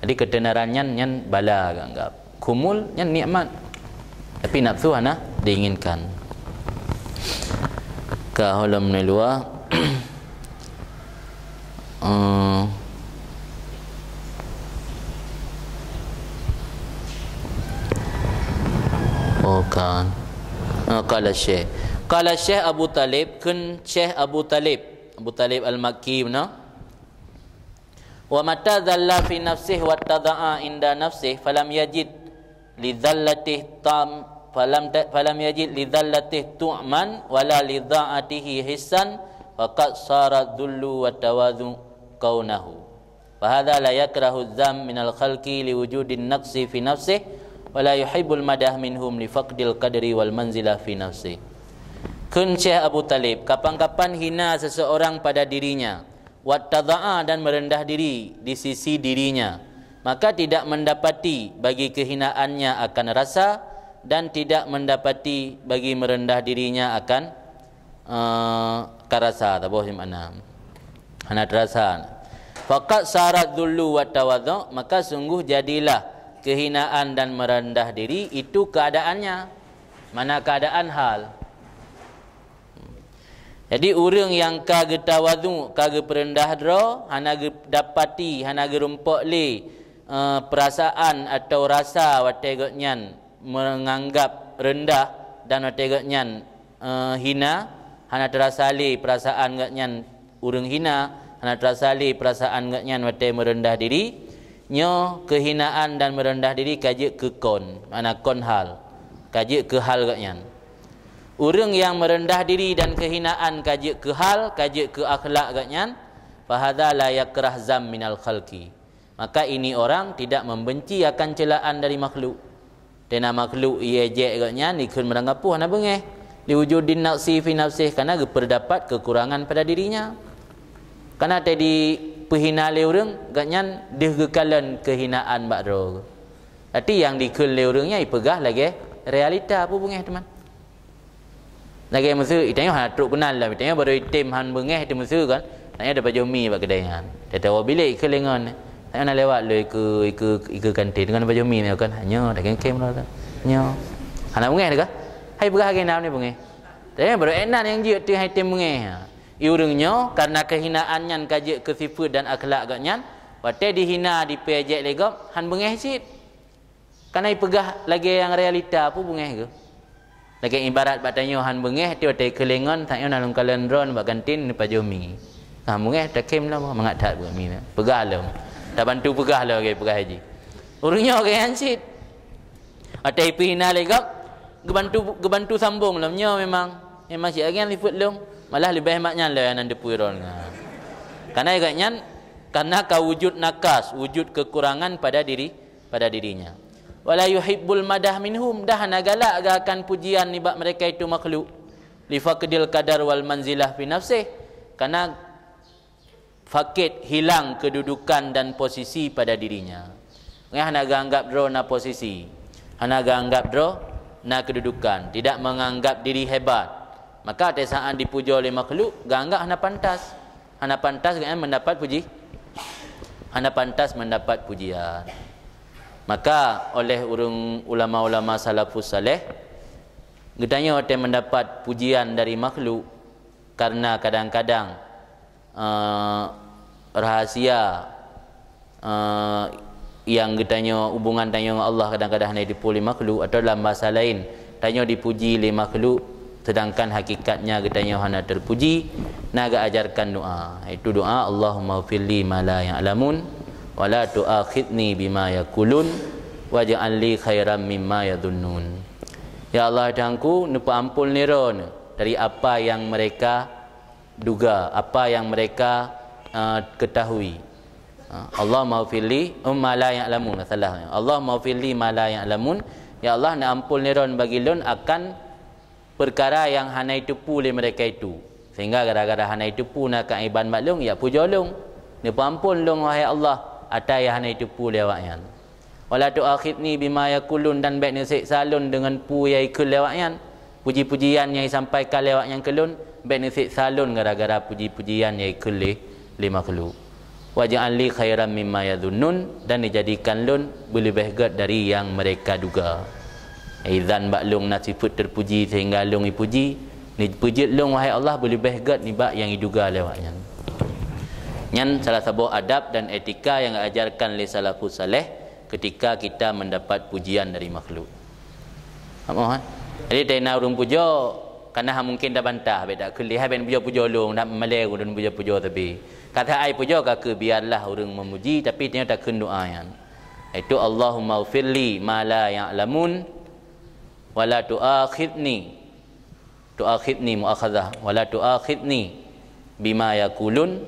Jadi ketenarannya yang bala ganggap. Kumul yang nikmat. Tapi nafsu hana diinginkan. Ka holam ni luar. Kan. Qala Syekh Abu Talib kun Syekh Abu Talib Al-Makki mana? Wa mata dhalla fi nafsihi wa tada'a inda nafsihi falam yajid li dhallatihi falam yajid li dhallatihi tu'man wala li dha'atihi hissan faqad sara dhullu wa tawadhu kaunahu fa hadha la yakrahu dham min al-khalqi li wujudin naqsi fi nafsihi wala yuhibbul madah minhum li faqdil qadri wal manzilah fi nafsihi. Kun Syekh Abu Talib, kapan-kapan hina seseorang pada dirinya, wattadha'a dan merendah diri di sisi dirinya, maka tidak mendapati bagi kehinaannya akan rasa dan tidak mendapati bagi merendah dirinya akan karasa. Tabuh di mana? Hana terasa. Faqad sarat dhullu wa tawadhu, maka sungguh jadilah kehinaan dan merendah diri itu keadaannya. Mana keadaan hal? Jadi orang yang kaga tawadhu, kaga perendah dro, hanaga dapati, hanaga rumpok le perasaan atau rasa wategotnyan menganggap rendah dan wategotnyan hina, hana terasa le perasaan gotnyan urang hina, hana terasa le perasaan gotnyan wate merendah diri. Nyo kehinaan dan merendah diri kaji ke kon, mana kon hal, kaji ke hal gotnyan. Orang yang merendah diri dan kehinaan kaji ke hal, kaji ke akhlak gaknyan, fahadha la yakrah zam minal khalqi. Maka ini orang tidak membenci akan celaan dari makhluk. Dena makhluk ia jek gaknyan ikun merangapuh na bengeh. Liwujudin nafsi fi nafsih, karena berdapat kekurangan pada dirinya. Karena tadi pehina le orang gaknyan deh gekalan kehinaan bakro. Tapi yang dikul le orangnya ipegah lagi realita apa bengeh teman. Lagi masa itanya han truk kenal lah, itanya baru item han bengeh itu masa kan. Tanya ada baju mi bak kedai kan. Dia tahu bilik ke lengan. Tanya nak lewat lu ke kantin dengan baju mi ni kan. Hanya dah kem lah kan. Hanya. Han bengeh dah. Hai berah ke nam ni bengeh. Tanya baru enak yang jiut tu item bengeh. Iurungnya karena kehinaannya kaji ke sifat dan akhlak gaknyan, wate dihina di pejek legop han bengeh sit. Karena ipegah lagi yang realita apa bengeh ke. Lagi ibarat batanya han bengeh tu ada kelengan tanya nalung kalen ron bak kantin ni pajomi. Ha bengeh tak kem lah mengadat buat mi. Pegah lah. Tak bantu pegah lah ke pegah haji. Urungnya ke hansit. Ada ipina legap gebantu sambung lah nya memang si agen liput long malah lebih hematnya lah yang depu ron. Karena agaknya karena kawujud nakas, wujud kekurangan pada dirinya. Wala yuhibbul madah minhum, dah nagalak akan pujian ni bak mereka itu makhluk li faqdil qadar wal manzilah fi nafsih, karena fakir hilang kedudukan dan posisi pada dirinya. Hana anggap dro na posisi, hana anggap dro na kedudukan, tidak menganggap diri hebat. Maka pada saat dipuja oleh makhluk ganggap hana pantas kan mendapat puji, hana pantas mendapat pujian. Maka oleh ulama-ulama salafus saleh gedanya orang mendapat pujian dari makhluk karena kadang-kadang rahasia yang gedanya hubungan tanya dengan Allah kadang-kadang hanya dipuli makhluk, atau dalam bahasa lain tanya dipuji oleh makhluk sedangkan hakikatnya gedanya hanya terpuji. Naga ajarkan doa, itu doa Allahumma firli ma la ya'lamun wala tu'akhidni bima yakulun waj'al li khairam mimma yadhunnun. Ya Allah, Tuhanku, nupa ampun niron dari apa yang mereka duga, apa yang mereka ketahui. Allah maghfirli ma la ya'lamun, salah. Allah maghfirli ma la ya'lamun. Ya Allah, nak ampun niron bagi lun akan perkara yang hana tipu oleh mereka itu. Sehingga gara-gara hana tipu nak iban maklum, ya puja lung. Nupa ampun lung wahai Allah atai yang hana tipu lewatnya. Wala tu'akhidni bima yakulun, dan baik ni siksa lun dengan pu yang ikut lewatnya. Puji-pujian yang disampaikan lewatnya ke lun, baik ni siksa lun gara-gara puji-pujian yang ikut le makhluk. Waj'al li khairan mimma yadhunnun, dan dijadikan lun berlebih baik dari yang mereka duga. Idzan bak lung nasifut terpuji sehingga lung dipuji, ni puji lung wahai Allah berlebih baik ni bak yang diduga lewatnya. Yang salah satu adab dan etika yang diajarkan oleh salafus saleh ketika kita mendapat pujian dari makhluk. Mohon. Jadi tena urung puja karena mungkin dah bantah beda kelih ben puja long nak malai urung puja tapi kata ai puja ke biarlah urung memuji tapi dia tak kena doa yang itu Allahumma firli ma la ya'lamun wala tu'akhidni muakhadzah wala tu'akhidni bima yakulun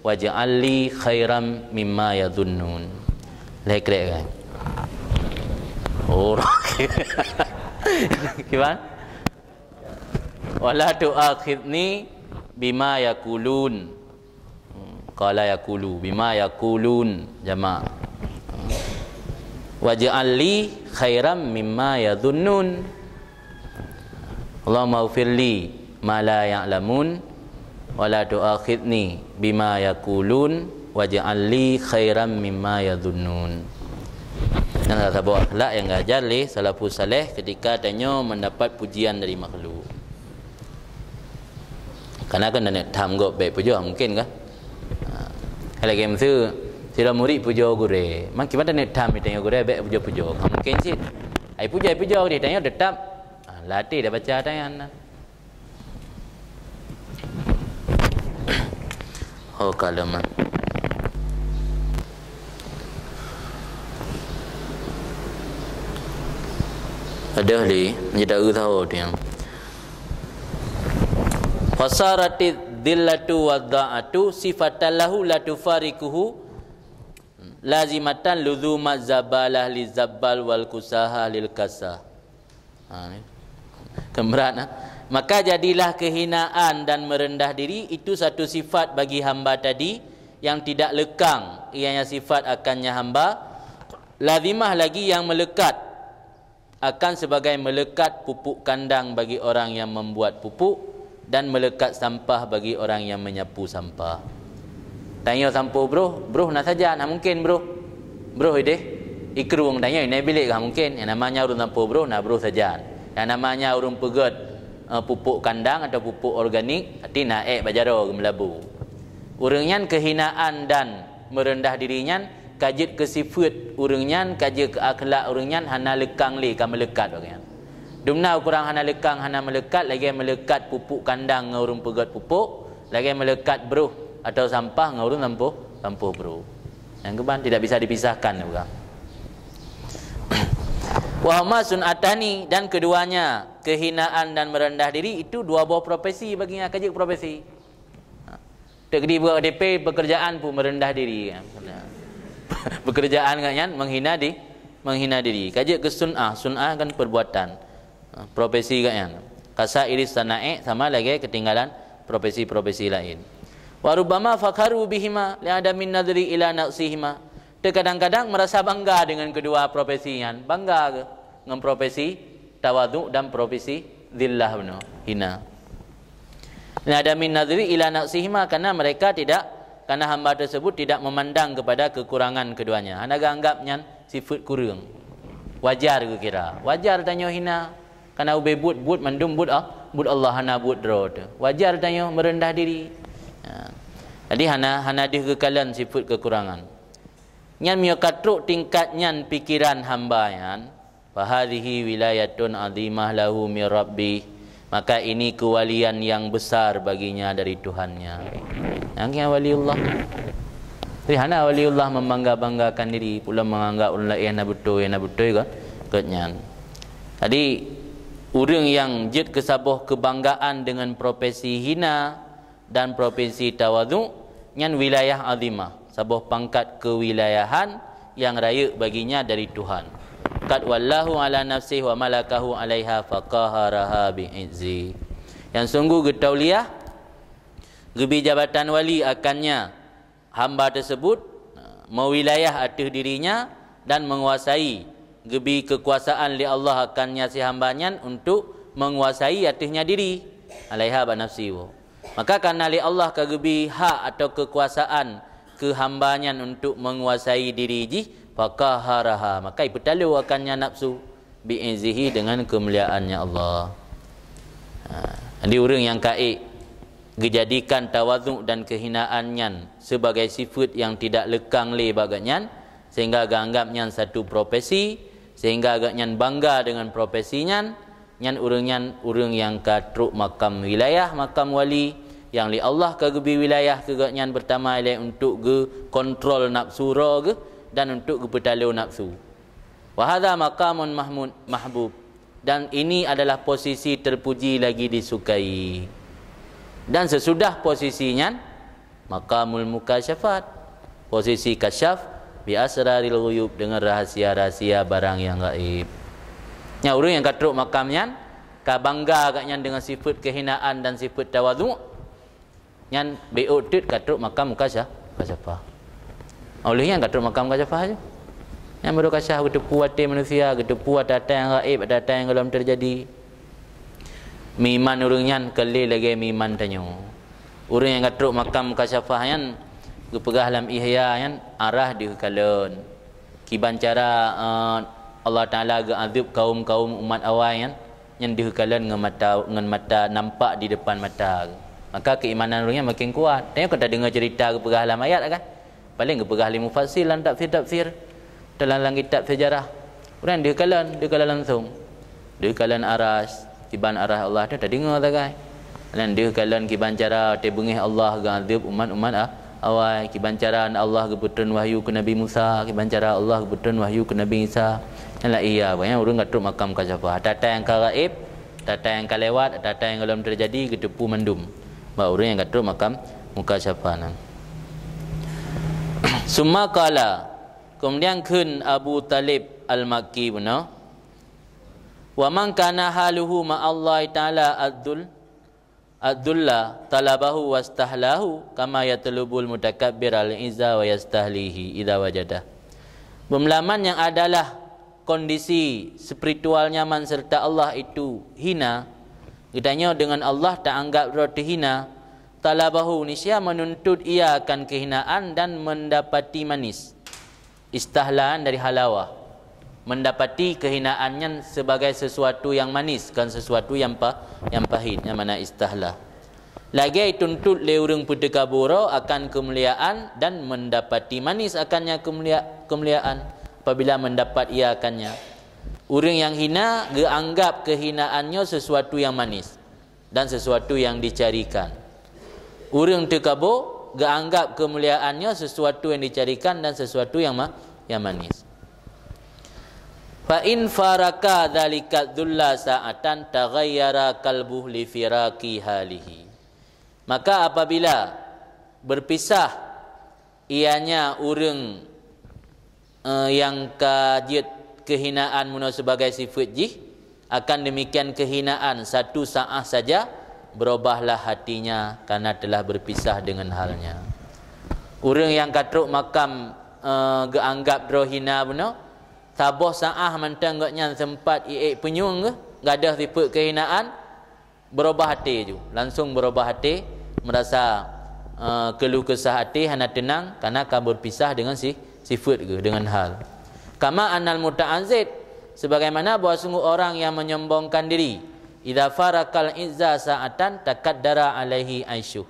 waj'al li khairam mimma yadhunnun. Lekrek kan? Oh. Gimana? Wala tu'akhidni bima yakulun. Qala yakulu bima yakulun jama'. Waj'al li khairam mimma yadhunnun. Allahumma ighfirli ma la ya'lamun wala tu'akhidni bima yakulun waj'al li khairam mimma yadhunnun. Dan salah satu akhlak yang diajar oleh salafus saleh ketika tanya mendapat pujian dari makhluk. Karena kan nak tham go baik puja mungkin kan. Kalau game tu sila murid puja gure. Mak kita nak tham tanya gure baik puja. Mungkin sih. Ai puja dia tanya tetap latih dah baca tanya. Oh kalaman. Ada li menjadi tahu dia. Fasarati dhillatu wadda'atu sifatan lahu la tufarikuhu lazimatan luzuma zabalah li zabbal wal kusaha lil kasah. Kemerat. Maka jadilah kehinaan dan merendah diri itu satu sifat bagi hamba tadi yang tidak lekang, ianya sifat akannya hamba. Lazimah lagi yang melekat akan sebagai melekat pupuk kandang bagi orang yang membuat pupuk dan melekat sampah bagi orang yang menyapu sampah. Tanya sampah bro nak saja nak mungkin bro ide ikrung tanya ini bilik kah mungkin yang namanya urun sampah bro nak bro saja yang namanya urun pegat pupuk kandang atau pupuk organik hati naik bajaro gemelabu urangnya kehinaan dan merendah dirinya kajit ke sifat urangnya kajit ke akhlak urangnya hana lekang li ka melekat bagian dumna kurang hana lekang hana melekat lagi melekat pupuk kandang ngurung pegat pupuk lagi melekat bro atau sampah ngurung sampah bro yang keban tidak bisa dipisahkan bukan. Wahma sunatani dan keduanya kehinaan dan merendah diri itu dua buah profesi baginya kajik profesi. Tegdi buat DP pekerjaan pun merendah diri. Pekerjaan kan menghina diri. Kajik ke sun'ah kan perbuatan. Profesi kan. Kasa iris sanae sama lagi ketinggalan profesi-profesi lain. Warubama fakharu bihima li'adamin nadri ila naqsihima. Kadang-kadang merasa bangga dengan kedua profesinya. Bangga ke dengan profesi tawadhu dan profesi zillah benar hina. Li'adamin nadri ila naqsihima karena mereka tidak karena hamba tersebut tidak memandang kepada kekurangan keduanya. Anda anggapnya sifat kurang. Wajar ke kira? Wajar tanya hina. Karena ube but mandum but Allah hana but drod. Wajar tanya merendah diri. Jadi hana dikekalan sifat kekurangan. Nyan miyakatruk tingkatnya pikiran hamba yan. Fahadhihi wilayatun azimah lahu min rabbi. Maka ini kewalian yang besar baginya dari Tuhannya. Yang waliullah. Jadi hana waliullah membangga-banggakan diri pula menganggap orang lain yang betul kan. Ketnya. Jadi orang yang jid kesabuh kebanggaan dengan profesi hina dan profesi tawadhu nyan wilayah azimah. Sebuah pangkat kewilayahan yang raya baginya dari Tuhan. Qad wallahu ala nafsihi wa malakahu alaiha faqaharaha bi'izzi. Yang sungguh getauliah gebi jabatan wali akannya hamba tersebut mewilayah atas dirinya dan menguasai gebi kekuasaan li Allah akannya si hambanya untuk menguasai atasnya diri alaiha ba nafsihi. Maka karena li Allah kagebi hak atau kekuasaan kehambanya untuk menguasai diri ji faqaharaha maka ipetalu akannya nafsu bi'izihi dengan kemuliaannya Allah. Jadi orang yang kaik dijadikan tawadhu dan kehinaannya sebagai sifat yang tidak lekang le bagannya sehingga anggapnya satu profesi sehingga agaknya bangga dengan profesinya nyan orang yang katruk makam wilayah makam wali yang li Allah kegebi wilayah kegatnyan pertama ialah untuk ge kontrol nafsu ra ge dan untuk ge petalu nafsu. Wa hadza maqamun mahbub dan ini adalah posisi terpuji lagi disukai. Dan sesudah posisinya maqamul mukasyafat, posisi kasyaf bi asraril ghuyub dengan rahasia-rahasia barang yang gaib. Nya orang yang katruk makamnya ka bangga agaknya dengan sifat kehinaan dan sifat tawadhu yang beutut katruk makam kasyafah. Olehnya katruk makam kasyafah aja. Yang baru kasyaf ketepu hati manusia, ketepu data yang gaib, data yang belum terjadi. Miman urangnya kali lagi miman tanyo. Urang yang katruk makam kasyafah yang kepegah dalam ihya yang arah di kalon. Kiban cara Allah Taala azab kaum umat awal yang dihekalan dengan mata nampak di depan mata. maka keimanan orangnya makin kuat. Tengok kita dengar cerita ke perah dalam ayat kan. Paling ke perah limu fasil dan takfir dalam kitab sejarah. Orang dia kalan langsung. Dia kalan aras, kiban arah Allah tu tak dengar tak kan. Dan dia kalan kiban cara tebengih Allah gadib umat-umat awal, kiban cara Allah kebetulan wahyu ke Nabi Musa, kiban cara Allah kebetulan wahyu ke Nabi Isa. Yalah iya, banyak orang gatuk makam kasyafah. Tata yang kagaib, tata yang kalewat, tata yang belum terjadi ketepu mandum. Ba orang yang gatuk makam muka syafah. Summa qala, kemudian kun Abu Talib Al-Makki benar. Wa man kana haluhu ma Allah taala Abdullah talabahu wastahlahu kama yatlubul mutakabbir al-izza wa yastahlihi idza wajadah. Pemelaman yang adalah kondisi spiritual nyaman serta Allah itu hina, katanya dengan Allah tak anggap roti hina, talabahu nisya menuntut ia akan kehinaan dan mendapati manis. Istahlaan dari halawah, mendapati kehinaannya sebagai sesuatu yang manis, kan sesuatu yang pahit, yang mana istahlah. Lagi tuntut le urang putekaburo akan kemuliaan dan mendapati manis akannya kemuliaan apabila mendapat ia akannya. Urang yang hina anggap kehinaannya sesuatu yang manis dan sesuatu yang dicarikan. Urang tekabur anggap kemuliaannya sesuatu yang dicarikan dan sesuatu yang manis. Fa in faraka dzalika dzulla sa'atan taghayyara qalbuhu li firaqi halihi. Maka apabila berpisah ianya urang yang kajiat kehinaan muno sebagai sifat jih, akan demikian kehinaan satu saat saja berubahlah hatinya karena telah berpisah dengan halnya. Urang yang katruk makam geanggap rohina benar, saboh saah mentang gaknya sempat penyung ke, gadah sifat kehinaan, berubah hati je, langsung berubah hati, merasa keluh kesah hati, hana tenang karena akan berpisah dengan sifat ke, dengan hal. Kama anal muta'azid, sebagaimana bahawa sungguh orang yang menyombongkan diri, idza farakal izza sa'atan takaddara alaihi aisyuh.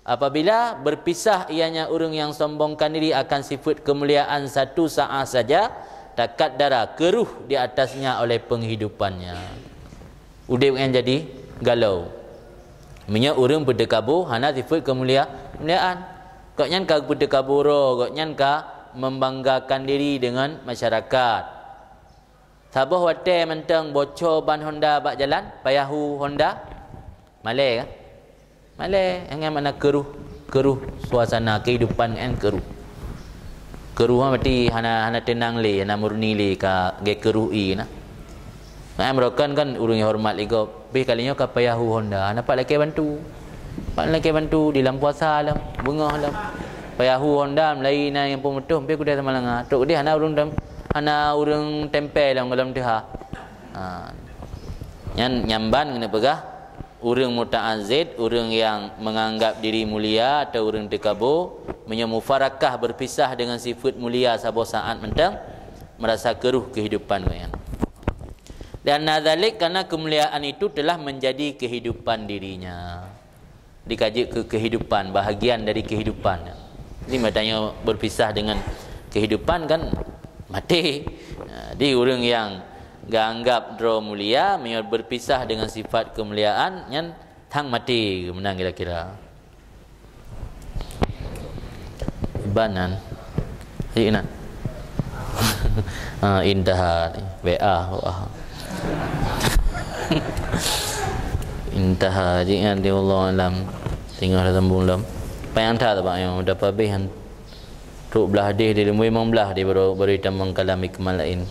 Apabila berpisah ianya orang yang sombongkan diri akan sifat kemuliaan satu saat saja, takaddara keruh di atasnya oleh penghidupannya. Udip yang jadi galau. Punya orang berdekabur hana sifat kemuliaan. Koknya ka berdekaburo, koknya ka membanggakan diri dengan masyarakat. Sabah wate mentang bocor ban Honda bak jalan, payahu Honda. Malai kan? Malai yang mana keruh suasana kehidupan kan keruh. Keruh mati hana tenang le, hana murni le ka ge keruh i na. Nah, merokan kan urang hormat lego. Be kalinya ka payahu Honda, nampak laki bantu. Pak laki bantu di dalam puasa alam, bengah alam. Payahu Honda melai na yang pemutuh, be kuda sama langa. Tok dia hana urang tempel dalam dia. Yang nyamban kena pegah urang muta'azzid, urang yang menganggap diri mulia atau urang tekabur, menyemufarakah berpisah dengan sifat mulia sabo saat mentang merasa keruh kehidupan kan. Dan nadzalik karena kemuliaan itu telah menjadi kehidupan dirinya. Dikaji ke kehidupan, bahagian dari kehidupan. Ini matanya berpisah dengan kehidupan kan mati. Jadi orang yang gak anggap draw mulia berpisah dengan sifat kemuliaan yang tang mati menang kira-kira. Banan. Ina. Indah WA. Intaha jian di Allah alam tinggal dalam bulan payantha tak yang dapat behan tu belah dia memang belah dia baru tambang kalami kemalain